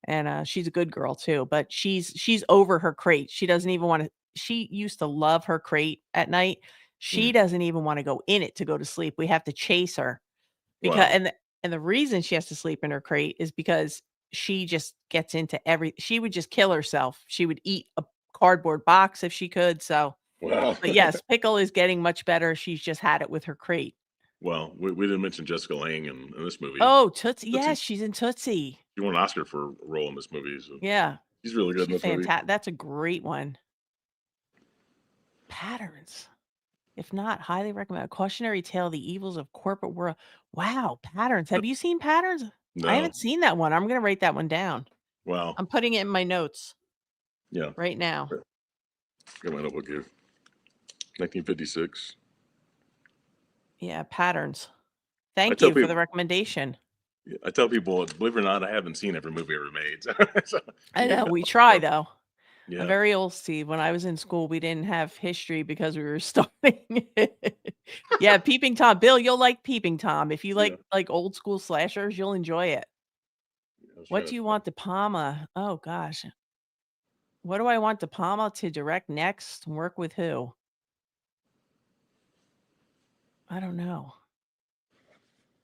and, she's a good girl too, but she's over her crate. She doesn't even wanna she used to love her crate at night. She Mm, doesn't even wanna go in it to go to sleep. We have to chase her. Because wow. and the reason she has to sleep in her crate is because she just gets into she would just kill herself. She would eat a cardboard box if she could, so Wow. but yes, Pickle is getting much better. She's just had it with her crate. Well, we didn't mention Jessica Lange in this movie. Oh, Tootsie But yes, she's in Tootsie. she won an Oscar for a role in this movie. So Yeah, she's really good in she's this movie. fantastic. That's a great one. Patterns. If not, highly recommend A Cautionary Tale, The Evils of Corporate World. Wow, Patterns. Have you seen Patterns? I No. haven't seen that one. I'm gonna write that one down. Wow. I'm putting it in my notes Yeah. right now. Got my notebook here. 1956. Yeah, Patterns. I Thank tell you for the people, recommendation. I tell people, believe it or not, I haven't seen every movie ever made. So I you got know, to we try know. though. I'm Yeah. very old, Steve. When I was in school, we didn't have history because we were starting. Yeah, Peeping Tom. Bill, you'll like Peeping Tom. If you Yeah. like old school slashers, you'll enjoy it. I was What trying do to you think. want De Palma? Oh gosh. What do I want De Palma to direct next? Work with who? I don't know.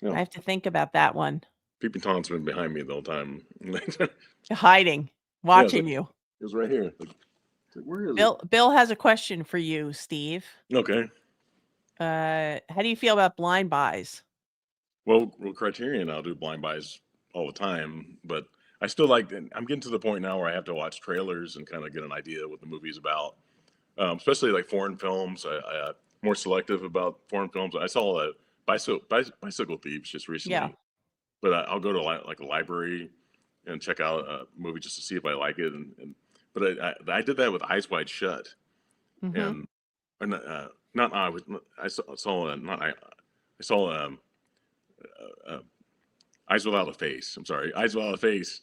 I No. have to think about that one. Peeping Tom's been behind me the whole time. Yeah, Hiding, it's like watching you. it was right here. Like, where is it? Bill has a question for you, Steve. Okay. How do you feel about blind buys? Well, Criterion, I'll do blind buys all the time, but I still like. I'm getting to the point now where I have to watch trailers and kind of get an idea what the movie's about. Especially like foreign films. I more selective about foreign films. I saw Bicycle Thieves just Yeah. recently, but I'll go to like a library and check out a movie just to see if I like it. But I did that with Eyes Wide Shut, Mhm. and not I saw not I saw uh, Eyes Without a Face. I'm sorry, Eyes Without a Face.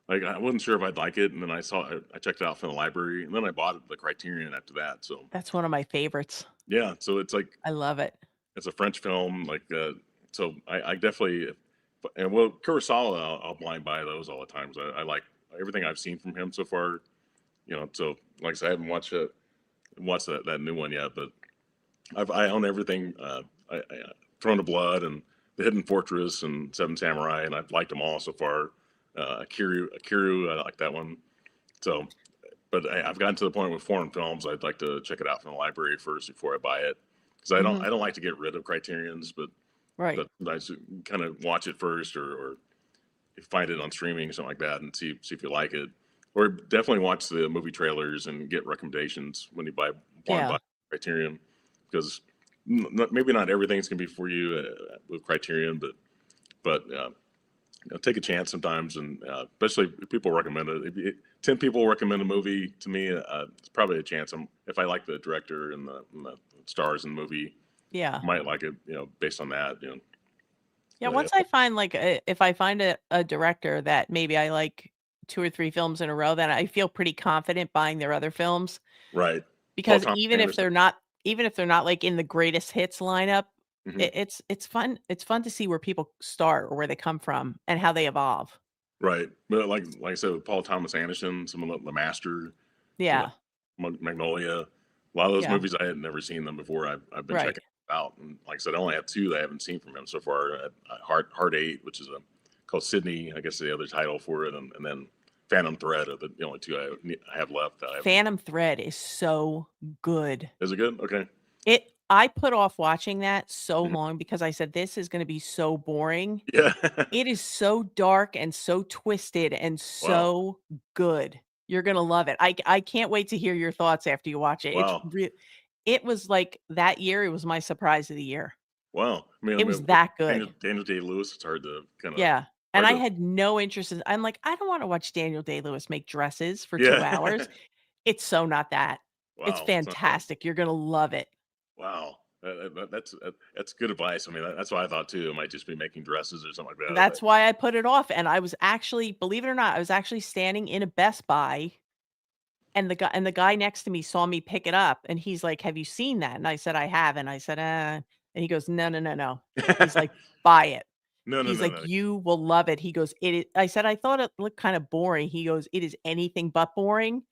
Like I wasn't sure if I'd like it, and then I checked it out from the library, and then I bought the Criterion after that. So That's one of my favorites. yeah, so it's like I love it. it's a French film, like so I definitely and well Kurosawa I'll blind buy those all the time. I like everything I've seen from him so far. So like I said, I haven't watched that new one yet, but I own everything. Throne of Blood and The Hidden Fortress and Seven Samurai, and I've liked them all so far. Akiru, I like that one. So, but I've gotten to the point with foreign films. I'd like to check it out from the library first before I buy it, because Mhm. I don't like to get rid of Criterion's, Right. but I should kind of watch it first or find it on streaming or something like that and see if you like it. Or definitely watch the movie trailers and get recommendations when you buy blind Yeah. buy Criterion, because maybe not everything's gonna be for you with Criterion, but take a chance sometimes, and especially if people recommend it. If 10 people recommend a movie to me, it's probably a chance. If I like the director and the stars in the movie, Yeah. I might like it. Based on that. Yeah, But once I find, like, if I find a director that maybe I like 2 or 3 films in a row, then I feel pretty confident buying their other films, right, Paul because Thomas Anderson. even if they're not, like, in the greatest hits lineup, Hmm. it's fun to see where people start or where they come from and how they evolve. Right, but like I said, with Paul Thomas Anderson, some of the Master, you know, Yeah. Magnolia, a lot of those Yeah. movies I had never seen them before. I've been Right. checking out, and like I said, I only have two that I haven't seen from him so far. Heart Eight, which is a called Sydney, I guess the other title for it, and then Phantom Thread are the only two I have left that I haven't. Phantom Thread is so good. Is it good? Okay. I put off watching that so Mhm. long because I said, "This is gonna be so boring." Yeah. It is so dark and so twisted and Wow. so good. You're gonna love it. I can't wait to hear your thoughts after you watch it. Wow. It was like that year, it was my surprise of the year. Wow. It was With that good. Daniel Day Lewis, it's Yeah, and hard I to. had no interest in I'm like, "I don't wanna watch Daniel Day-Lewis make dresses for 2 Yeah. hours." It's so not that. It's Wow. It's not that. fantastic. You're gonna love it. Wow, that's good advice. I mean, that's what I thought too. It might just be making dresses or something like that. That's why I put it off, and I was actually, believe it or not, I was actually standing in a Best Buy, and the guy next to me saw me pick it up, and he's like, "Have you seen that?" And I said, "I have." And I said, and he goes, "No, no, no, no." He's like, "Buy it." No, no, He's no, like, no. "You will love it." He goes, "It is." I said, "I thought it looked kinda boring." He goes, "It is anything but boring."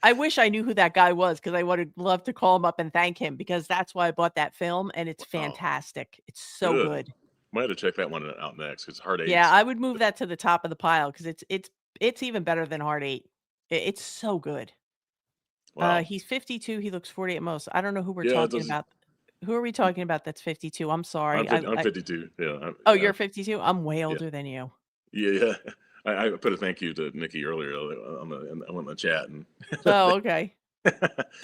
I wish I knew who that guy was, because I would love to call him up and thank him, because that's why I bought that film, and it's Wow, fantastic. It's so good. good. Might have to check that one out next because Heart Yeah, Eight's. I would move that to the top of the pile, because it's even better than Hard 8. It's so good. Wow. He's 52, he looks 40 at most. I don't know who we're Yeah, it talking does. about. Who are we talking about that's 52? I'm sorry. I'm I 52. Yeah, Oh, you're 52? I'm way yeah, older than you. yeah, yeah. I put a thank you to Nikki earlier on the chat and Oh, okay.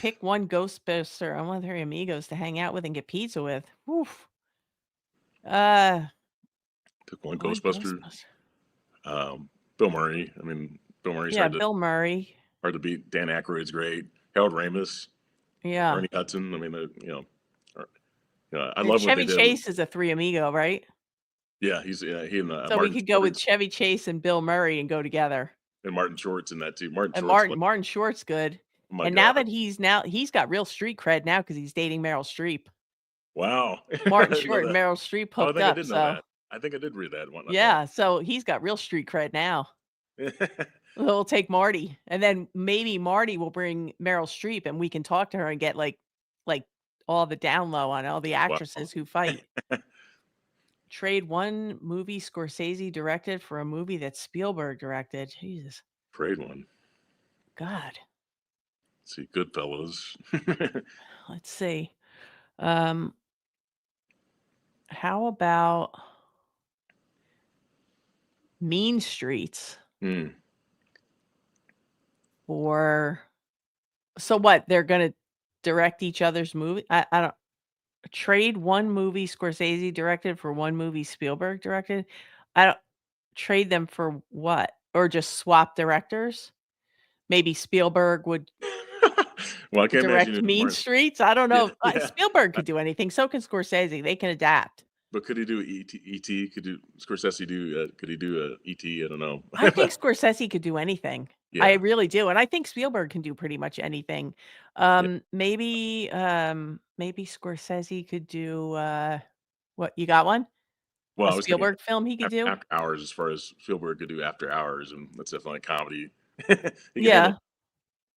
Pick one Ghostbuster I want 3 amigos to hang out with and get pizza with. Oof. Uh, took one one Ghostbuster. Ghostbuster. Bill Murray. I mean, Bill Murray's Yeah, Bill Murray. hard to beat. Dan Aykroyd's great. Harold Ramis, Yeah. Ernie Hudson. I mean, are- yeah, I And love what they Chevy did. Chase is a 3 amigo, right? Yeah, he and So we could go with Chevy Chase and Bill Murray and go together. Martin Short's in that too. Martin And Short's like, Martin Short's good. oh my And now god, that he's got real street cred now, because he's dating Meryl Streep. wow! I Martin didn't know Short and that. Meryl Streep Oh, I hooked think I up, did know so that. I think I did read that one. I thought. yeah, so he's got real street cred now. He'll take Marty, and then maybe Marty will bring Meryl Streep, and we can talk to her and get, like, all the down low on all the Wow. actresses who fight. Trade one movie Scorsese directed for a movie that Spielberg directed. Jesus. Trade one. God. Let's see, Goodfellas. Let's see. Um, how about Mean Streets? Hmm. Or so what? They're gonna direct each other's movie? I don't trade one movie Scorsese directed for one movie Spielberg directed? I don't trade them for what? Or just swap directors? Maybe Spielberg would Well, I can't imagine direct it Mean more. Streets? I don't Yeah, know. yeah. Spielberg could do anything, so can Scorsese, they can adapt. But could he do ET? ET? Could do Scorsese do? Could he do ET? I don't know. I think Scorsese could do anything. I Yeah, really do, and I think Spielberg can do pretty much anything. yeah. Maybe Scorsese could do, what you got one? Well, A I was thinking Spielberg film he could do? after hours, as far as Spielberg could do after hours, and that's definitely comedy. He can handle Yeah,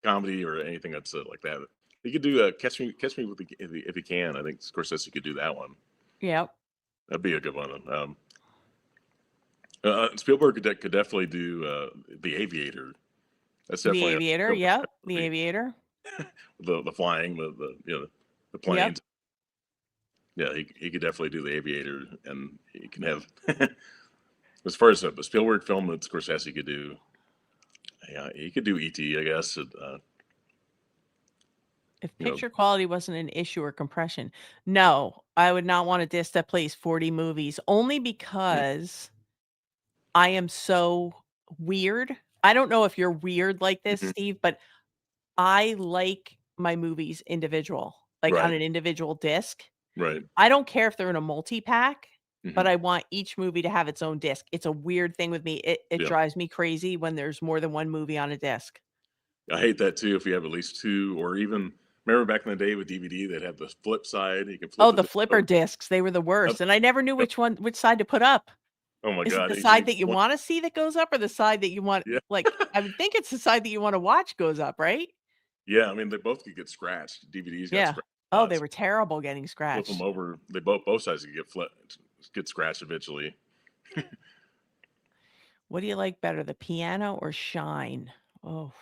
comedy or anything that's like that. He could do Catch Me with the, if he can. I think Scorsese could do that one. yep. That'd be a good one. Spielberg could definitely do The Aviator. That's The definitely a Aviator, Spielberg type yep, The movie. Aviator, The flying, the yep. planes. Yeah, he could definitely do The Aviator, and he can have as far as a Spielberg film that Scorsese could do. Yeah, he could do ET, I guess. If You know, picture quality wasn't an issue or compression, no, I would not want a disc that plays 40 movies, only yeah, because I am so weird. I don't know if you're weird like this, mhm, Steve, but I like my movies individual, like on right, an individual disc. right, I don't care if they're in a multi-pack, but hmm, I want each movie to have its own disc. It's a weird thing with me. It yeah. drives me crazy when there's more than one movie on a disc. I hate that too. If you have at least two, or even remember back in the day with DVD, they'd have the flip side. You can flip Oh, the the disc flipper over. discs, they were the Yep, worst, and I never knew yep. which side to put up. Oh my Is it God, the he's side like, that you what? wanna see that goes up or the side that you want Yeah, like, I would think it's the side that you wanna watch goes up, right? yeah. I mean, they both could get scratched. DVDs got Yeah. scratch Oh, they spots. were terrible getting Flip them scratched. over. They both sides could get scratched eventually. What do you like better, the piano or Shine? Oh.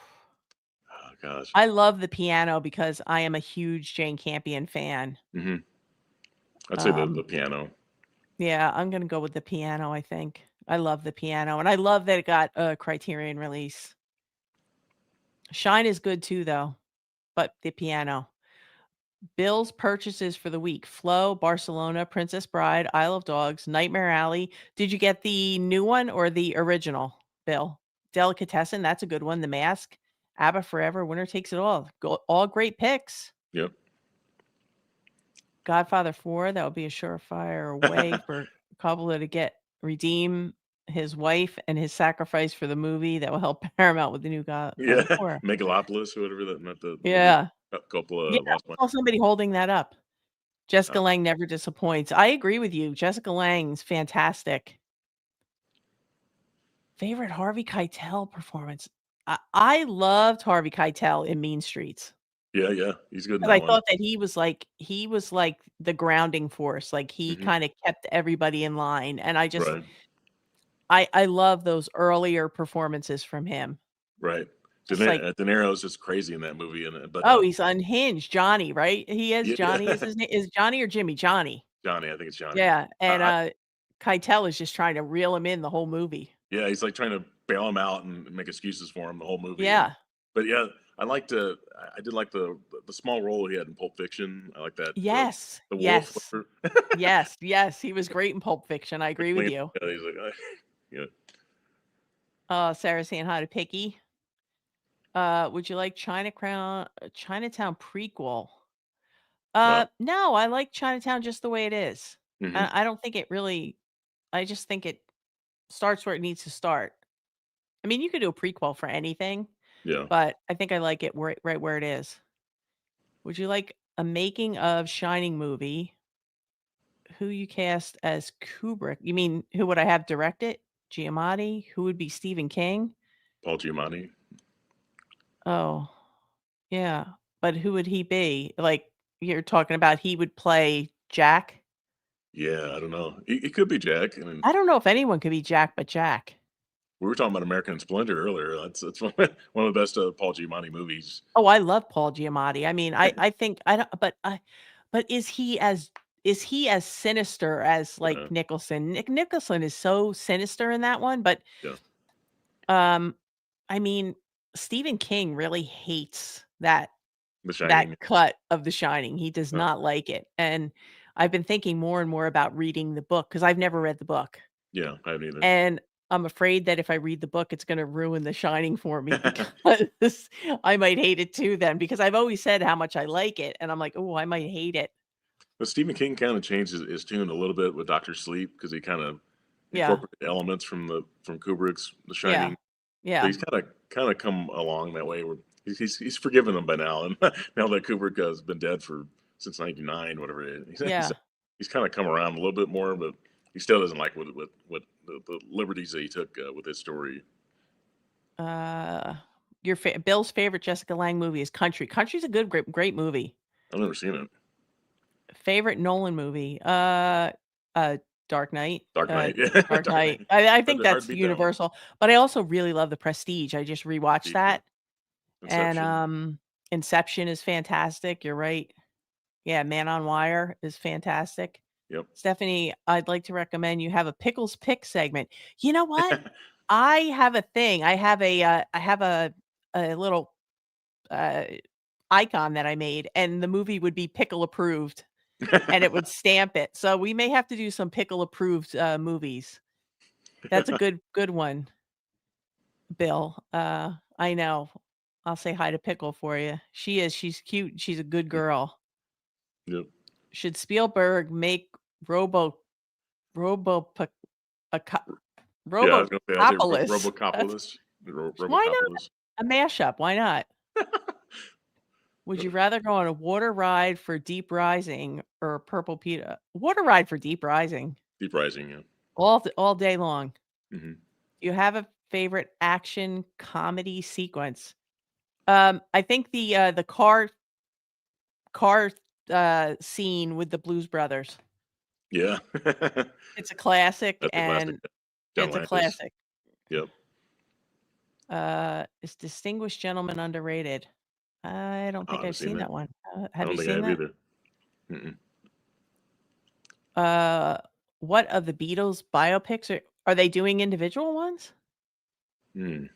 Oh gosh. I love the piano because I am a huge Jane Campion fan. Hmm. I'd say the Um, piano. yeah, I'm gonna go with the piano, I think. I love the piano, and I love that it got a Criterion release. Shine is good too, though, but the piano. Bill's purchases for the week: Flow, Barcelona, Princess Bride, Isle of Dogs, Nightmare Alley. Did you get the new one or the original, Bill? Delicatessen, that's a good one. The Mask, ABBA Forever, Winner Takes It All. All great picks. Yep. Godfather 4, that would be a surefire way for Coppola to get redeem his wife and his sacrifice for the movie that will help Paramount with the new Yeah. Godfather 4. Megalopolis or whatever that, not the movie. Yeah. Yeah, Coppola lost my. I saw somebody holding that up. Uh, Jessica Lange never disappoints. I agree with you. Jessica Lange's fantastic. Favorite Harvey Keitel performance? I loved Harvey Keitel in Mean Streets yeah, yeah. He's good in 'cause that I one. thought that he was like the grounding force, like, he Hmm. kinda kept everybody in line, and Right. I love those earlier performances from him. Right. Just like, De Niro's just crazy in that movie, and but oh, he's unhinged, Johnny, right? He is yeah, Johnny is his name is Johnny or Jimmy? Johnny. Johnny. I think it's Johnny. Yeah, and, I Keitel is just trying to reel him in the whole movie. Yeah, he's like trying to bail him out and make excuses for him the whole movie. And Yeah. but yeah, I did like the small role he had in Pulp Fiction. I like that Yes, the wolf. yes, yes, yes, he was great in Pulp Fiction, I The agree with clean, you. yeah, he's like, yeah, Sarah's saying hi to Picky. Would you like Chinatown prequel? well, No, I like Chinatown just the way it is. hmm, I don't think it really I just think it starts where it needs to start. I mean, you could do a prequel for anything, yeah. but I think I like it right where it is. Would you like a making of Shining movie? Who you cast as Kubrick? You mean who would I have direct it? Giamatti? Who would be Stephen King? Paul Giamatti. Oh, yeah. But who would he be? Like, you're talking about he would play Jack? Yeah, I don't know. It could be Jack. I mean, I don't know if anyone could be Jack but Jack. we were talking about American Splendor earlier. That's one of the best Paul Giamatti movies. Oh, I love Paul Giamatti. I mean, I think I don't but is he as sinister as, like, Yeah, Nicholson? Nicholson is so sinister in that one, but, yeah. um, I mean, Stephen King really hates The that Shining. cut of The Shining. He does Uh, not like it, and I've been thinking more and more about reading the book because 'cause I've never read the book, yeah, I haven't either. and I'm afraid that if I read the book, it's gonna ruin The Shining for me because I might hate it too then because I've always said how much I like it, and I'm like, "Oh, I might hate it." But Stephen King kind of changed his tune a little bit with Doctor Sleep because he kind of Yeah, incorporated elements from Kubrick's The yeah, Shining. So yeah, he's kinda come along that way where he's forgiven them by now, and now that Kubrick has been dead for since '99, whatever it is, yeah. he's kinda come around a little bit more, but he still doesn't like what the liberties that he took, with his story. Uh, your Bill's favorite Jessica Lange movie is Country. Country's a good great movie. I've never seen it. Favorite Nolan movie? Uh, Dark Knight. Dark Knight, yeah, Dark Dark Knight. Knight. I Hard think to hard to that's beat that one. universal, but I also really love The Prestige. I just rewatched Prestige, yeah. that, and, Inception, Inception is fantastic, you're right. Yeah, Man on Wire is fantastic. yep. Stephanie, I'd like to recommend you have a Pickles Pick segment. You know what? I have a thing. I have a little, uh, icon that I made, and the movie would be pickle approved, and it would stamp it. So we may have to do some pickle approved, movies. That's a good one, Bill. I know. I'll say hi to Pickle for you. She's cute, she's a good girl. Yep. Should Spielberg make Robo Robo aco Yeah, I was gonna say, I say Robocopolis? That's Robocopolis, why not? Robocopolis. A mashup, why not? Would you rather go on a water ride for Deep Rising or a Purple Pita? Water ride for Deep Rising Deep Rising, yeah. all day long. Mhm. You have a favorite action comedy sequence? I think the car, scene with the Blues Brothers. Yeah. It's a classic, That's a classic. and John it's a Landis. classic. Yep. Is Distinguished Gentleman underrated? I don't Oh, I think haven't I've seen seen that. that one. I Have don't you think I seen have that? either. Mm-mm. Uh, what of the Beatles biopics are they doing individual ones? Hmm.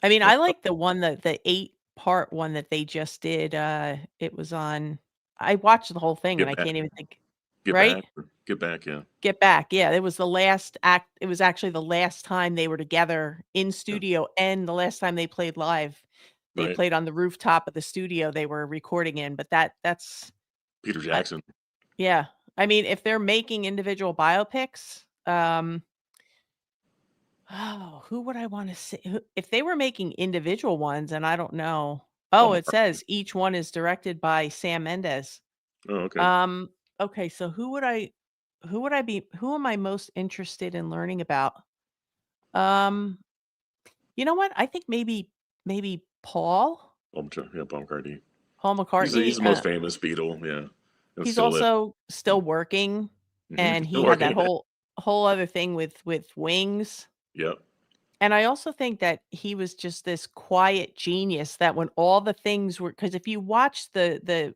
I mean, Uh, I like the one that the 8-part one that they just did, it was on I watched the whole thing and Get I Back. can't even think Get right? Back. Get Back, yeah. Get Back, yeah, it was the last act it was actually the last time they were together in Yeah. studio and the last time they played live. They Right. played on the rooftop of the studio they were recording in, but that's Peter I Jackson. yeah. I mean, if they're making individual biopics, oh, who would I wanna see who if they were making individual ones, and I don't know. Paul Oh, it McCartney. says each one is directed by Sam Mendes. Oh, okay. Um, okay, so who am I most interested in learning about? Um, you know what? I think maybe Yeah, Paul McCartney. Paul He's McCartney, the most famous Beatle, yeah, and he's still live. also still working, Mhm. and Still he had that working. whole other thing with Wings. Yep. And I also think that he was just this quiet genius that when all the things were because if you watch the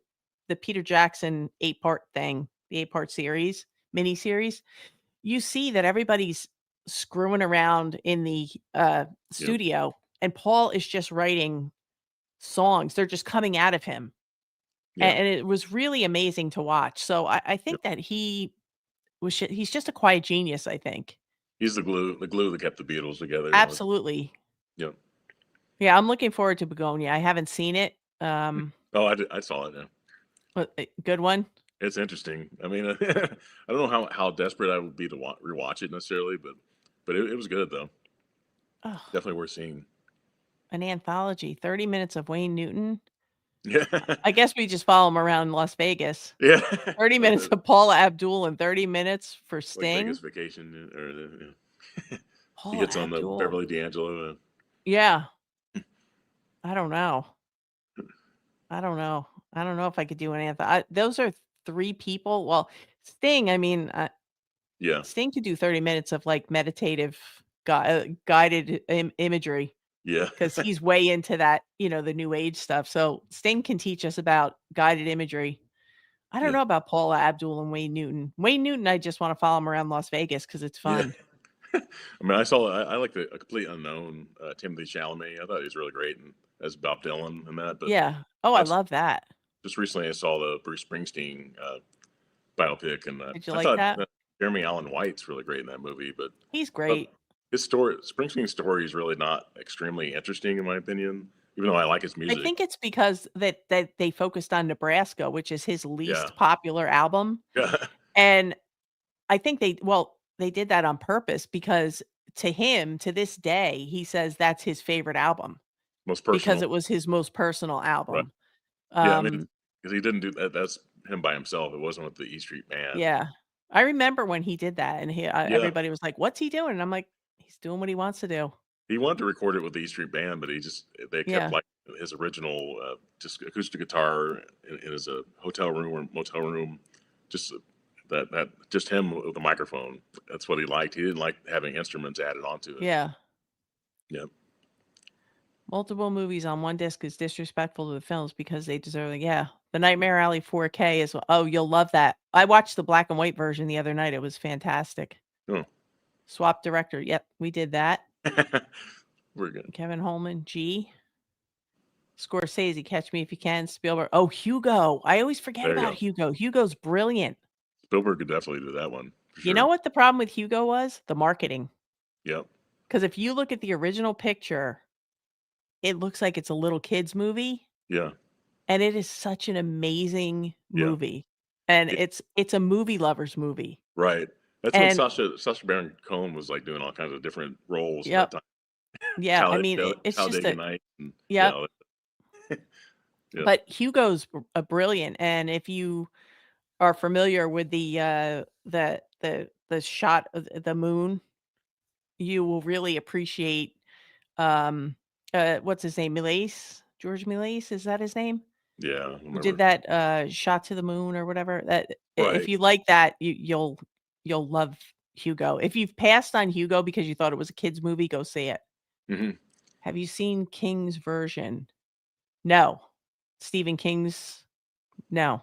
Peter Jackson 8-part thing, the 8-part series, miniseries, you see that everybody's screwing around in the, Yep. studio, and Paul is just writing songs, they're just coming out of him, Yeah. and it was really amazing to watch, so I Yep. think that he's just a quiet genius, I think. He's the glue that kept the Beatles together. Absolutely. Yep. Yeah, I'm looking forward to Begonia. I haven't seen it. Oh, I saw it, yeah. But good one? It's interesting. I mean, I don't know how desperate I would be to rewatch it necessarily, but it was good though. Oh, Definitely worth seeing. an anthology, 30 minutes of Wayne Newton. Yeah. I guess we just follow him around Las Vegas. Yeah. 30 Like minutes of Paula Abdul and 30 minutes for Vegas Sting. Vacation or yeah. He Paula gets on the Abdul. Beverly D'Angelo. Yeah, I don't know. I don't know. I don't know if I could do an those are 3 people. Well, Sting, I mean, Yeah, Sting could do 30 minutes of, like, meditative guided imagery yeah, because he's way into that, the new age stuff, so Sting can teach us about guided imagery. I don't yeah, know about Paula Abdul and Wayne Newton. Wayne Newton, I just wanna follow him around Las Vegas because it's yeah. fun. I mean, I like the A Complete Unknown, Timothy Chalamet. I thought he was really great and as Bob Dylan and that. But Yeah. Oh, I also, love that. just recently, I saw the Bruce Springsteen biopic, and Did you I like thought that? Jeremy Allen White's really great in that movie. He's But great. his story, Springsteen's story, is really not extremely interesting in my opinion. Even though I like his I music. think it's because that they focused on Nebraska, which is his Yeah, least popular album, yeah, and I think they did that on purpose because to him, to this day, he says that's his favorite album most because personal, it was his most personal right? album. Yeah, I mean, Um, because he didn't do that. That's him by himself. It wasn't with the E Street Band. yeah. I remember when he did that and Yeah, everybody was like, "What's he doing?" And I'm like, "He's doing what he wants to do." he wanted to record it with the E Street Band, but they kept Yeah. like his original just acoustic guitar in his hotel room or motel room, just that just him with a microphone. That's what he liked. He didn't like having instruments added onto it. Yeah. Yep. Multiple movies on one disc is disrespectful to the films because they deserve it. Yeah. The Nightmare Alley 4K is oh, you'll love that. I watched the black and white version the other night. It was fantastic. Oh, Swap director. Yep, we did that. we're good. Kevin Holman, G. Scorsese, Catch Me If You Can. Spielberg. Oh, Hugo. I always forget There you about go. Hugo. Hugo's brilliant. Spielberg could definitely do that one for You know sure. what the problem with Hugo was? The marketing. Yep. Because if you look at the original picture, it looks like it's a little kid's movie, Yeah. and it is such an amazing Yeah. movie. And It- it's a movie lover's movie. right. That's when And Sacha Baron Cohen was like doing all kinds of different roles at that yep. time. Yeah, I mean, it's just Talladega a Nights and yep. yeah, yeah, But Hugo's a brilliant, and if you are familiar with the shot of the moon, you will really appreciate, um, what's his name? Méliès? George Méliès, is that his name? yeah. I Who did remember. that, Shot to the Moon or whatever? That if Right. you like that, you'll love Hugo. If you've passed on Hugo because you thought it was a kid's movie, go see it. Hmm. Have you seen King's version? No. Stephen King's no.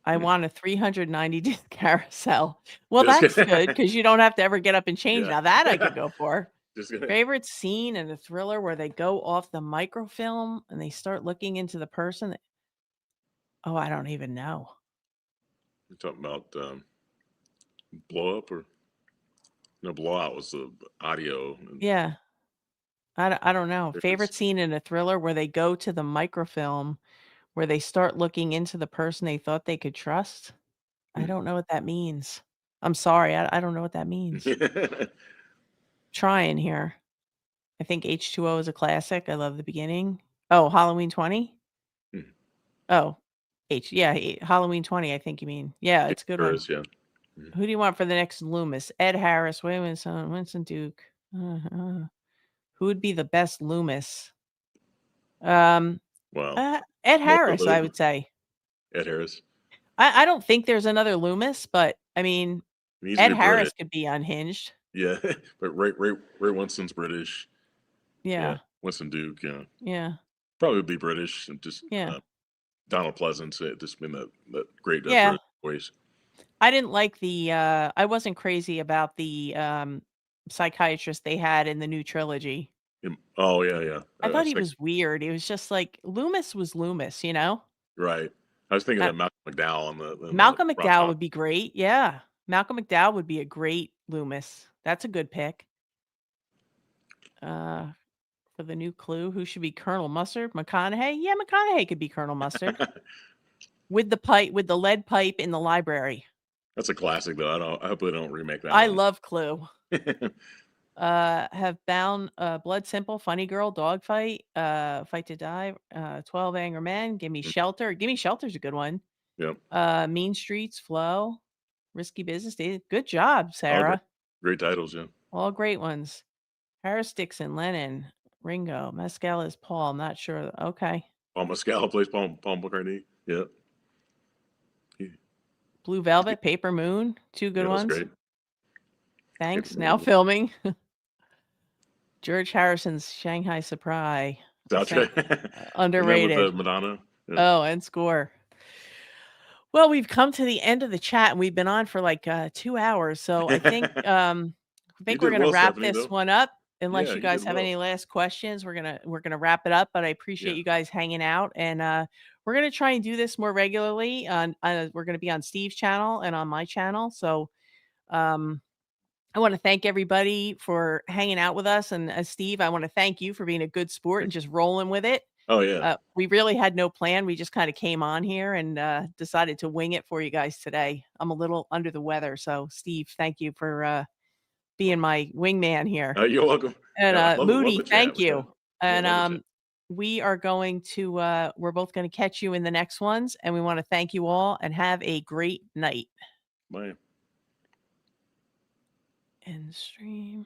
I want a 390 disc carousel. Well, Just that's good kidding. because you don't have to ever get up and change. Yeah. Now that I could go for. Just kidding. Favorite scene in a thriller where they go off the microfilm and they start looking into the person? Oh, I don't even know. You're talking about blow up or no blowout was the audio and Yeah. I don't know. difference. Favorite scene in a thriller where they go to the microfilm, where they start looking into the person they thought they could trust? I Hmm. don't know what that means. I'm sorry. I don't know what that means. Trying here. I think H2O is a classic. I love the beginning. Oh, Halloween 20? Hmm. Oh, yeah, Halloween 20, I think you mean. Yeah, Yeah, it's a good there one. is, yeah. Mhm. Who do you want for the next Loomis? Ed Harris, Winston Duke. Uh-huh. Who would be the best Loomis? Um, Wow. Ed Most of Harris, I them, would say. Ed Harris. I don't think there's another Loomis, but I mean, He needs to Ed be British. Harris could be unhinged. Yeah, but Ray Winston's British. Yeah, Yeah, Winston Duke. Yeah, yeah, probably would be British and just yeah, Donald Pleasance. Just been that great yeah. British voice. I didn't like I wasn't crazy about the, psychiatrist they had in the new trilogy. Oh yeah, yeah. I I thought was he thinking was weird. It was just like Loomis was Loomis, you know? right. I was thinking Uh, that Malcolm McDowell in the Malcolm Ron McDowell Howard. would be great, yeah. Malcolm McDowell would be a great Loomis. That's a good pick. Uh, for the new Clue, who should be Colonel Mustard? McConaughey? Yeah, McConaughey could be Colonel Mustard. With the lead pipe in the library. That's a classic though. I hope they don't remake that I one. love Clue. Have Bound, Blood Simple, Funny Girl, Dogfight, Fight to Die, 12 Angry Men, Give Me Shelter. Give Me Shelter's a good one. Yep. Mean Streets, Flow, Risky Business. Good job, All Sarah. great titles. Yeah. All great ones. Harris Dixon, Lennon, Ringo, Mescal is Paul. I'm not sure. Okay. Paul Mescal plays Paul McCartney. Yeah. He- Blue Velvet, Paper Moon, 2 good Yeah, that's ones. great. Paper Thanks. Now Moon. filming. George Harrison's Shanghai Surprise. Soundtrack. Isn't that with Underrated. Madonna? Yeah. Oh, and Score. Well, we've come to the end of the chat and we've been on for like 2 hours. So I You think we're did gonna well, wrap Stephanie, this though. one up. Unless Yeah, you you did guys have well. any last questions, we're gonna wrap it up. But I appreciate Yeah. you guys hanging out, and we're gonna try and do this more regularly. On we're gonna be on Steve's channel and on my channel. So um, I want to thank everybody for hanging out with us, and Steve, I want to thank you for being a good sport and just rolling with it. Oh, yeah. We really had no plan. We just kind of came on here and decided to wing it for you guys today. I'm a little under the weather, so Steve, thank you for being my wingman here. You're welcome. And, Yeah, love Moody, the chat. thank It was fun. you. Yeah, And, love the chat. we are going to, we're both gonna catch you in the next ones, and we wanna thank you all and have a great night. Bye. End stream.